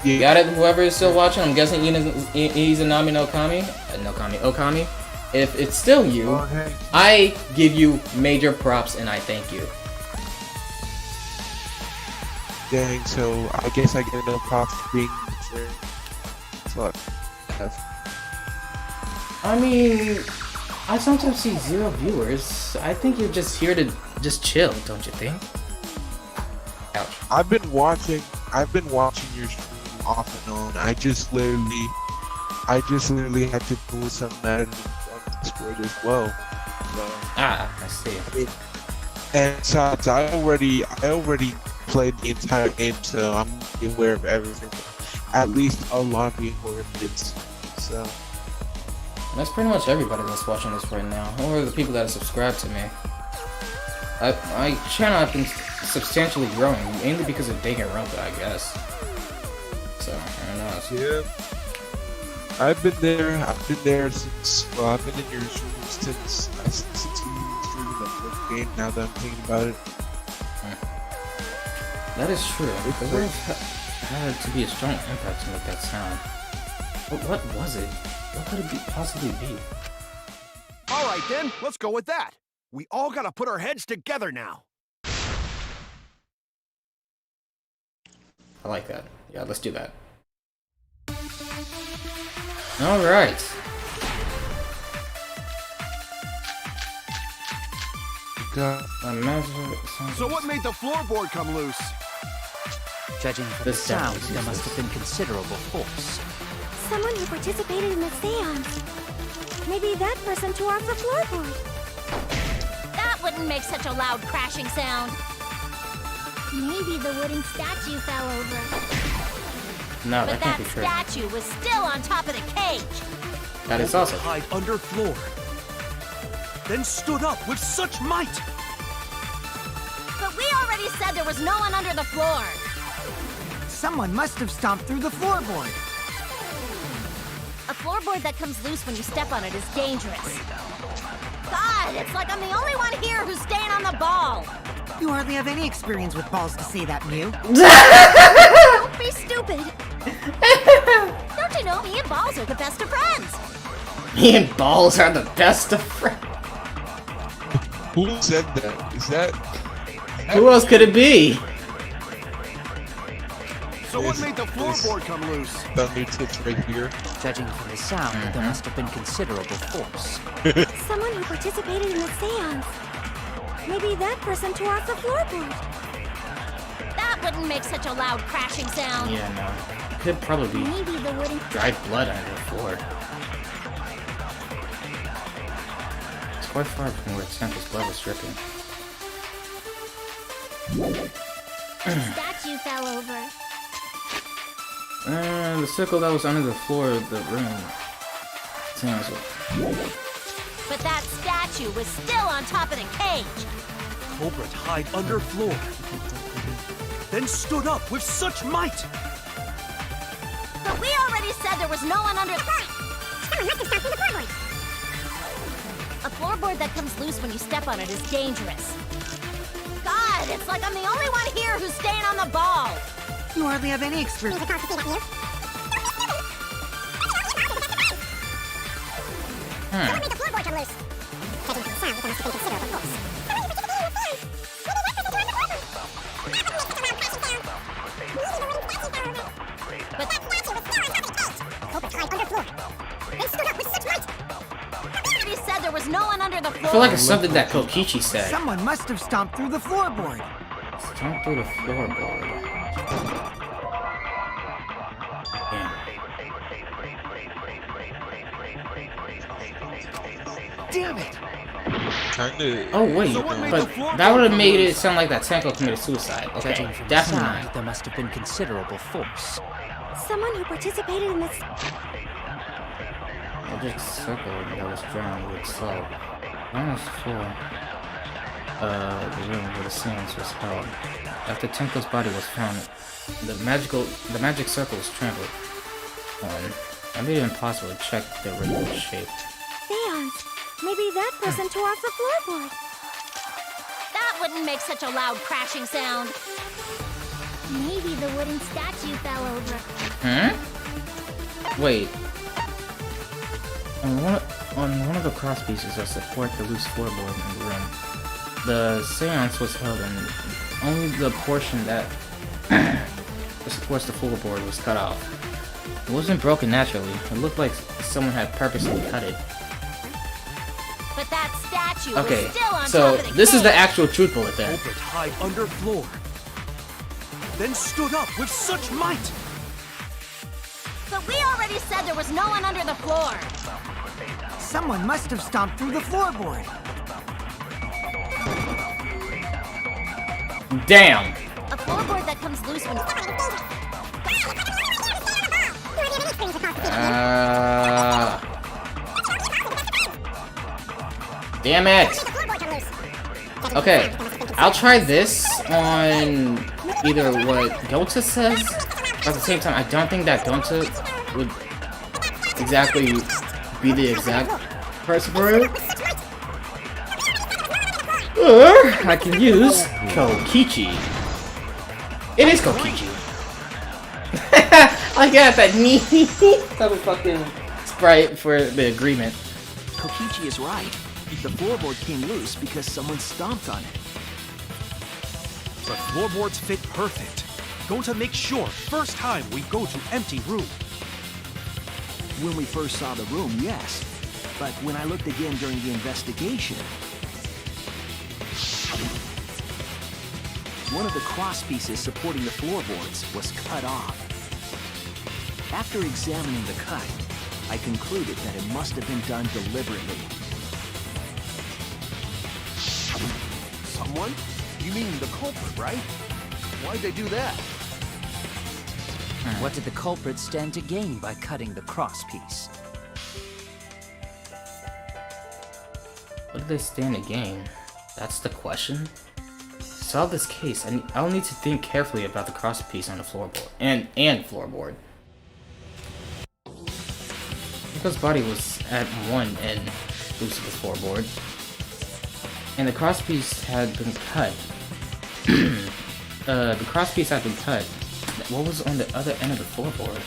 You got it, whoever is still watching? I'm guessing Izanami no Kami? Okami. If it's still you, I give you major props and I thank you. Dang, so I guess I get no props for being there. Fuck. I mean, I sometimes see 0 viewers. I think you're just here to just chill, don't you think? Ouch. I've been watching your stream off and on. I just literally had to pull some that on Discord as well. So, I see. And besides, I already played the entire game, so I'm aware of everything. At least a lot of people are kids. So that's pretty much everybody that's watching this right now, or the people that are subscribed to me. My channel has been substantially growing, mainly because of Danganronpa, I guess. So, I don't know. yeah, I've been there since. Well, I've been in your stream since you streamed the first game. Now that I'm thinking about it, That is true. It would have had to be a strong impact to make that sound. But what was it? What could it possibly be? All right then, let's go with that. We all gotta put our heads together now. I like that. Yeah, let's do that. Alright. So what made the floorboard come loose? Judging from the sound, there must have been considerable force. Someone who participated in the seance. Maybe that person tore off the floorboard. That wouldn't make such a loud crashing sound. Maybe the wooden statue fell over. No, But that can't be that true. statue was still on top of the cage. That is also hide under floor. Then stood up with such might. But we already said there was no one under the floor. Someone must have stomped through the floorboard. A floorboard that comes loose when you step on it is dangerous. God, it's like I'm the only one here who's staying on the ball. You hardly have any experience with balls to say that, Mew. Don't be stupid. Don't you know me and Balls are the best of friends? Me and Balls are the best of friends. Who said that? Is that? Who else could it be? So what made the floorboard come loose? Thunder tips right here. Judging from the sound, there must have been considerable force. Someone who participated in the seance. Maybe that person tore off the floorboard. That wouldn't make such a loud crashing sound. Yeah, no. Could probably be Maybe the wooden dried blood under the floor. It's quite far from where Temple's blood was dripping. The statue fell over. The circle that was under the floor of the room. Sounds like. But that statue was still on top of the cage. Culprit hide under floor. Then stood up with such might. But we already said there was no one under the floor. Someone must have stomped through the floorboard. A floorboard that comes loose when you step on it is dangerous. God, it's like I'm the only one here who's staying on the ball. You hardly have any experience. Maybe the cause to see that, Mew. Someone made the floorboard come loose. Judging from the sound, there must have been considerable force. Someone who participated in the seance. Maybe that person tore off the floorboard. But that statue was still on top of the cage. Culprit hide under floor. They stood up with such might. already said there was no one under the I floor. feel like it's something that Kokichi said. Someone must have stomped through the floorboard. Stomp through the floorboard. Damn it! Kinda. Oh wait, but that would have made it sound like that Tenko committed suicide. Okay, definitely Sound, not. there must have been considerable force. Someone who participated in this. Magic circle that was drawn with salt. Almost full. The room where the seance was held. After Tenko's body was found, the magic circle was trampled on. I made it impossible to check the original shape. Seance. Maybe that person tore off the floorboard. That wouldn't make such a loud crashing sound. Maybe the wooden statue fell over. Hmm? Wait. On one of the cross pieces that support the loose floorboard in the room, the seance was held and only the portion that supports the floorboard was cut off. It wasn't broken naturally. It looked like someone had purposely cut it. But that statue Okay, was still on so top of the this is the cage. actual truth bullet then. Culprit hide under floor. Then stood up with such might. But we already said there was no one under the floor. Someone must have stomped through the floorboard. Damn! A floorboard that comes loose when... Damn it! Okay, I'll try this on either what Gonta says, but at the same time, I don't think that Gonta would exactly be the exact person for it. Or I can use Kokichi. It is Kokichi. I got that knee. That was fucking sprite for the agreement. Kokichi is right. The floorboard came loose because someone stomped on it. But floorboards fit perfect. Going to make sure first time we go to empty room. When we first saw the room, yes. But when I looked again during the investigation... One of the cross pieces supporting the floorboards was cut off. After examining the cut, I concluded that it must have been done deliberately. Someone? You mean the culprit, right? Why'd they do that? What did the culprit stand to gain by cutting the cross piece? What did they stand to gain? That's the question. To solve this case, I'll need to think carefully about the cross piece on the floorboard and floorboard. Nico's body was at one end loose of the floorboard, and the cross piece had been cut. The cross piece had been cut. What was on the other end of the floorboard?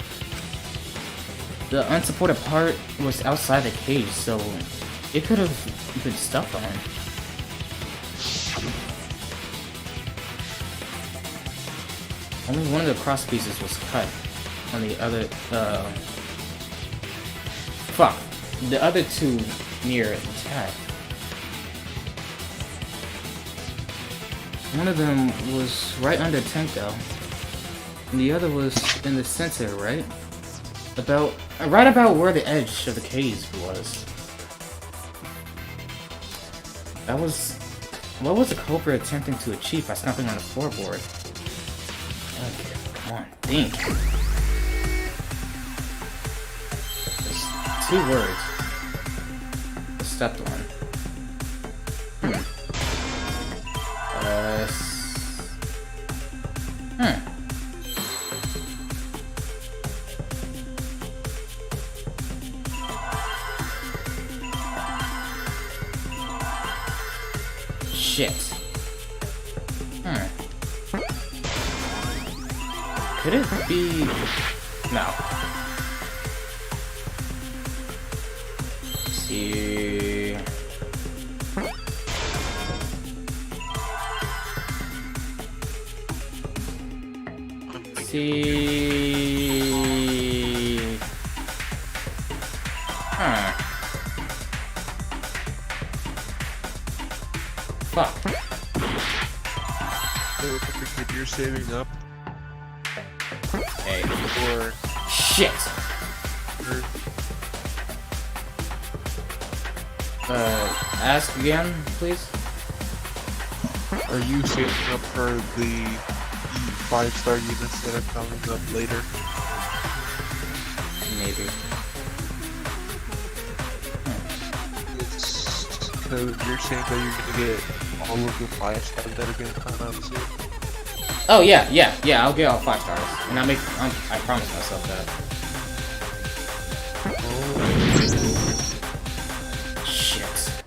The unsupported part was outside the cage, so it could have been stuck on. Only one of the cross pieces was cut. On the other, fuck. The other two near intact. One of them was right under tank though. And the other was in the center, right? Right about where the edge of the cage was. What was the culprit attempting to achieve by stomping on the floorboard? Okay, come on, think. There's 2 words. The stepped one. Shit. Could it be... No. Let's see... Fuck. So, you're saving up. Hey. Or... Shit! Ask again, please? Are you saving up for the 5-star units that are coming up later? Maybe. So you're saying that you're gonna get all of the 5-stars that are gonna come out soon? Oh yeah, I'll get all 5 stars. And I promise myself that. Shit.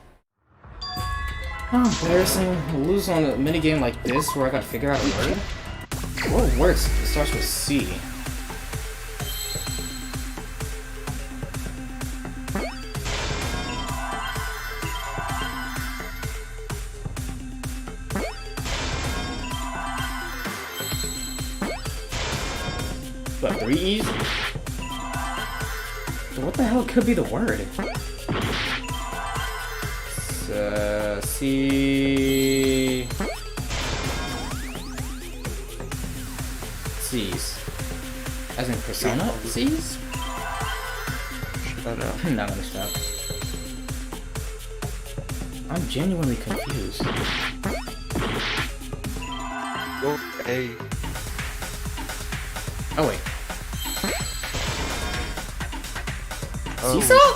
How embarrassing. Lose on a minigame like this where I gotta figure out a word? What word starts with C? What, 3 E's? What the hell could be the word? C... C's. As in persona? C's? Shut up. I'm not gonna stop. I'm genuinely confused. Okay. Oh wait. Oh. Seesaw?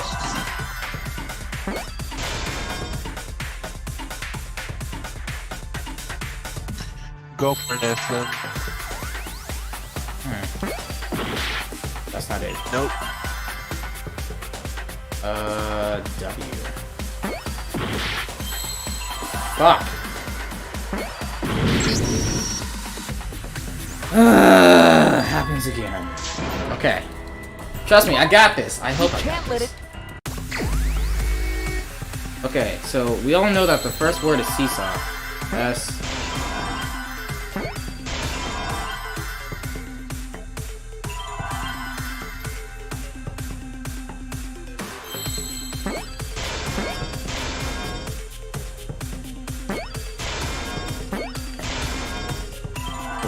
Go for an F then. That's not it. Nope. W. Fuck. Happens again. Okay. Trust me, I got this. I hope I got this. Okay, so we all know that the first word is seesaw. S.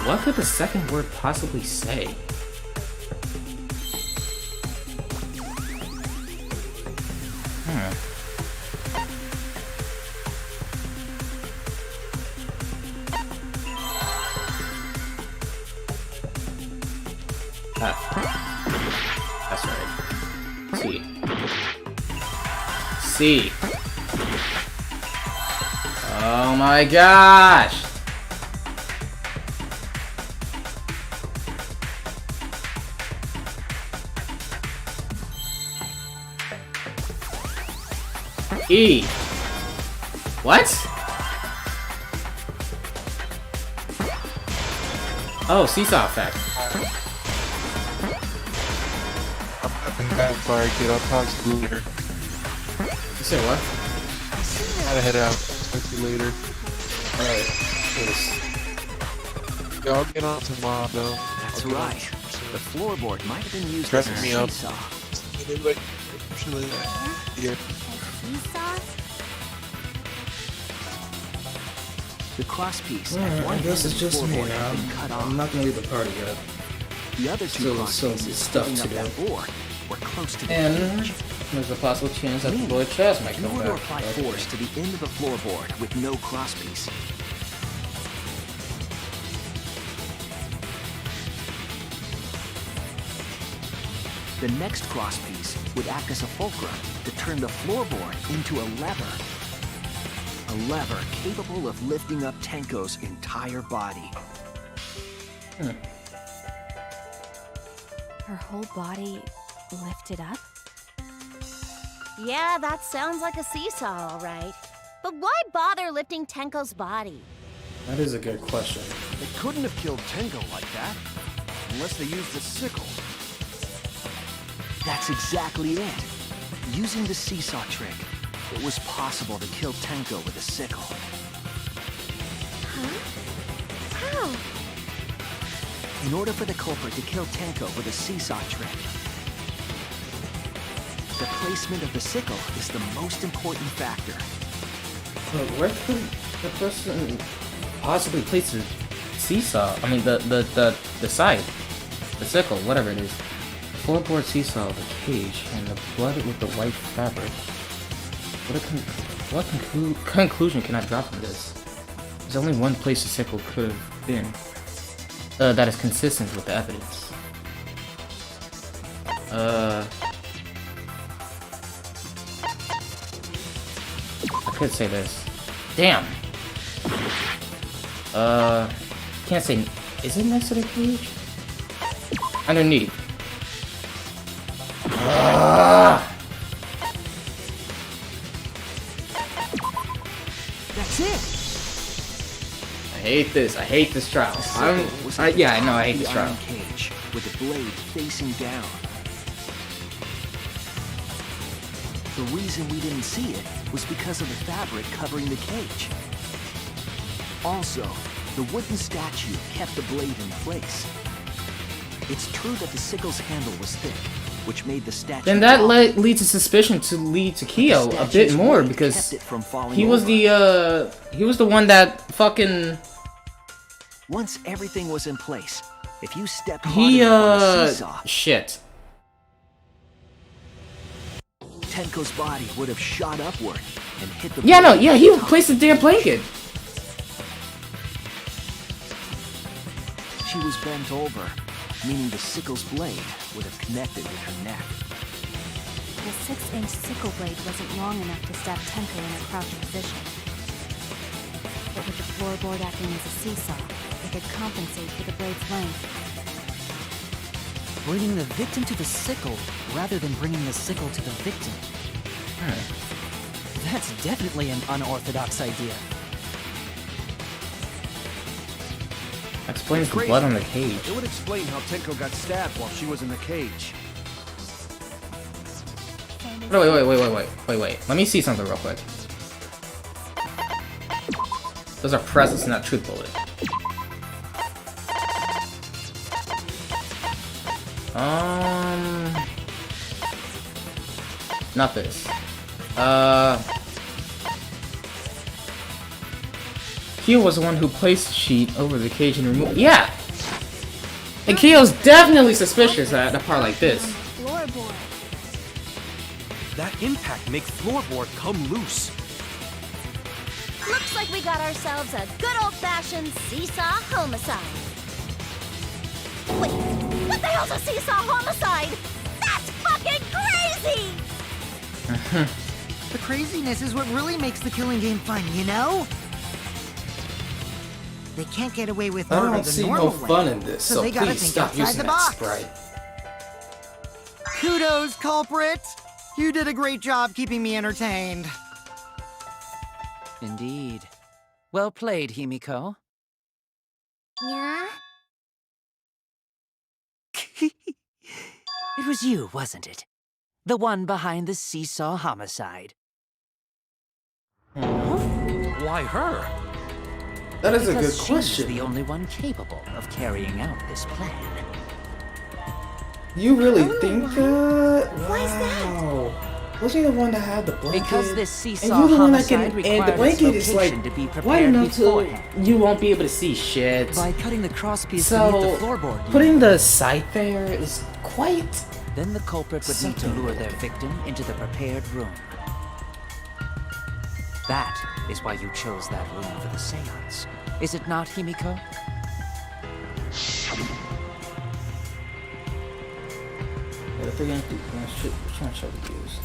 What could the second word possibly say? That's right. C. Oh my gosh! E. What? Oh, seesaw effect. Fire, kid. I'll talk to you later. You said what? Gotta head out. Talk to you later. Alright. Yeah, I'll get on tomorrow, though. That's right. The floorboard might have been used as a Dressing me up. seesaw. Yeah. The crosspiece Alright, at one I guess end it's of the just me floorboard now. had been cut off. I'm not gonna leave the party yet. The other two So crosspieces stuff holding to up do. that board were close to the And cage. there's a possible chance that the boy chest might In come order to back. apply force to the end of the floorboard with no crosspiece, the next crosspiece would act as a fulcrum to turn the floorboard into a lever. A lever capable of lifting up Tenko's entire body. Her whole body lifted up? Yeah, that sounds like a seesaw, all right. But why bother lifting Tenko's body? That is a good question. They couldn't have killed Tenko like that. Unless they used the sickle. That's exactly it. Using the seesaw trick, it was possible to kill Tenko with a sickle. How? In order for the culprit to kill Tenko with a seesaw trick, the placement of the sickle is the most important factor. But where could the person possibly place the seesaw? I mean, the side, the sickle, whatever it is. Floorboard seesaw, the cage, and the blood with the white fabric. What conclusion can I draw from this? There's only one place the sickle could have been. That is consistent with the evidence. I could say this. Damn! Can't say... Is it next to the cage? Underneath. That's it! I hate this. I hate this trial. Yeah, I know. I hate this trial. Cage with the blade facing down. The reason we didn't see it was because of the fabric covering the cage. Also, the wooden statue kept the blade in place. It's true that the sickle's handle was thick, which made the statue. Then that leads to suspicion to lead to Kyo a bit more because he was the one that fucking. Once everything was in place, if you stepped hard enough on the seesaw, shit. Tenko's body would have shot upward and hit the. Yeah, no, yeah, he placed the damn blanket. She was bent over, meaning the sickle's blade would have connected with her neck. The 6-inch sickle blade wasn't long enough to stab Tenko in a crouched position. But with the floorboard acting as a seesaw, it could compensate for the blade's length. Bringing the victim to the sickle rather than bringing the sickle to the victim. That's definitely an unorthodox idea. Explains the blood on the cage. It would explain how Tenko got stabbed while she was in the cage. Wait. Let me see something real quick. Those are presents, not truth bullet. Not this. Kyo was the one who placed the sheet over the cage and removed. Yeah! And Kyo's definitely suspicious at a part like this. Floorboard. That impact makes floorboard come loose. Looks like we got ourselves a good old-fashioned seesaw homicide. Wait, what the hell's a seesaw homicide? That's fucking crazy! The craziness is what really makes the killing game fun, you know? They can't get away with I murder don't the see normal no way, fun in this, so they gotta please think stop outside using the that box. sprite. Kudos, culprit! You did a great job keeping me entertained. Indeed. Well played, Himiko. Yeah? It was you, wasn't it? The one behind the seesaw homicide. Why her? That is a Because good she's question. the only one capable of carrying out this plan. You really think that? Why is that? Wow. Was he the one that had the blanket? Because this and seesaw you're the one that homicide can, required and the blanket its is like location to be wide prepared enough to beforehand. you won't be able to see shit. By cutting the crosspiece beneath So the floorboard. you putting mean. the sight there is quite. Then the culprit would need to Something lure their victim into the prepared room. That is why you chose that room for the seance. Is it not, Himiko? Which one shall we use?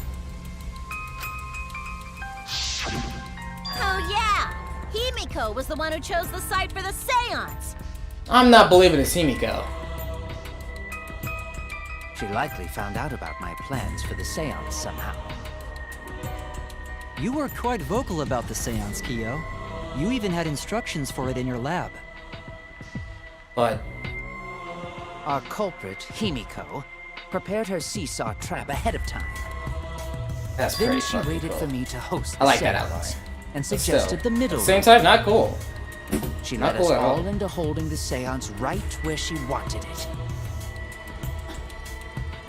Oh yeah! Himiko was the one who chose the site for the seance! I'm not believing it's Himiko. She likely found out about my plans for the seance somehow. You were quite vocal about the seance, Kyo. You even had instructions for it in your lab. But our culprit, Himiko, prepared her seesaw trap ahead of time. That's then pretty she fucking waited cool. for me to host the I like that seance outline. and But suggested still, the middle At the same room. time, not cool. She Not led cool us at all. all into holding the seance right where she wanted it.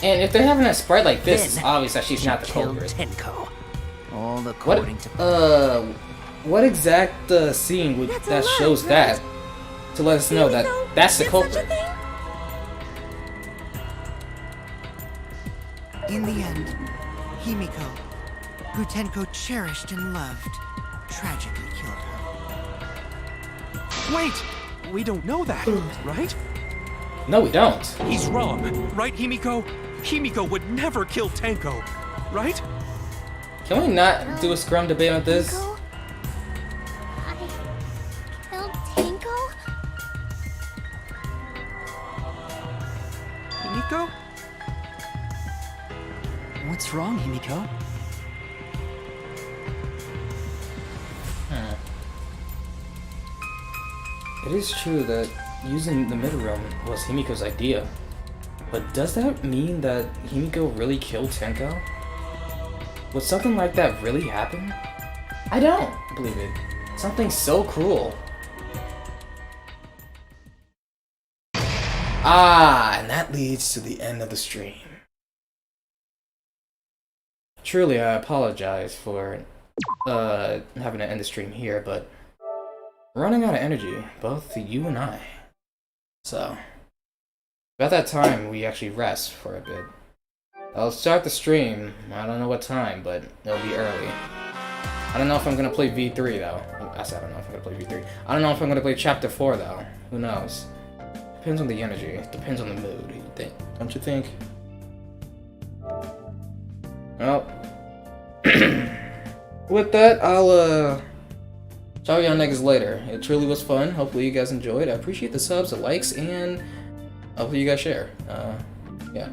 And if they're having a sprite like this, Then it's obvious that she's not the killed culprit. Tenko. All according to What exact scene would that shows that to let us know that that's the culprit? In the end, Himiko, who Tenko cherished and loved, tragically killed her. Wait! We don't know that, right? No, we don't. He's wrong, right, Himiko? Himiko would never kill Tenko, right? Can we not do a scrum debate on this? Killed Tenko? Himiko? What's wrong, Himiko? It is true that using the middle room was Himiko's idea, but does that mean that Himiko really killed Tenko? Would something like that really happen? I don't believe it. Something so cruel. And that leads to the end of the stream. Truly, I apologize for having to end the stream here, but running out of energy, both you and I. So, about that time, we actually rest for a bit. I'll start the stream. I don't know what time, but it'll be early. I don't know if I'm gonna play V3 though. I said I don't know if I'm gonna play V3. I don't know if I'm gonna play Chapter 4 though. Who knows? Depends on the energy. Depends on the mood. You think? Don't you think? Well, with that, I'll talk to y'all niggas later. It truly was fun. Hopefully you guys enjoyed. I appreciate the subs, the likes, and hopefully you guys share. Yeah.